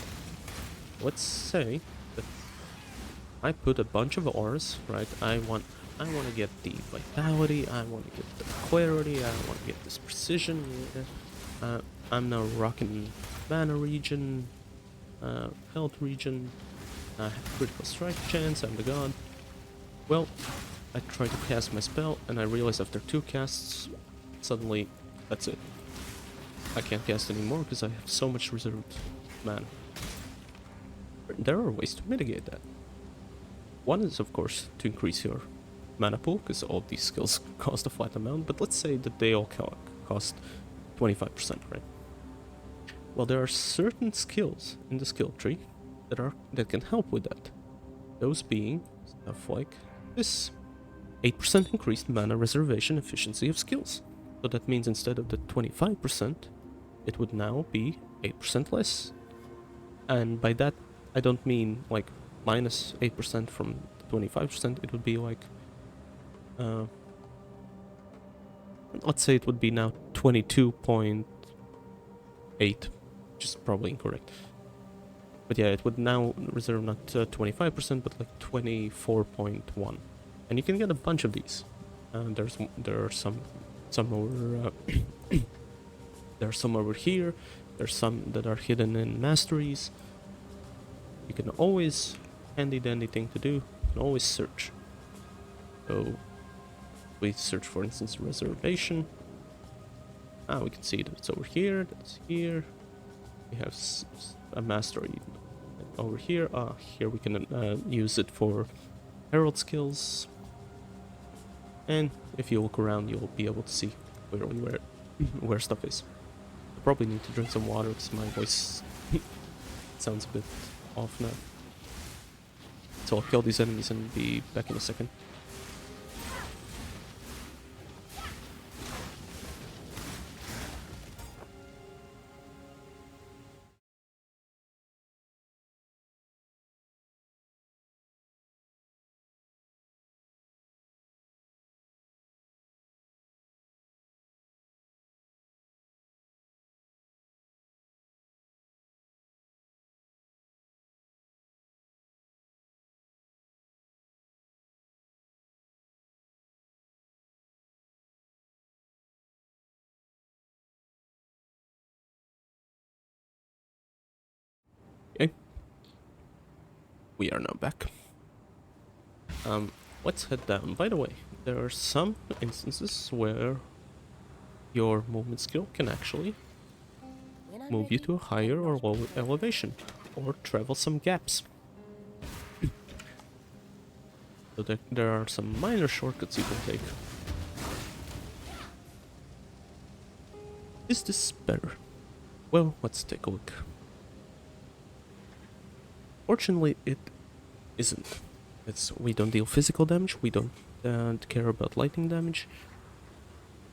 Let's say that I put a bunch of auras, right? I want to get the vitality, I want to get the clarity, I want to get this precision. I'm now rocking mana regen, health regen, I have critical strike chance, I'm the god. Well, I try to cast my spell, and I realize after 2 casts, suddenly, that's it. I can't cast anymore because I have so much reserved mana. There are ways to mitigate that. One is, of course, to increase your mana pool, because all these skills cost a flat amount, but let's say that they all cost 25%, right? Well, there are certain skills in the skill tree that can help with that. Those being stuff like this: 8% increased mana reservation efficiency of skills. So that means instead of the 25%, it would now be 8% less. And by that, I don't mean like minus 8% from 25%, it would be like, let's say it would be now 22.8, which is probably incorrect. But yeah, it would now reserve not 25%, but like 24.1. And you can get a bunch of these. There are some over there are some over here. There's some that are hidden in masteries. You can always, handy dandy thing to do, you can always search. So we search, for instance, reservation. We can see that it's over here, that's here. We have a mastery over here. Here we can use it for herald skills. And if you look around, you'll be able to see where stuff is. I probably need to drink some water because my voice sounds a bit off now. So I'll kill these enemies and be back in a second. Okay. We are now back. Let's head down. By the way, there are some instances where your movement skill can actually move you to a higher or lower elevation, or travel some gaps. So there are some minor shortcuts you can take. Is this better? Well, let's take a look. Fortunately, it isn't. We don't deal physical damage, we don't care about lightning damage,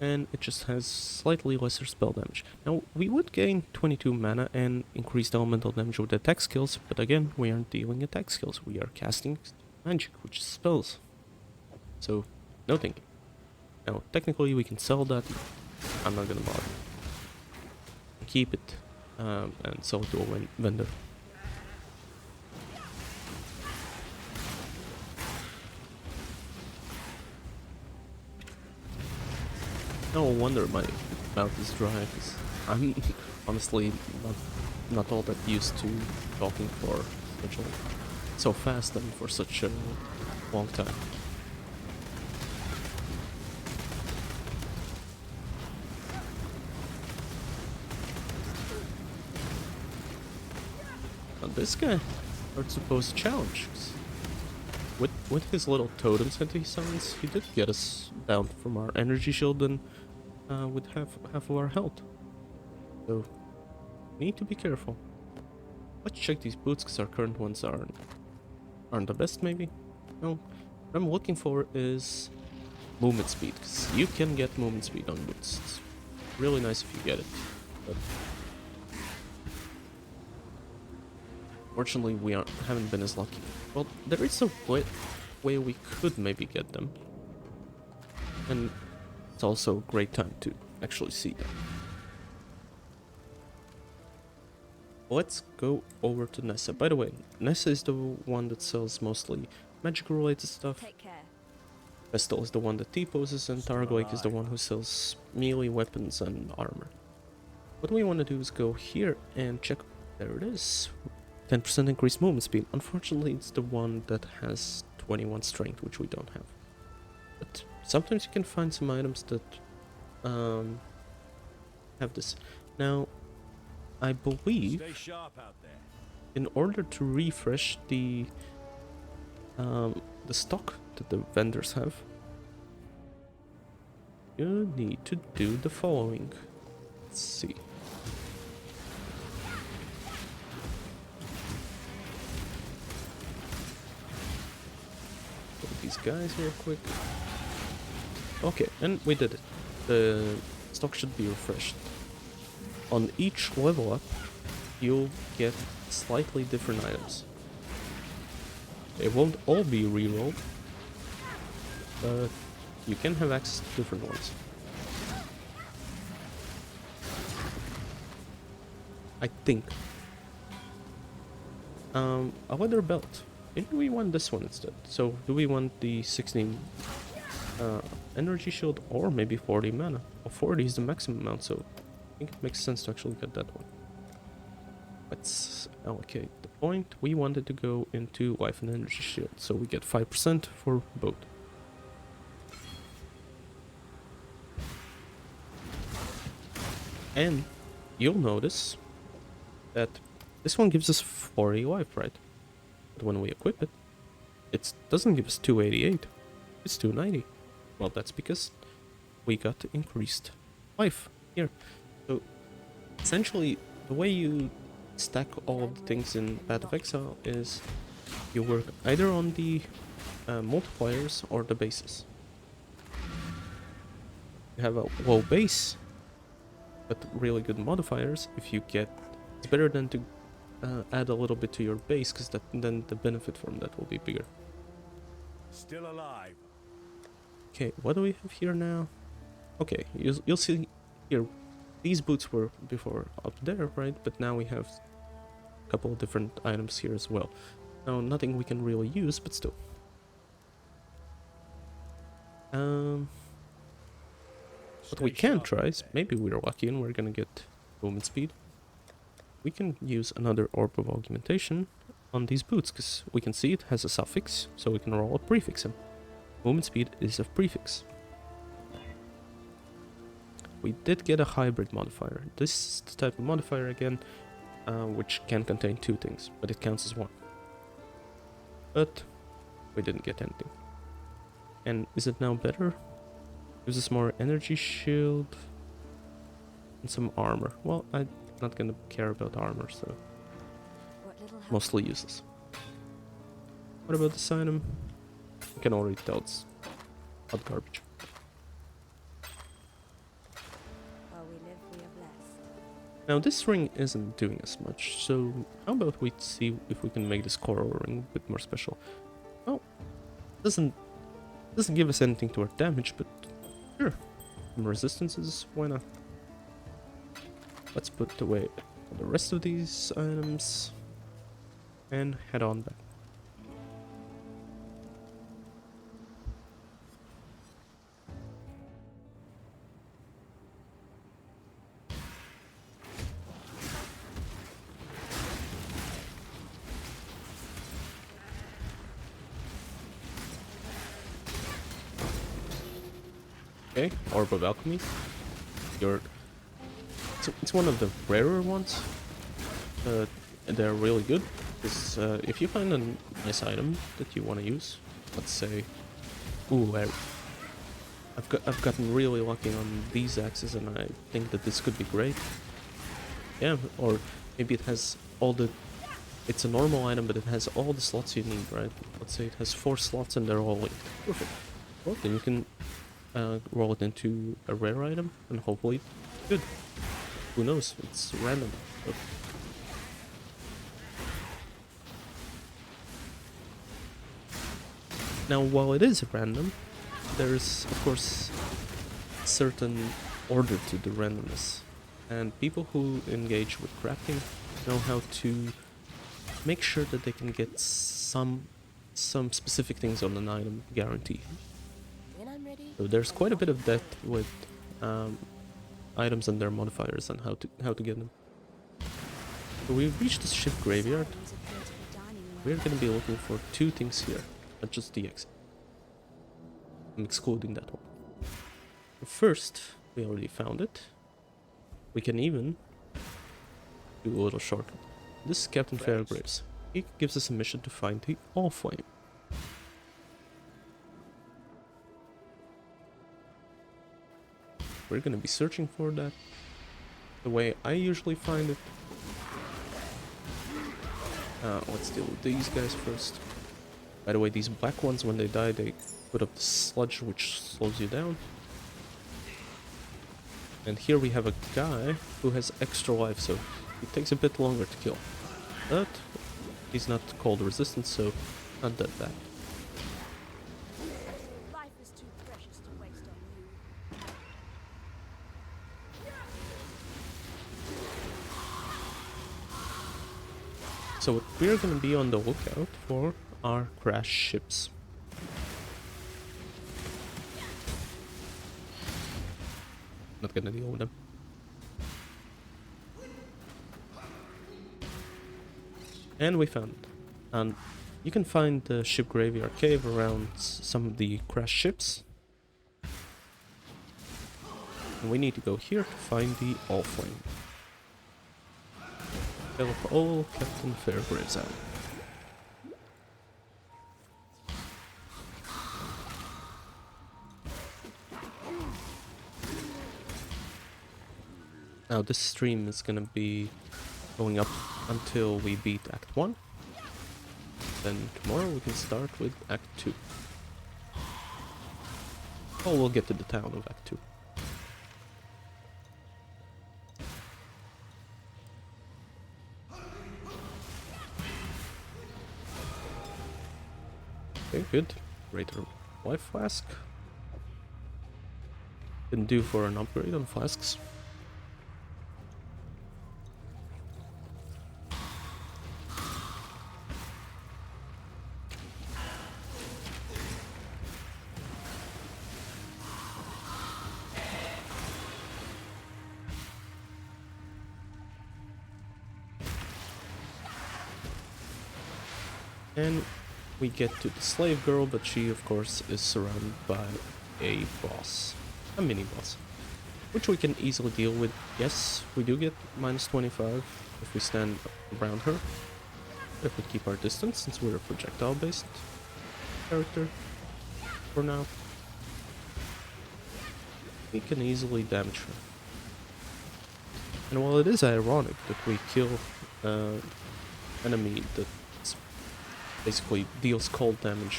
and it just has slightly lesser spell damage. Now, we would gain 22 mana and increased elemental damage with attack skills, but again, we aren't dealing attack skills, we are casting magic, which is spells. So, no thinking. Now, technically we can sell that, I'm not gonna bother. Keep it, and sell it to a vendor. No wonder my mouth is dry, because I'm honestly not all that used to talking for so fast and for such a long time. Now this guy, starts to pose a challenge. With his little totems that he summons, he did get us down from our energy shield and with half of our health. So need to be careful. Let's check these boots because our current ones aren't the best. Maybe. No, what I'm looking for is movement speed, because you can get movement speed on boots. It's really nice if you get it, but fortunately we haven't been as lucky. Well, there is a way we could maybe get them, and it's also a great time to actually see them. Let's go over to Nessa. By the way, Nessa is the one that sells mostly magic related stuff. Take care. Vestal is the one that T-poses, and Targoik is the one who sells melee weapons and armor. What we want to do is go here and check. There it is. 10% increased movement speed. Unfortunately, it's the one that has 21 strength, which we don't have. But sometimes you can find some items that have this. Now, I believe Stay sharp out there. in order to refresh the stock that the vendors have, you need to do the following. Let's see. Put these guys real quick. Okay, and we did it. The stock should be refreshed. On each level up, you'll get slightly different items. They won't all be rerolled, but you can have access to different ones. I think. A leather belt. Maybe we want this one instead. So, do we want the 16 energy shield or maybe 40 mana? Well, 40 is the maximum amount, so I think it makes sense to actually get that one. Let's allocate the point. We wanted to go into life and energy shield, so we get 5% for both. And you'll notice that this one gives us 40 life, right? But when we equip it, it doesn't give us 288, it's 290. Well, that's because we got increased life here. So essentially, the way you stack all of the things in Path of Exile is you work either on the multipliers or the bases. You have a low base, but really good modifiers. If you get, it's better than to add a little bit to your base, because then the benefit from that will be bigger. Still alive. Okay, what do we have here now? Okay, you'll see here. These boots were before up there, right? But now we have a couple of different items here as well. Now, nothing we can really use, but still. What we can try is, maybe we're lucky and we're gonna get movement speed. We can use another Orb of Augmentation on these boots, because we can see it has a suffix, so we can roll a prefix in. Movement speed is a prefix. We did get a hybrid modifier. This is the type of modifier again, which can contain two things, but it counts as one. But we didn't get anything. And is it now better? Gives us more energy shield and some armor. Well, I'm not gonna care about armor, so mostly useless. What about this item? You can already tell it's hot garbage. Now this ring isn't doing as much, so how about we see if we can make this coral ring a bit more special. Well, doesn't give us anything to our damage, but sure. Some resistances, why not? Let's put away the rest of these items and head on back. Okay, Orb of Alchemy. It's one of the rarer ones. They're really good. Because if you find a nice item that you want to use, let's say, ooh, I've gotten really lucky on these axes, and I think that this could be great. Yeah, or maybe it has all the... It's a normal item, but it has all the slots you need, right? Let's say it has 4 slots and they're all linked. Perfect. Well, then you can roll it into a rare item, and hopefully good. Who knows? It's random. But... Now, while it is random, there is, of course, certain order to the randomness. And people who engage with crafting know how to make sure that they can get some specific things on an item guarantee. When I'm ready. So there's quite a bit of depth with items and their modifiers and how to get them. So we've reached the ship graveyard. Things appear to be dining in We're going to be looking for 2 things here, not just the exit. I'm excluding that one. First, we already found it. We can even do a little shortcut. This is Captain Fairgraves. He gives us a mission to find the All Flame. We're gonna be searching for that the way I usually find it. Let's deal with these guys first. By the way, these black ones, when they die, they put up the sludge, which slows you down. And here we have a guy who has extra life, so it takes a bit longer to kill. But he's not cold resistant, so not that bad. life is too precious to waste on you. So what we're gonna be on the lookout for are crash ships. Not gonna deal with them. And we found it. And you can find the ship graveyard cave around some of the crash ships. And we need to go here to find the All Flame. Help all Captain Fairgraves out. Now this stream is gonna be going up until we beat Act 1. Then tomorrow we can start with Act 2. Oh, we'll get to the town of Act 2. Okay, good. Greater life flask. Can do for an upgrade on flasks. And we get to the slave girl, but she of course is surrounded by a boss. A mini boss. Which we can easily deal with. Yes, we do get minus 25 if we stand around her. If we keep our distance, since we're a projectile based character for now. We can easily damage her. And while it is ironic that we kill enemy that basically deals cold damage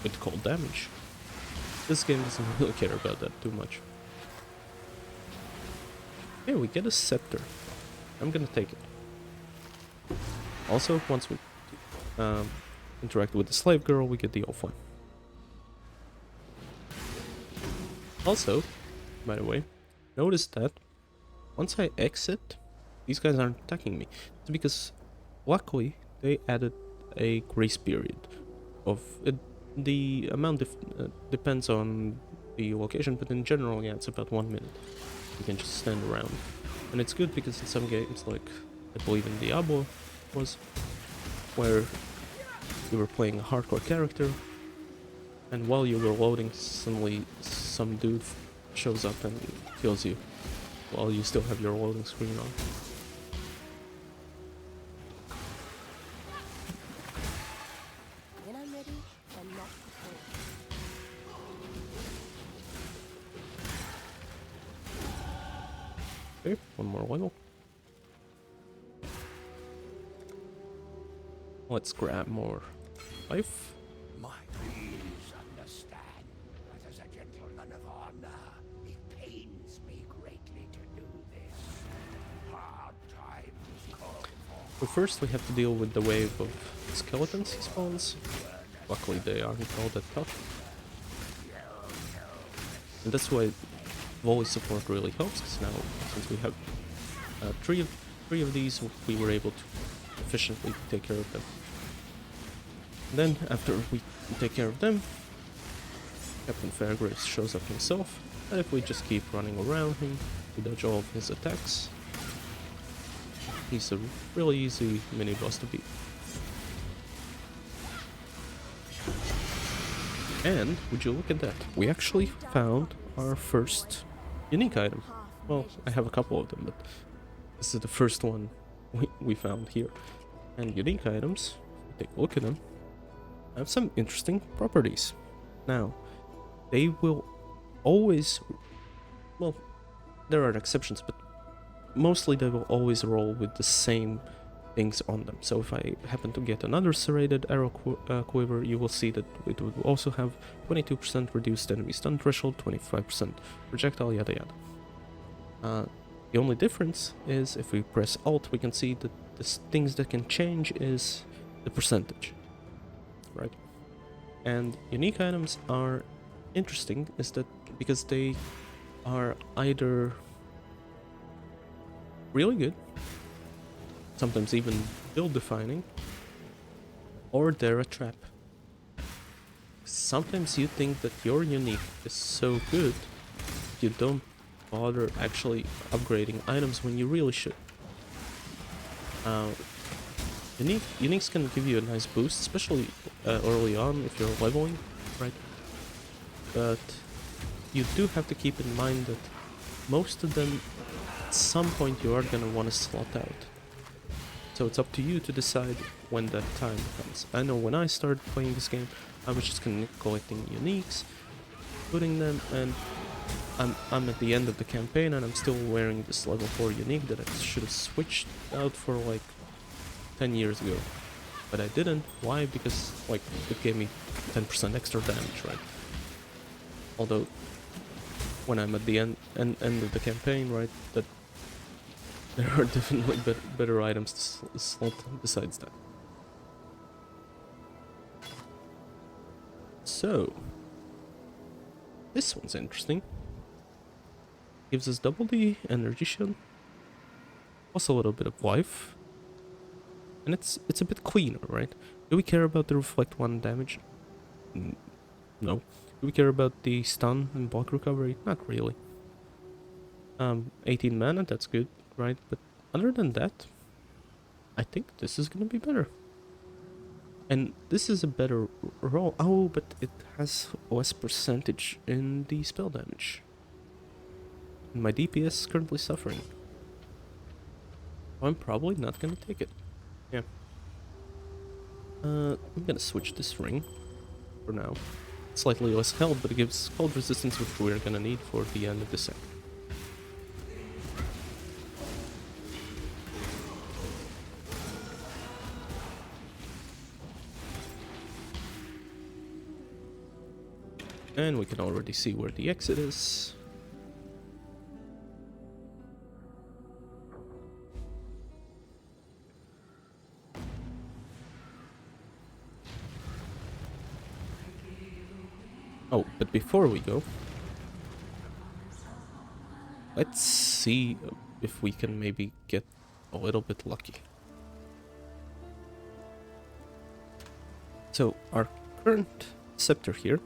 with cold damage, this game doesn't really care about that too much. Okay, we get a scepter. I'm gonna take it. Also, once we interact with the slave girl, we get the All Flame. Also, by the way, notice that once I exit, these guys aren't attacking me. It's because, luckily, they added a grace period of the amount depends on the location, but in general, yeah, it's about 1 minute. You can just stand around, and it's good because in some games, like I believe in Diablo, was where you were playing a hardcore character, and while you were loading, suddenly some dude shows up and kills you while you still have your loading screen on. Okay, one more level. Let's grab more life. My please understand that as a gentleman of honor, it pains me greatly to do this. Hard times call for So first we have to deal with the wave of skeletons he spawns. Luckily they aren't all that tough. And that's why volley support really helps, because now since we have three of these, we were able to efficiently take care of them. And then after we take care of them, Captain Fairgrace shows up himself, and if we just keep running around him, we dodge all of his attacks. He's a really easy mini boss to beat. And would you look at that, we actually found our first unique item. Well, I have a couple of them, but this is the first one we found here. And unique items, if you take a look at them, have some interesting properties. Now, they will always, well, there are exceptions, but mostly they will always roll with the same things on them. So if I happen to get another serrated arrow quiver, you will see that it would also have 22% reduced enemy stun threshold, 25% projectile, yada yada. The only difference is if we press Alt, we can see that the things that can change is the percentage, right? And unique items are interesting, is that because they are either really good, sometimes even build defining, or they're a trap. Sometimes you think that your unique is so good, you don't bother actually upgrading items when you really should. Uniques can give you a nice boost, especially early on if you're leveling, right? But you do have to keep in mind that most of them, at some point, you are gonna want to slot out. So it's up to you to decide when that time comes. I know when I started playing this game, I was just collecting uniques, putting them, and I'm at the end of the campaign and I'm still wearing this level 4 unique that I should have switched out for like 10 years ago. But I didn't. Why? Because like it gave me 10% extra damage, right? Although when I'm at the end of the campaign, right, that there are definitely better items to slot besides that. So this one's interesting. Gives us double the energy shield, plus a little bit of life, and it's a bit cleaner, right? Do we care about the reflect 1 damage? No. Do we care about the stun and block recovery? Not really. 18 mana, that's good, right? But other than that, I think this is gonna be better. And this is a better roll. Oh, but it has less percentage in the spell damage. And my DPS is currently suffering. I'm probably not gonna take it. Yeah. I'm gonna switch this ring for now. Slightly less health, but it gives cold resistance, which we're gonna need for the end of the set. And we can already see where the exit is. Oh, but before we go, let's see if we can maybe get a little bit lucky. So our current scepter here,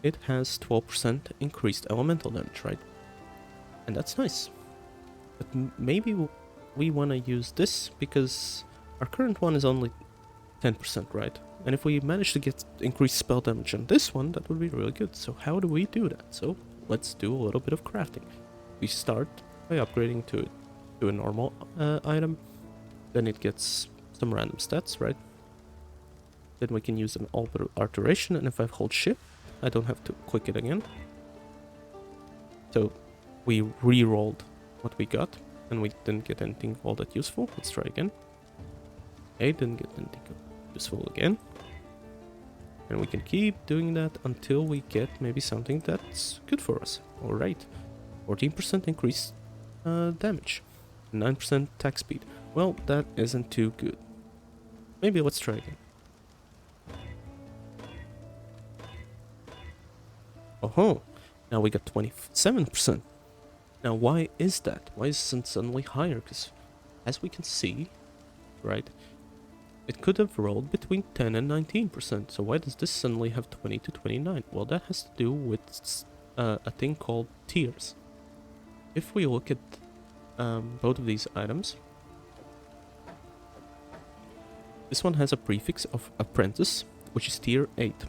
it has 12% increased elemental damage, right? And that's nice. But maybe we want to use this because our current one is only 10%, right? And if we manage to get increased spell damage on this one, that would be really good. So how do we do that? So let's do a little bit of crafting. We start by upgrading to a normal item. Then it gets some random stats, right? Then we can use an alteration, and if I hold shift, I don't have to click it again. So we re-rolled what we got, and we didn't get anything all that useful. Let's try again. Okay, didn't get anything useful again. And we can keep doing that until we get maybe something that's good for us. Alright, 14% increased damage, 9% attack speed. Well, that isn't too good. Maybe let's try again. Oh, now we got 27%. Now why is that? Why isn't it suddenly higher? Because as we can see, right, it could have rolled between 10 and 19%. So why does this suddenly have 20 to 29? Well, that has to do with a thing called tiers. If we look at both of these items, this one has a prefix of apprentice, which is tier 8.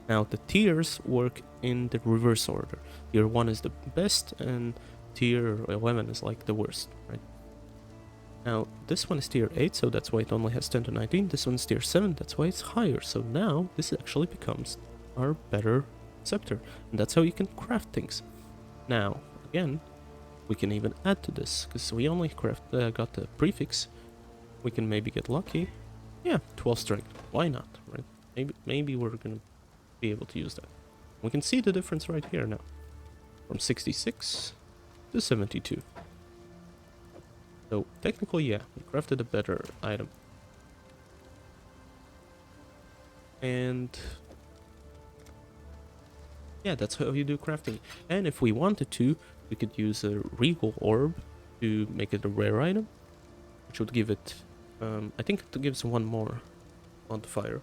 Now the tiers work in the reverse order. Tier 1 is the best and tier 11 is like the worst, right? Now this one is tier 8, so that's why it only has 10 to 19. This one's tier 7, that's why it's higher. So now this actually becomes our better scepter, and that's how you can craft things. Now again, we can even add to this, because we only got the prefix. We can maybe get lucky. Yeah, 12 strength. Why not, right? Maybe we're gonna be able to use that. We can see the difference right here now, from 66 to 72. So technically, yeah, we crafted a better item. And yeah, that's how you do crafting. And if we wanted to, we could use a regal orb to make it a rare item, which would give it, I think it gives one more modifier.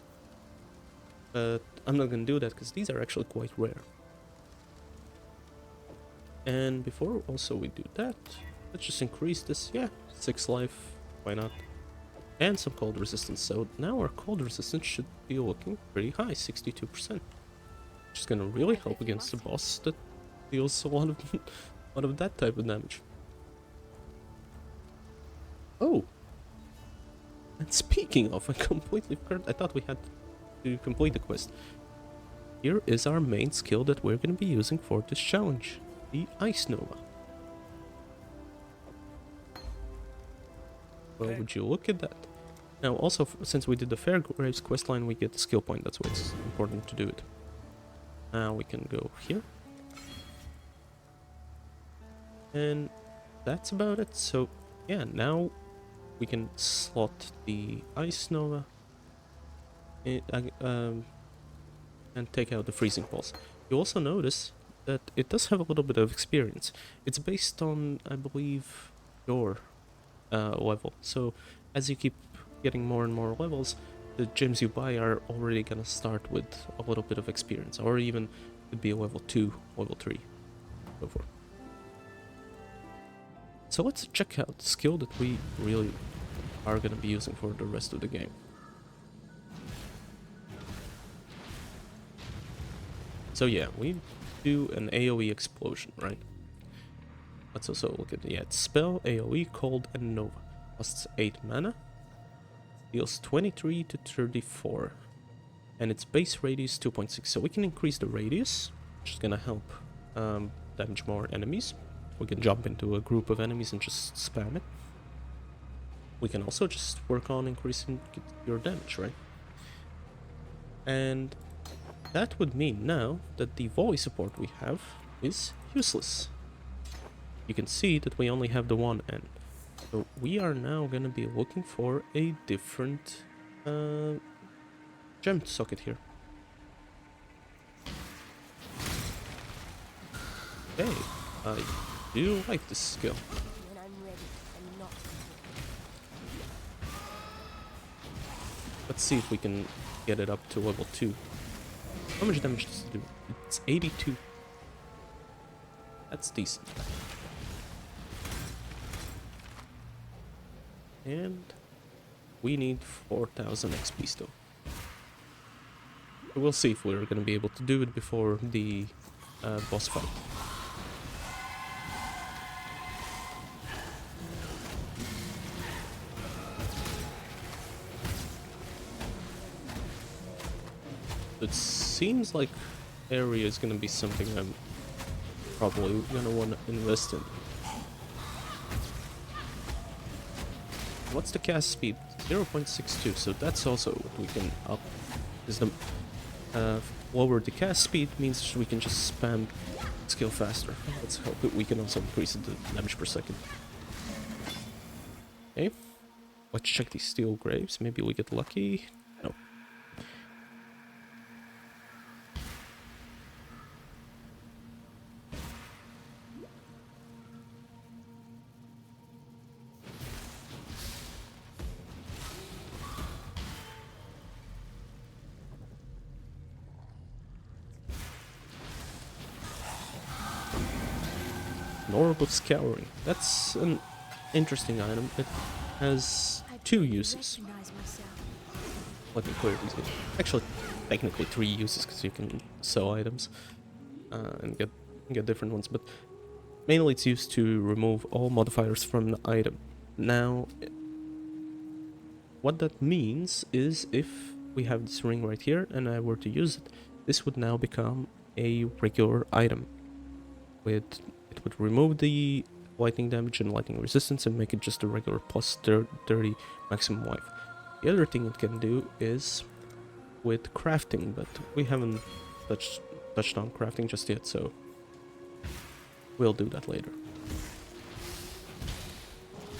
But I'm not gonna do that because these are actually quite rare. And before also we do that, let's just increase this. Yeah, 6 life, why not? And some cold resistance. So now our cold resistance should be looking pretty high, 62%. Which is gonna really help against the boss that deals a lot of that type of damage. Oh! And speaking of, I completely forgot. I thought we had to complete the quest. Here is our main skill that we're going to be using for this challenge, the Ice Nova. Well, would you look at that? Now, also, since we did the Fairgraves questline, we get the skill point. That's why it's important to do it. Now we can go here. And that's about it. So, yeah, now we can slot the Ice Nova and take out the Freezing Pulse. You also notice that it does have a little bit of experience. It's based on, I believe, your level. So as you keep getting more and more levels, the gems you buy are already gonna start with a little bit of experience, or even could be a level 2, level 3, so forth. So let's check out the skill that we really are gonna be using for the rest of the game. So yeah, we do an AoE explosion, right? Let's also look at it's spell, AoE, cold, and Nova. Costs 8 mana, deals 23 to 34, and its base radius 2.6. So we can increase the radius, which is gonna help damage more enemies. We can jump into a group of enemies and just spam it. We can also just work on increasing your damage, right? And that would mean now that the volley support we have is useless. You can see that we only have the one end. So we are now going to be looking for a different gem socket here. Okay, I do like this skill. When I'm ready and not Let's see if we can get it up to level 2. How much damage does it do? It's 82. That's decent. And we need 4000 XP still. We'll see if we're gonna be able to do it before the boss fight. It seems like area is gonna be something I'm probably gonna want to invest in. What's the cast speed? 0.62, so that's also what we can up. Is the lower the cast speed means we can just spam skill faster. Let's hope that we can also increase the damage per second. Okay, let's check these steel graves. Maybe we get lucky. No. An orb of scouring. That's an interesting item. It has I two barely uses. recognize myself. Let me clear these. Actually, technically 3 uses because you can sell items and get different ones. But mainly it's used to remove all modifiers from the item. Now, what that means is if we have this ring right here and I were to use it, this would now become a regular item. It would remove the lightning damage and lightning resistance and make it just a regular plus 30 maximum life. The other thing it can do is with crafting, but we haven't touched on crafting just yet, so we'll do that later.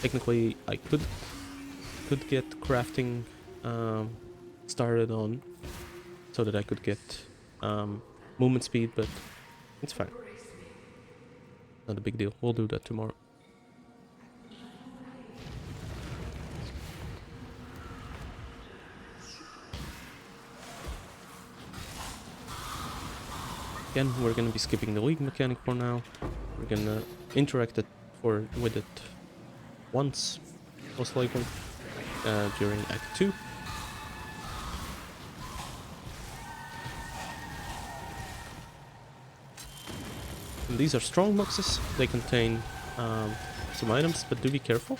Technically, I could get crafting started on so that I could get movement speed, but it's fine. Not a big deal. We'll do that tomorrow. Again, we're gonna be skipping the league mechanic for now. We're gonna interact with it once, most likely, during Act 2. And these are strong boxes. They contain some items, but do be careful.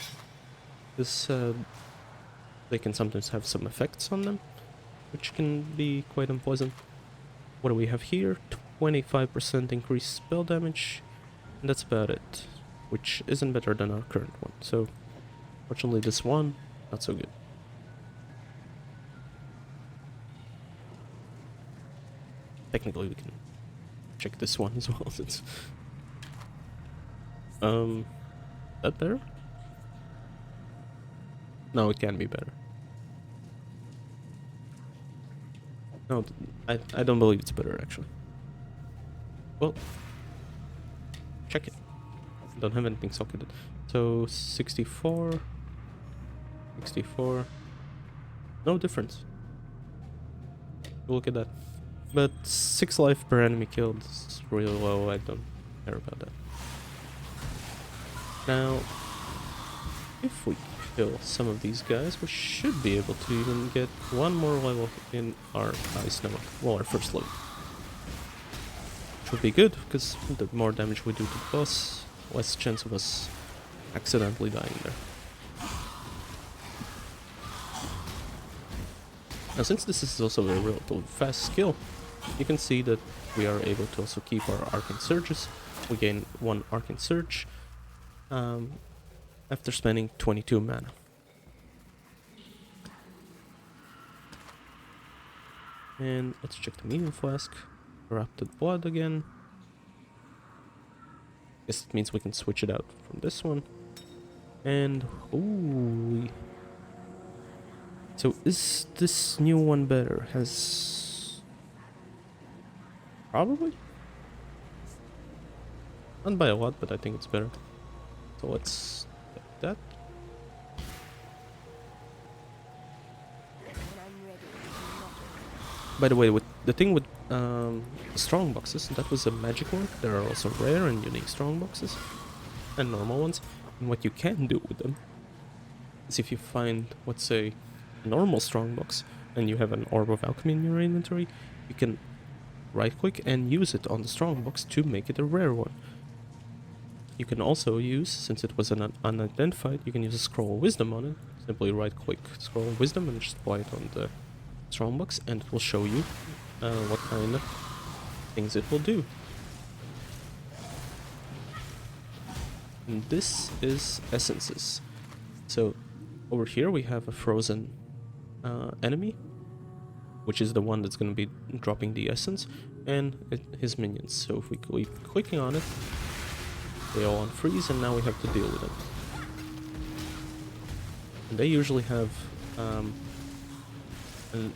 They can sometimes have some effects on them, which can be quite unpleasant. What do we have here? 25% increased spell damage, and that's about it, which isn't better than our current one. So, fortunately, this one, not so good. Technically, we can check this one as well, since... that better? No, it can be better. No, I don't believe it's better, actually. Well, check it. Don't have anything socketed. So, 64... 64... No difference. Look at that. But 6 life per enemy killed is really low, I don't care about that. Now, if we kill some of these guys, we should be able to even get one more level in our ice number. Well, our first level. Which would be good, because the more damage we do to the boss, less chance of us accidentally dying there. Now, since this is also a relatively fast skill, you can see that we are able to also keep our Arcane Surges. We gain 1 Arcane Surge after spending 22 mana. And let's check the medium flask. Corrupted blood again. Guess it means we can switch it out from this one. And ooh. So is this new one better? Probably? Not by a lot, but I think it's better. So let's get that. When I'm ready, not By the way, with the thing with strong boxes, that was a magic one. There are also rare and unique strong boxes and normal ones. And what you can do with them is if you find, let's say, a normal strong box and you have an Orb of Alchemy in your inventory, you can right-click and use it on the strong box to make it a rare one. You can also use, since it was an unidentified, you can use a Scroll of Wisdom on it. Simply right-click Scroll of Wisdom and just apply it on the strong box, and it will show you what kind of things it will do. And this is essences. So Over here we have a frozen enemy, which is the one that's going to be dropping the essence, and his minions. So if we keep clicking on it, they all unfreeze, and now we have to deal with them. And they usually have an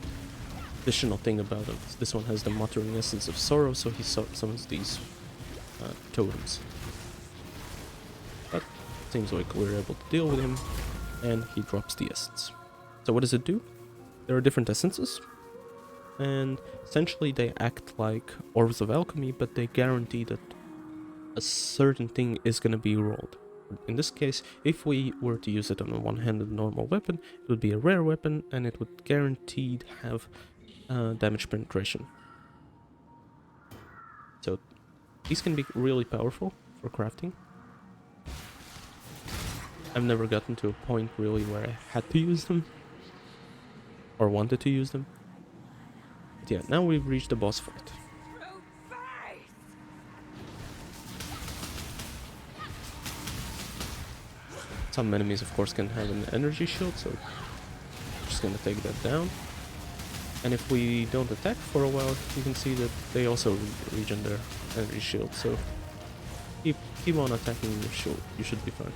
additional thing about them. This one has the muttering essence of sorrow, so he summons these totems. But seems like we're able to deal with him, and he drops the essence. So what does it do? There are different essences, and essentially they act like orbs of alchemy, but they guarantee that a certain thing is going to be rolled. In this case, if we were to use it on a one-handed normal weapon, it would be a rare weapon, and it would guaranteed have damage penetration. So these can be really powerful for crafting. I've never gotten to a point really where I had to use them or wanted to use them. But yeah, now we've reached the boss fight. Some enemies of course can have an energy shield, so I'm just gonna take that down. And if we don't attack for a while, you can see that they also regen their energy shield, so keep on attacking your shield, you should be fine.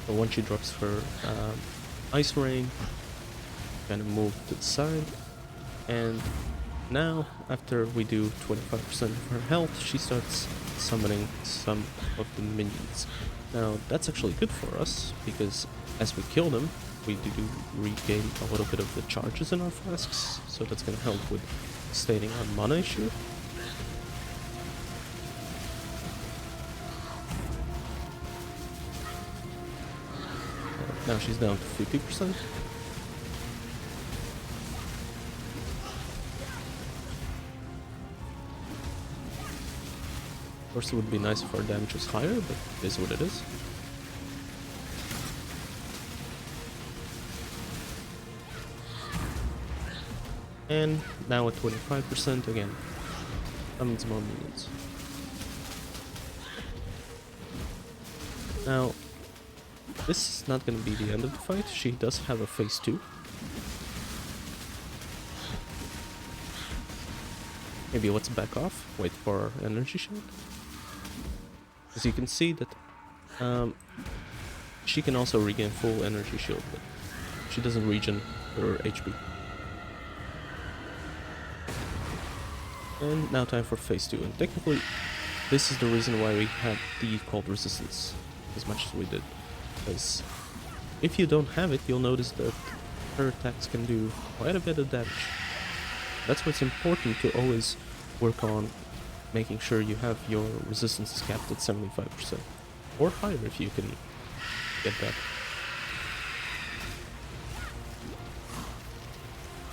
So once she drops her ice rain, kind of move to the side, and now after we do 25% of her health, she starts summoning some of the minions. Now that's actually good for us, because as we kill them, we do regain a little bit of the charges in our flasks, so that's going to help with sustaining our mana issue. Now she's down to 50%. Of course it would be nice if our damage was higher, but it is what it is. And now at 25% again, summons more minions. Now, this is not going to be the end of the fight. She does have a phase 2. Maybe let's back off, wait for our energy shield. As you can see that she can also regain full energy shield, but she doesn't regen her HP. And now time for phase 2, and technically this is the reason why we had the cold resistance as much as we did. Because if you don't have it, you'll notice that her attacks can do quite a bit of damage. That's what's important, to always work on making sure you have your resistance capped at 75%. Or higher if you can get that.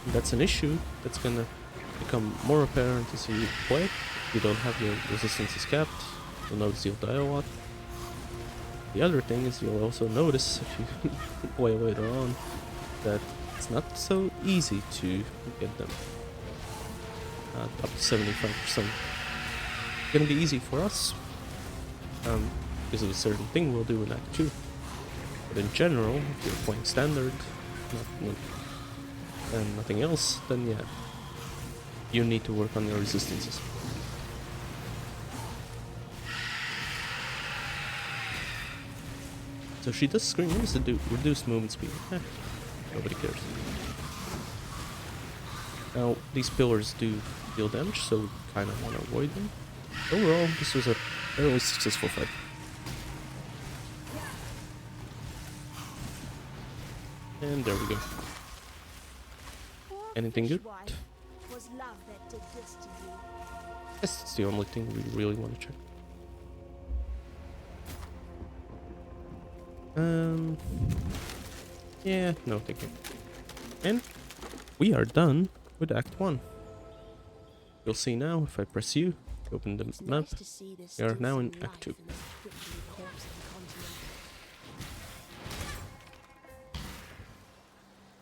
And that's an issue that's gonna become more apparent as you play. If you don't have your resistances capped, you'll notice you'll die a lot. The other thing is you'll also notice, if you play later on, that it's not so easy to get them up to 75%. It's gonna be easy for us, because of a certain thing we'll do in Act 2. But in general, if you're playing standard, and nothing else, then yeah, you need to work on your resistances. So she does scream, what does it do? Reduced movement speed. Nobody cares. Now, these pillars do deal damage, so we kind of want to avoid them. Overall, this was a fairly successful fight. And there we go. Anything good? Was love that did this to you. Guess that's the only thing we really want to check. Yeah, no, thank you. And we are done with Act 1. You'll see now, if I press U, open the map, we are now in Act 2.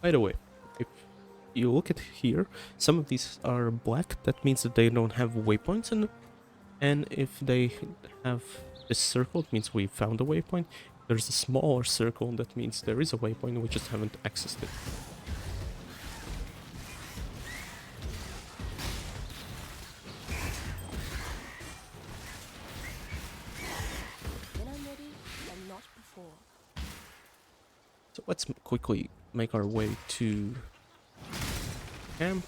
By the way, if you look at here, some of these are black, that means that they don't have waypoints in them. And if they have this circle, it means we found a waypoint. There's a smaller circle, that means there is a waypoint, we just haven't accessed it. When I'm ready, and not before. So let's quickly make our way to camp.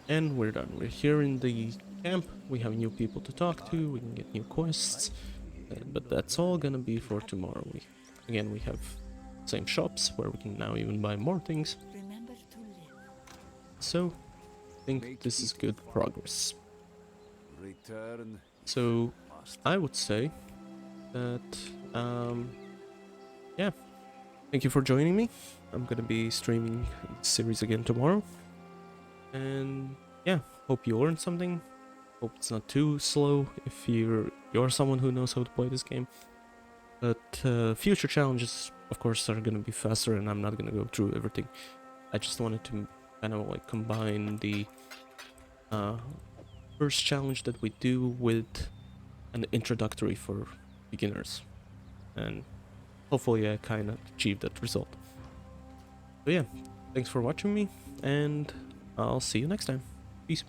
And we're done. We're here in the camp. We have new people to talk to. We can get new quests. But that's all gonna be for tomorrow. Again, we have same shops where we can now even buy more things. Remember to live. So, I think this is good progress. Return. So, I would say that, yeah. Thank you for joining me. I'm gonna be streaming the series again tomorrow. And yeah, hope you learned something. Hope it's not too slow if you're someone who knows how to play this game. But future challenges, of course, are gonna be faster, and I'm not gonna go through everything. I just wanted to kind of like combine the first challenge that we do with an introductory for beginners, and hopefully I kind of achieved that result. So yeah, thanks for watching me, and I'll see you next time. Peace.